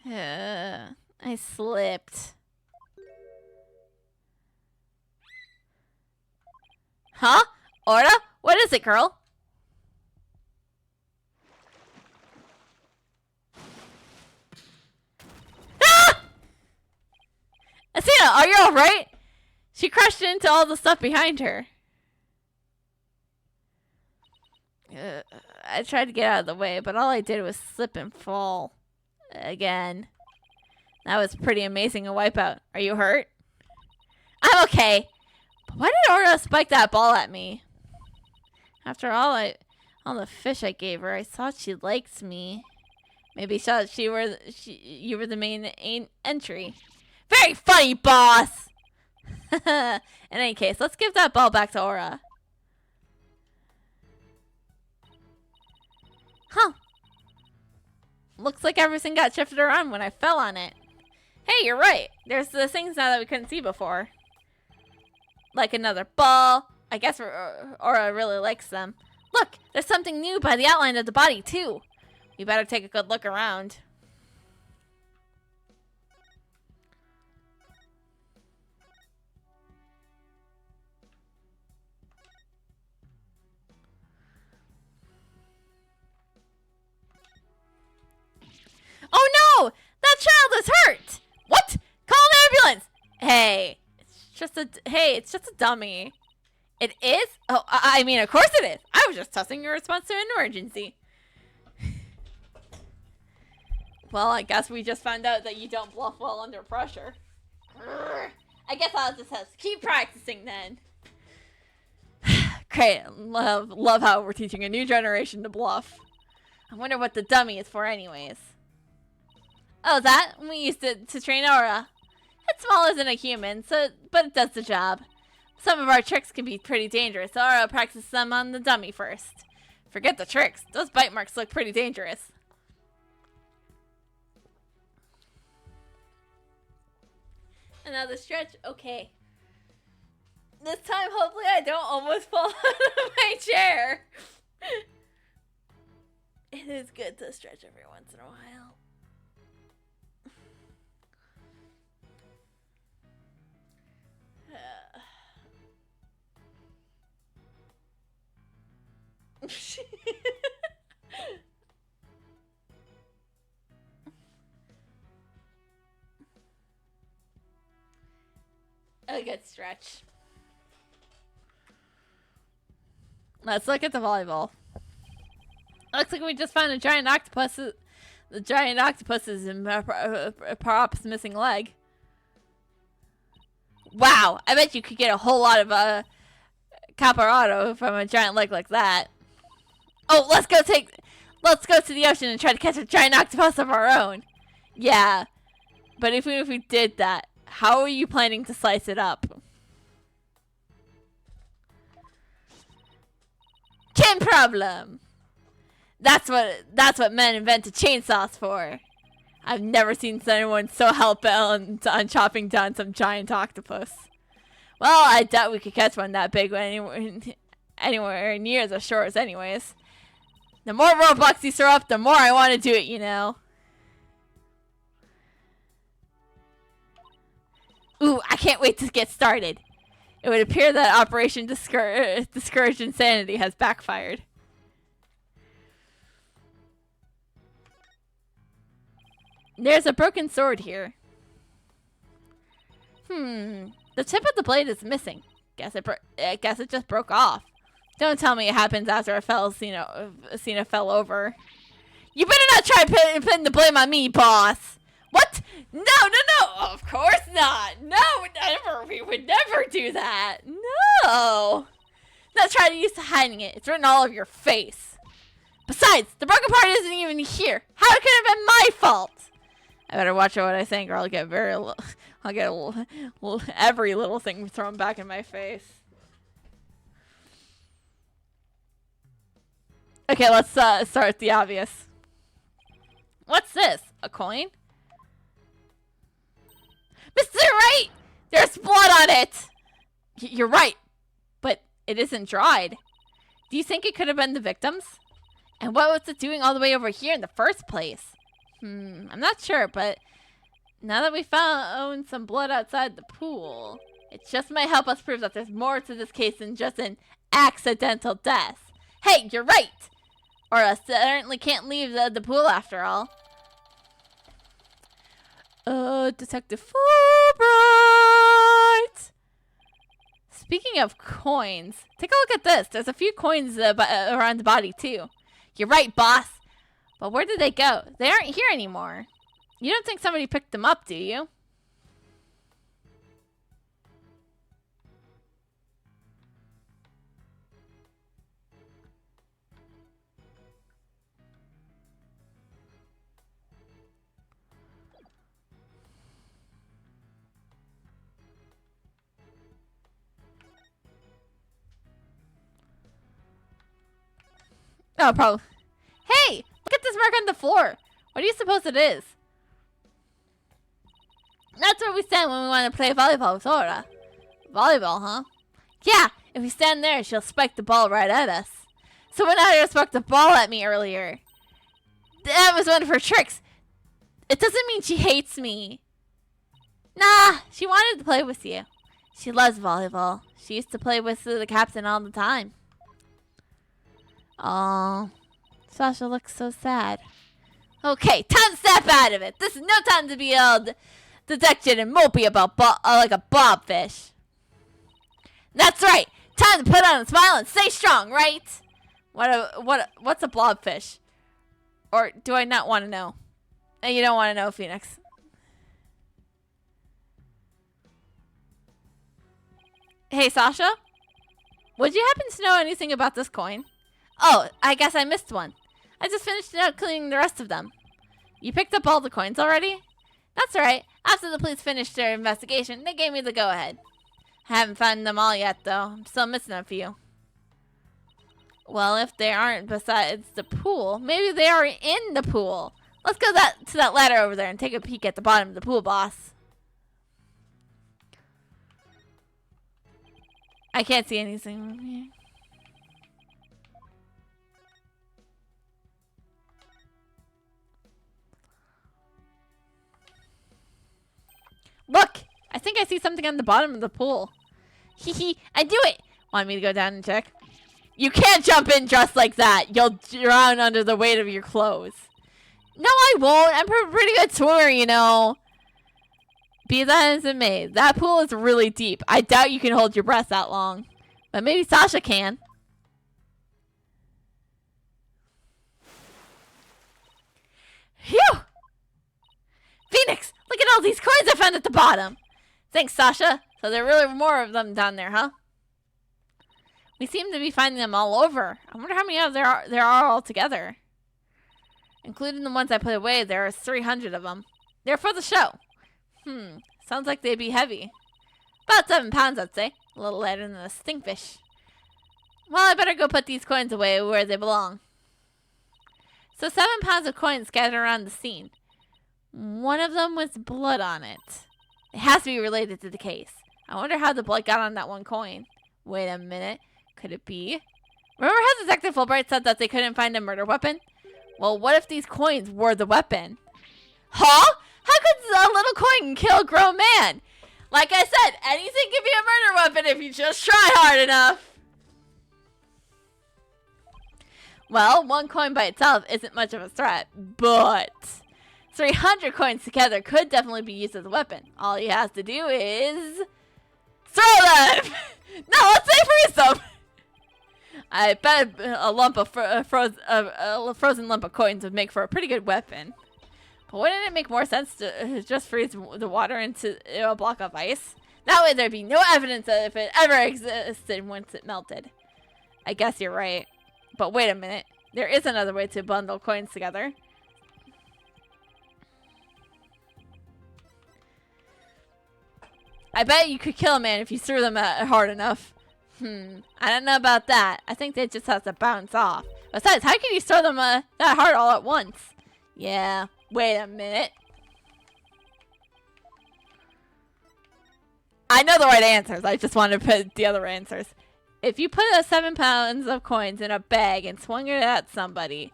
Speaker 1: I slipped. Huh? Orda? What is it, girl? Ah! Asina, are you alright? She crashed into all the stuff behind her. I tried to get out of the way, but all I did was slip and fall. Again. That was pretty amazing a wipeout. Are you hurt? I'm okay. But why did Orda spike that ball at me? After all the fish I gave her, I thought she liked me. Maybe she thought you were the main entry. Very funny, boss! In any case, let's give that ball back to Aura. Huh. Looks like everything got shifted around when I fell on it. Hey, you're right. There's the things now that we couldn't see before. Like another ball. I guess Aura really likes them. Look, there's something new by the outline of the body, too. We better take a good look around. Oh no! That child is hurt! What? Call an ambulance! Hey, it's just a dummy. It is? Oh, I mean, of course it is. I was just testing your response to an emergency. Well, I guess we just found out that you don't bluff well under pressure. Grr. I guess I'll just have to keep practicing then. Great. Love how we're teaching a new generation to bluff. I wonder what the dummy is for anyways. Oh, that? We used it to train Aura. It's smaller than a human, but it does the job. Some of our tricks can be pretty dangerous, so Aura practices them on the dummy first. Forget the tricks. Those bite marks look pretty dangerous. Another stretch? Okay. This time, hopefully I don't almost fall out of my chair. It is good to stretch every once in a while. A good stretch. Let's look at the volleyball. Looks like we just found a giant octopus. The giant octopus is in Parop's missing leg. Wow, I bet you could get a whole lot of caparado from a giant leg like that. Oh, let's go to the ocean and try to catch a giant octopus of our own. Yeah, but even if we did that, how are you planning to slice it up? Chin problem. That's what men invented chainsaws for. I've never seen anyone so hell-bent on chopping down some giant octopus. Well, I doubt we could catch one that big anywhere near the shores anyways. The more Robux you throw up, the more I want to do it, you know. Ooh, I can't wait to get started. It would appear that Operation Discouraged Insanity has backfired. There's a broken sword here. The tip of the blade is missing. Guess it just broke off. Don't tell me it happens after Cena fell over. You better not try putting the blame on me, boss. What? No. Of course not. No, never. We would never do that. No. Not try to use hiding it. It's written all over your face. Besides, the broken part isn't even here. How could it have been my fault? I better watch out what I think, or I'll get every little thing thrown back in my face. Okay, let's start with the obvious. What's this? A coin? Mr. Wright! There's blood on it! You're right, but it isn't dried. Do you think it could have been the victims? And what was it doing all the way over here in the first place? I'm not sure, but now that we found some blood outside the pool, it just might help us prove that there's more to this case than just an accidental death. Hey, you're right! Or I certainly can't leave the pool after all. Detective Fulbright! Speaking of coins, take a look at this. There's a few coins around the body, too. You're right, boss. But where did they go? They aren't here anymore. You don't think somebody picked them up, do you? Oh, probably. Hey! Look at this mark on the floor. What do you suppose it is? That's where we stand when we want to play volleyball with Aura. Volleyball, huh? Yeah, if we stand there, she'll spike the ball right at us. Someone out here spiked the ball at me earlier. That was one of her tricks. It doesn't mean she hates me. Nah, she wanted to play with you. She loves volleyball. She used to play with the captain all the time. Aww. Sasha looks so sad. Okay, time to snap out of it. This is no time to be all dejected and mopey about like a blobfish. That's right. Time to put on a smile and stay strong, right? What's a blobfish? Or do I not want to know? And you don't want to know, Phoenix. Hey, Sasha? Would you happen to know anything about this coin? Oh, I guess I missed one. I just finished cleaning the rest of them. You picked up all the coins already? That's right. After the police finished their investigation, they gave me the go-ahead. I haven't found them all yet, though. I'm still missing a few. Well, if they aren't besides the pool, maybe they are in the pool. Let's go to that ladder over there and take a peek at the bottom of the pool, boss. I can't see anything here. Look! I think I see something on the bottom of the pool. Hee hee, I do it! Want me to go down and check? You can't jump in dressed like that! You'll drown under the weight of your clothes. No, I won't! I'm a pretty good swimmer, you know. Be that as it may, that pool is really deep. I doubt you can hold your breath that long. But maybe Sasha can. Phew! Phoenix! Look at all these coins I found at the bottom! Thanks, Sasha. So there are really more of them down there, huh? We seem to be finding them all over. I wonder how many of there are altogether. Including the ones I put away, there are 300 of them. They're for the show. Sounds like they'd be heavy. About 7 pounds, I'd say. A little lighter than a stinkfish. Well, I better go put these coins away where they belong. So 7 pounds of coins scattered around the scene. One of them with blood on it. It has to be related to the case. I wonder how the blood got on that one coin. Wait a minute. Could it be? Remember how Detective Fulbright said that they couldn't find a murder weapon? Well, what if these coins were the weapon? Huh? How could a little coin kill a grown man? Like I said, anything can be a murder weapon if you just try hard enough. Well, one coin by itself isn't much of a threat, but 300 coins together could definitely be used as a weapon. All he has to do is throw them! No, let's say freeze them! I bet a lump of a frozen lump of coins would make for a pretty good weapon. But wouldn't it make more sense to just freeze the water into a block of ice? That way there'd be no evidence of if it ever existed once it melted. I guess you're right. But wait a minute. There is another way to bundle coins together. I bet you could kill a man if you threw them hard enough. I don't know about that. I think they just have to bounce off. Besides, how can you throw them that hard all at once? Yeah, wait a minute. I know the right answers. I just wanted to put the other answers. If you put 7 pounds of coins in a bag and swung it at somebody,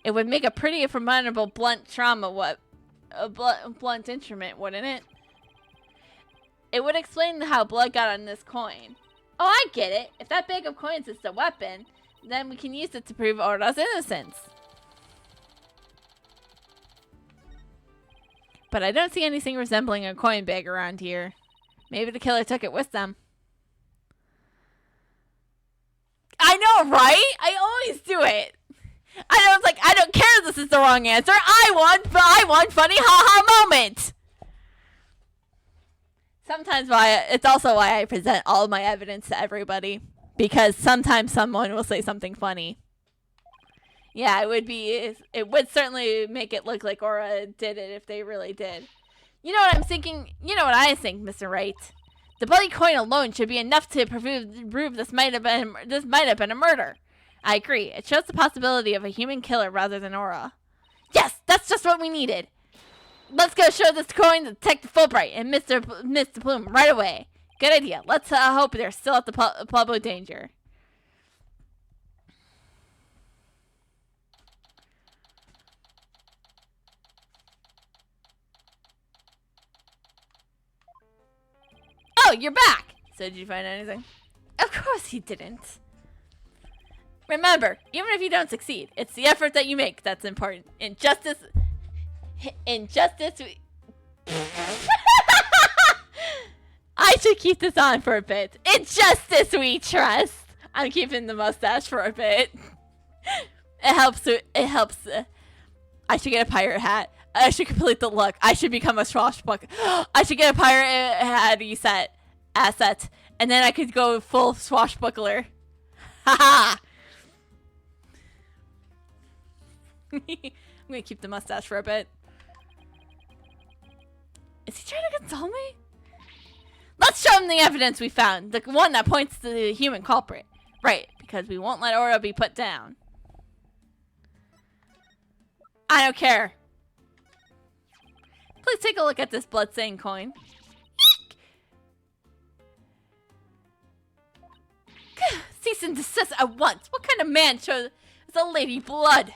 Speaker 1: it would make a pretty formidable blunt blunt instrument, wouldn't it? It would explain how blood got on this coin. Oh, I get it. If that bag of coins is the weapon, then we can use it to prove Ora's innocence. But I don't see anything resembling a coin bag around here. Maybe the killer took it with them. I know, right? I always do it. I was like, I don't care if this is the wrong answer. I want funny ha-ha moment. Sometimes it's also why I present all of my evidence to everybody. Because sometimes someone will say something funny. Yeah, it would certainly make it look like Aura did it if they really did. You know what I'm thinking? You know what I think, Mr. Wright? The bloody coin alone should be enough to prove this might have been a murder. I agree. It shows the possibility of a human killer rather than Aura. Yes, that's just what we needed. Let's go show this coin to Detective Fulbright and Mr. Bloom right away. Good idea. Let's hope they're still at the Pueblo Danger. Oh, you're back! So did you find anything? Of course he didn't. Remember, even if you don't succeed, it's the effort that you make that's important. Injustice, I should keep this on for a bit. Injustice we trust. I'm keeping the mustache for a bit. It helps. I should get a pirate hat. I should complete the look. I should become a swashbuckler. I should get a pirate hat asset. And then I could go full swashbuckler. Haha. I'm gonna keep the mustache for a bit. Is he trying to console me? Let's show him the evidence we found. The one that points to the human culprit. Right, because we won't let Aura be put down. I don't care. Please take a look at this blood-stained coin. Cease and desist at once. What kind of man shows a lady blood?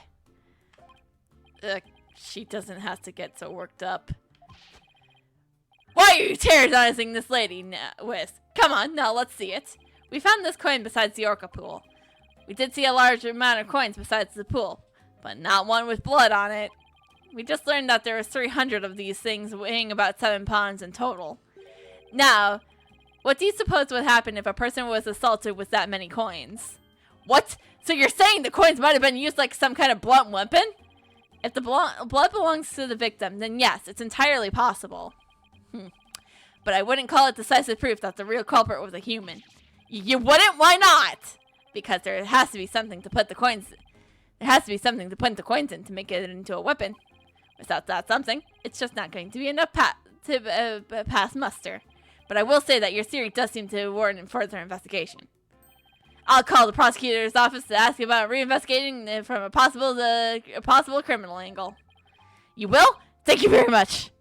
Speaker 1: She doesn't have to get so worked up. Why are you terrorizing this lady, Whis? Come on, now let's see it. We found this coin besides the Orca pool. We did see a large amount of coins besides the pool, but not one with blood on it. We just learned that there was 300 of these things weighing about 7 pounds in total. Now, what do you suppose would happen if a person was assaulted with that many coins? What? So you're saying the coins might have been used like some kind of blunt weapon? If the blood belongs to the victim, then yes, it's entirely possible. But I wouldn't call it decisive proof that the real culprit was a human. You wouldn't? Why not? Because there has to be something to put the coins. There has to be something to put the coins in to make it into a weapon. Without that something, it's just not going to be enough to pass muster. But I will say that your theory does seem to warrant further investigation. I'll call the prosecutor's office to ask about reinvestigating from a possible criminal angle. You will? Thank you very much.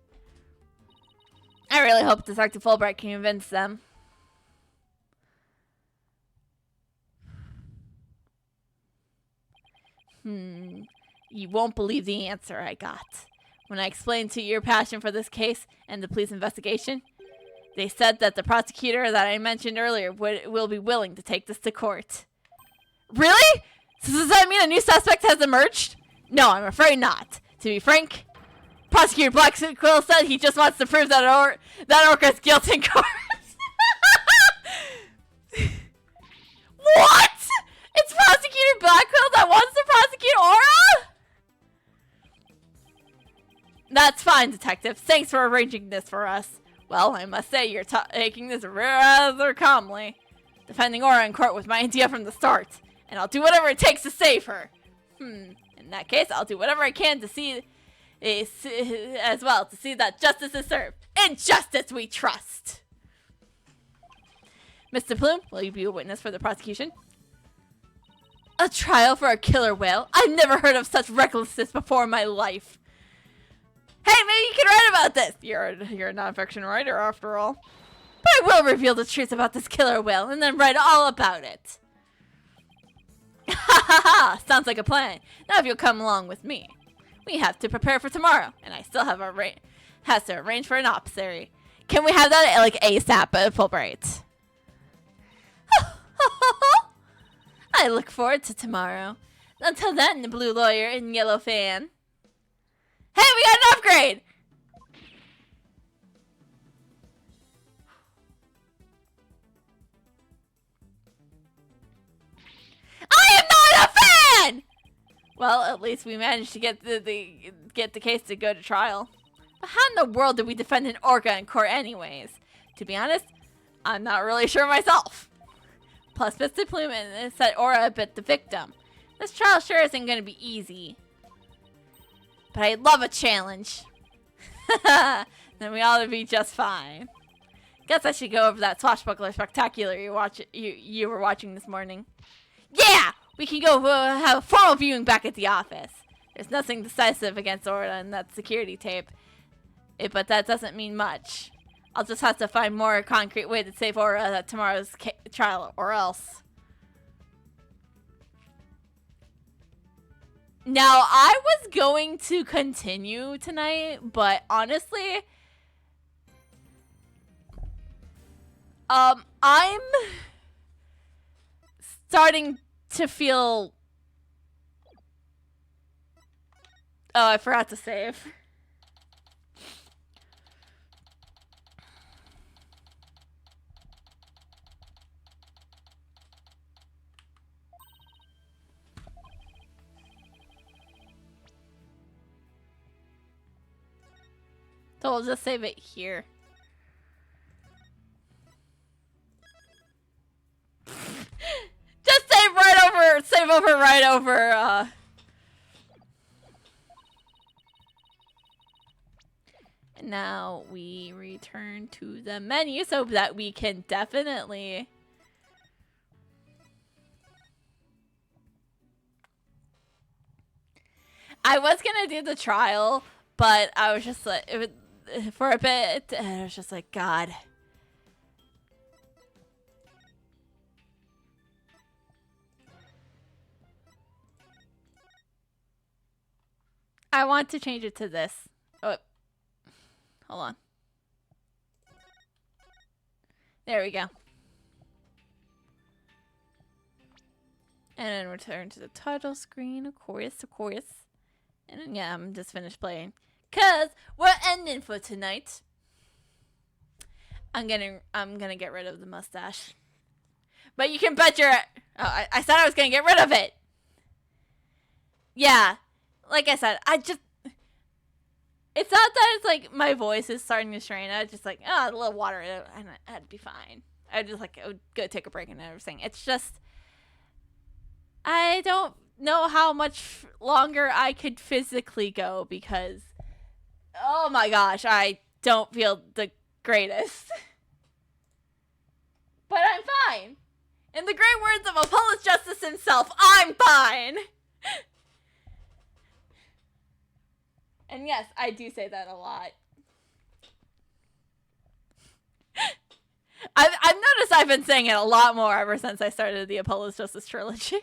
Speaker 1: I really hope Detective Fulbright can convince them. You won't believe the answer I got. When I explained to you your passion for this case and the police investigation, they said that the prosecutor that I mentioned earlier will be willing to take this to court. Really? So does that mean a new suspect has emerged? No, I'm afraid not. To be frank, Prosecutor Blackquill said he just wants to prove that Orca's guilt in court. What? It's Prosecutor Blackquill that wants to prosecute Aura? That's fine, Detective. Thanks for arranging this for us. Well, I must say you're taking this rather calmly. Defending Aura in court was my idea from the start, and I'll do whatever it takes to save her. In that case, I'll do whatever I can to see as well, to see that justice is served. In justice we trust! Mr. Plume, will you be a witness for the prosecution? A trial for a killer whale? I've never heard of such recklessness before in my life. Hey, maybe you can write about this. You're a nonfiction writer, after all. But I will reveal the truth about this killer whale and then write all about it. Ha ha ha! Sounds like a plan. Now if you'll come along with me. We have to prepare for tomorrow, and I still have has to arrange for an opsary. Can we have that like ASAP at Fulbright? I look forward to tomorrow. Until then, the blue lawyer and yellow fan. Hey, we got an upgrade! I am not a fan! Well, at least we managed to get the case to go to trial. But how in the world did we defend an Orca in court anyways? To be honest, I'm not really sure myself. Plus, Mr. Plume said Aura bit the victim. This trial sure isn't going to be easy. But I love a challenge. Then we ought to be just fine. Guess I should go over that Swashbuckler Spectacular you were watching this morning. Yeah! We can go have a formal viewing back at the office. There's nothing decisive against Aura in that security tape. But that doesn't mean much. I'll just have to find more concrete way to save Aura at tomorrow's trial, or else. Now, I was going to continue tonight, but honestly, I'm starting to feel... Oh, I forgot to save. So we'll just save it here. Just save over right over, And now we return to the menu so that we can definitely... I was gonna do the trial, but I was just like... for a bit, and I was just like, God. I want to change it to this. Oh, hold on. There we go. And then return to the title screen, of course. And then, yeah, I'm just finished playing. Cause we're ending for tonight. I'm gonna get rid of the mustache. But you can bet your... Oh, I said I was gonna get rid of it. Yeah. Like I said, it's not that it's like my voice is starting to strain. I was just like, oh, a little water and I'd be fine. I would go take a break and everything. It's just... I don't know how much longer I could physically go because... Oh my gosh, I don't feel the greatest. But I'm fine. In the great words of Apollo's Justice himself, I'm fine. And yes, I do say that a lot. I've noticed I've been saying it a lot more ever since I started the Apollo's Justice trilogy.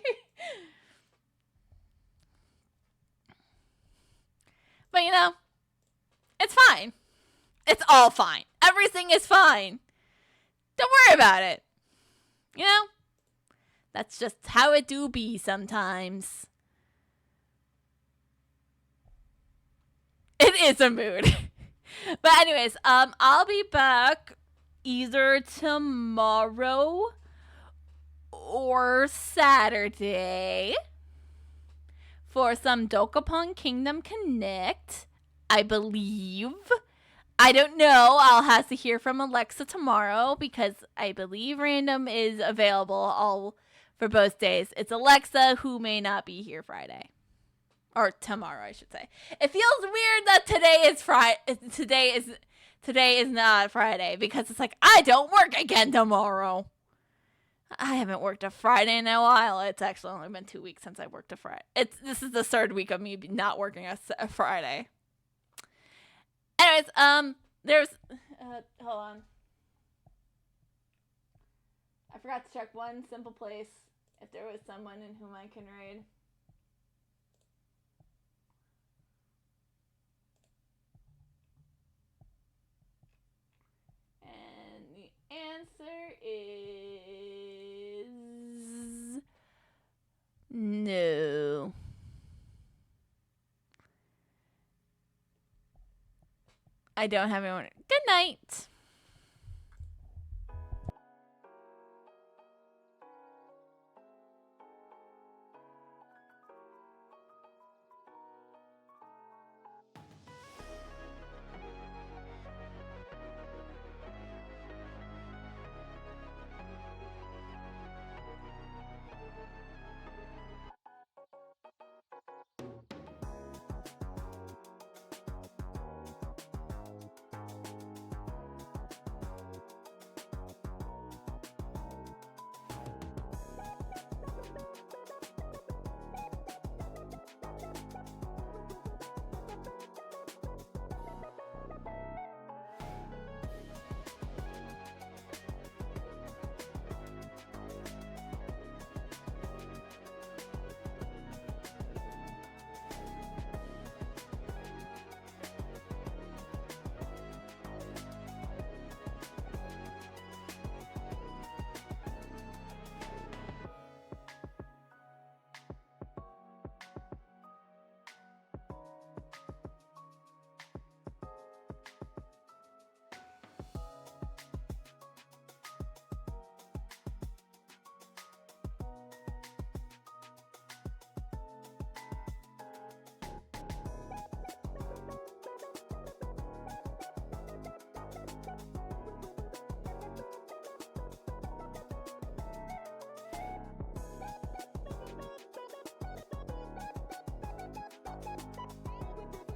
Speaker 1: But you know, it's fine. It's all fine. Everything is fine. Don't worry about it. You know? That's just how it do be sometimes. It is a mood. But anyways, I'll be back either tomorrow or Saturday for some Dokapon Kingdom Connect, I believe. I don't know. I'll have to hear from Alexa tomorrow because I believe random is available all for both days. It's Alexa who may not be here Friday. Or tomorrow, I should say. It feels weird that today is today is not Friday because it's like I don't work again tomorrow. I haven't worked a Friday in a while. It's actually only been 2 weeks since I worked a Friday. This is the third week of me not working a Friday. Anyways, there's, hold on. I forgot to check one simple place if there was someone in whom I can raid. And the answer is no. I don't have anyone. Good night.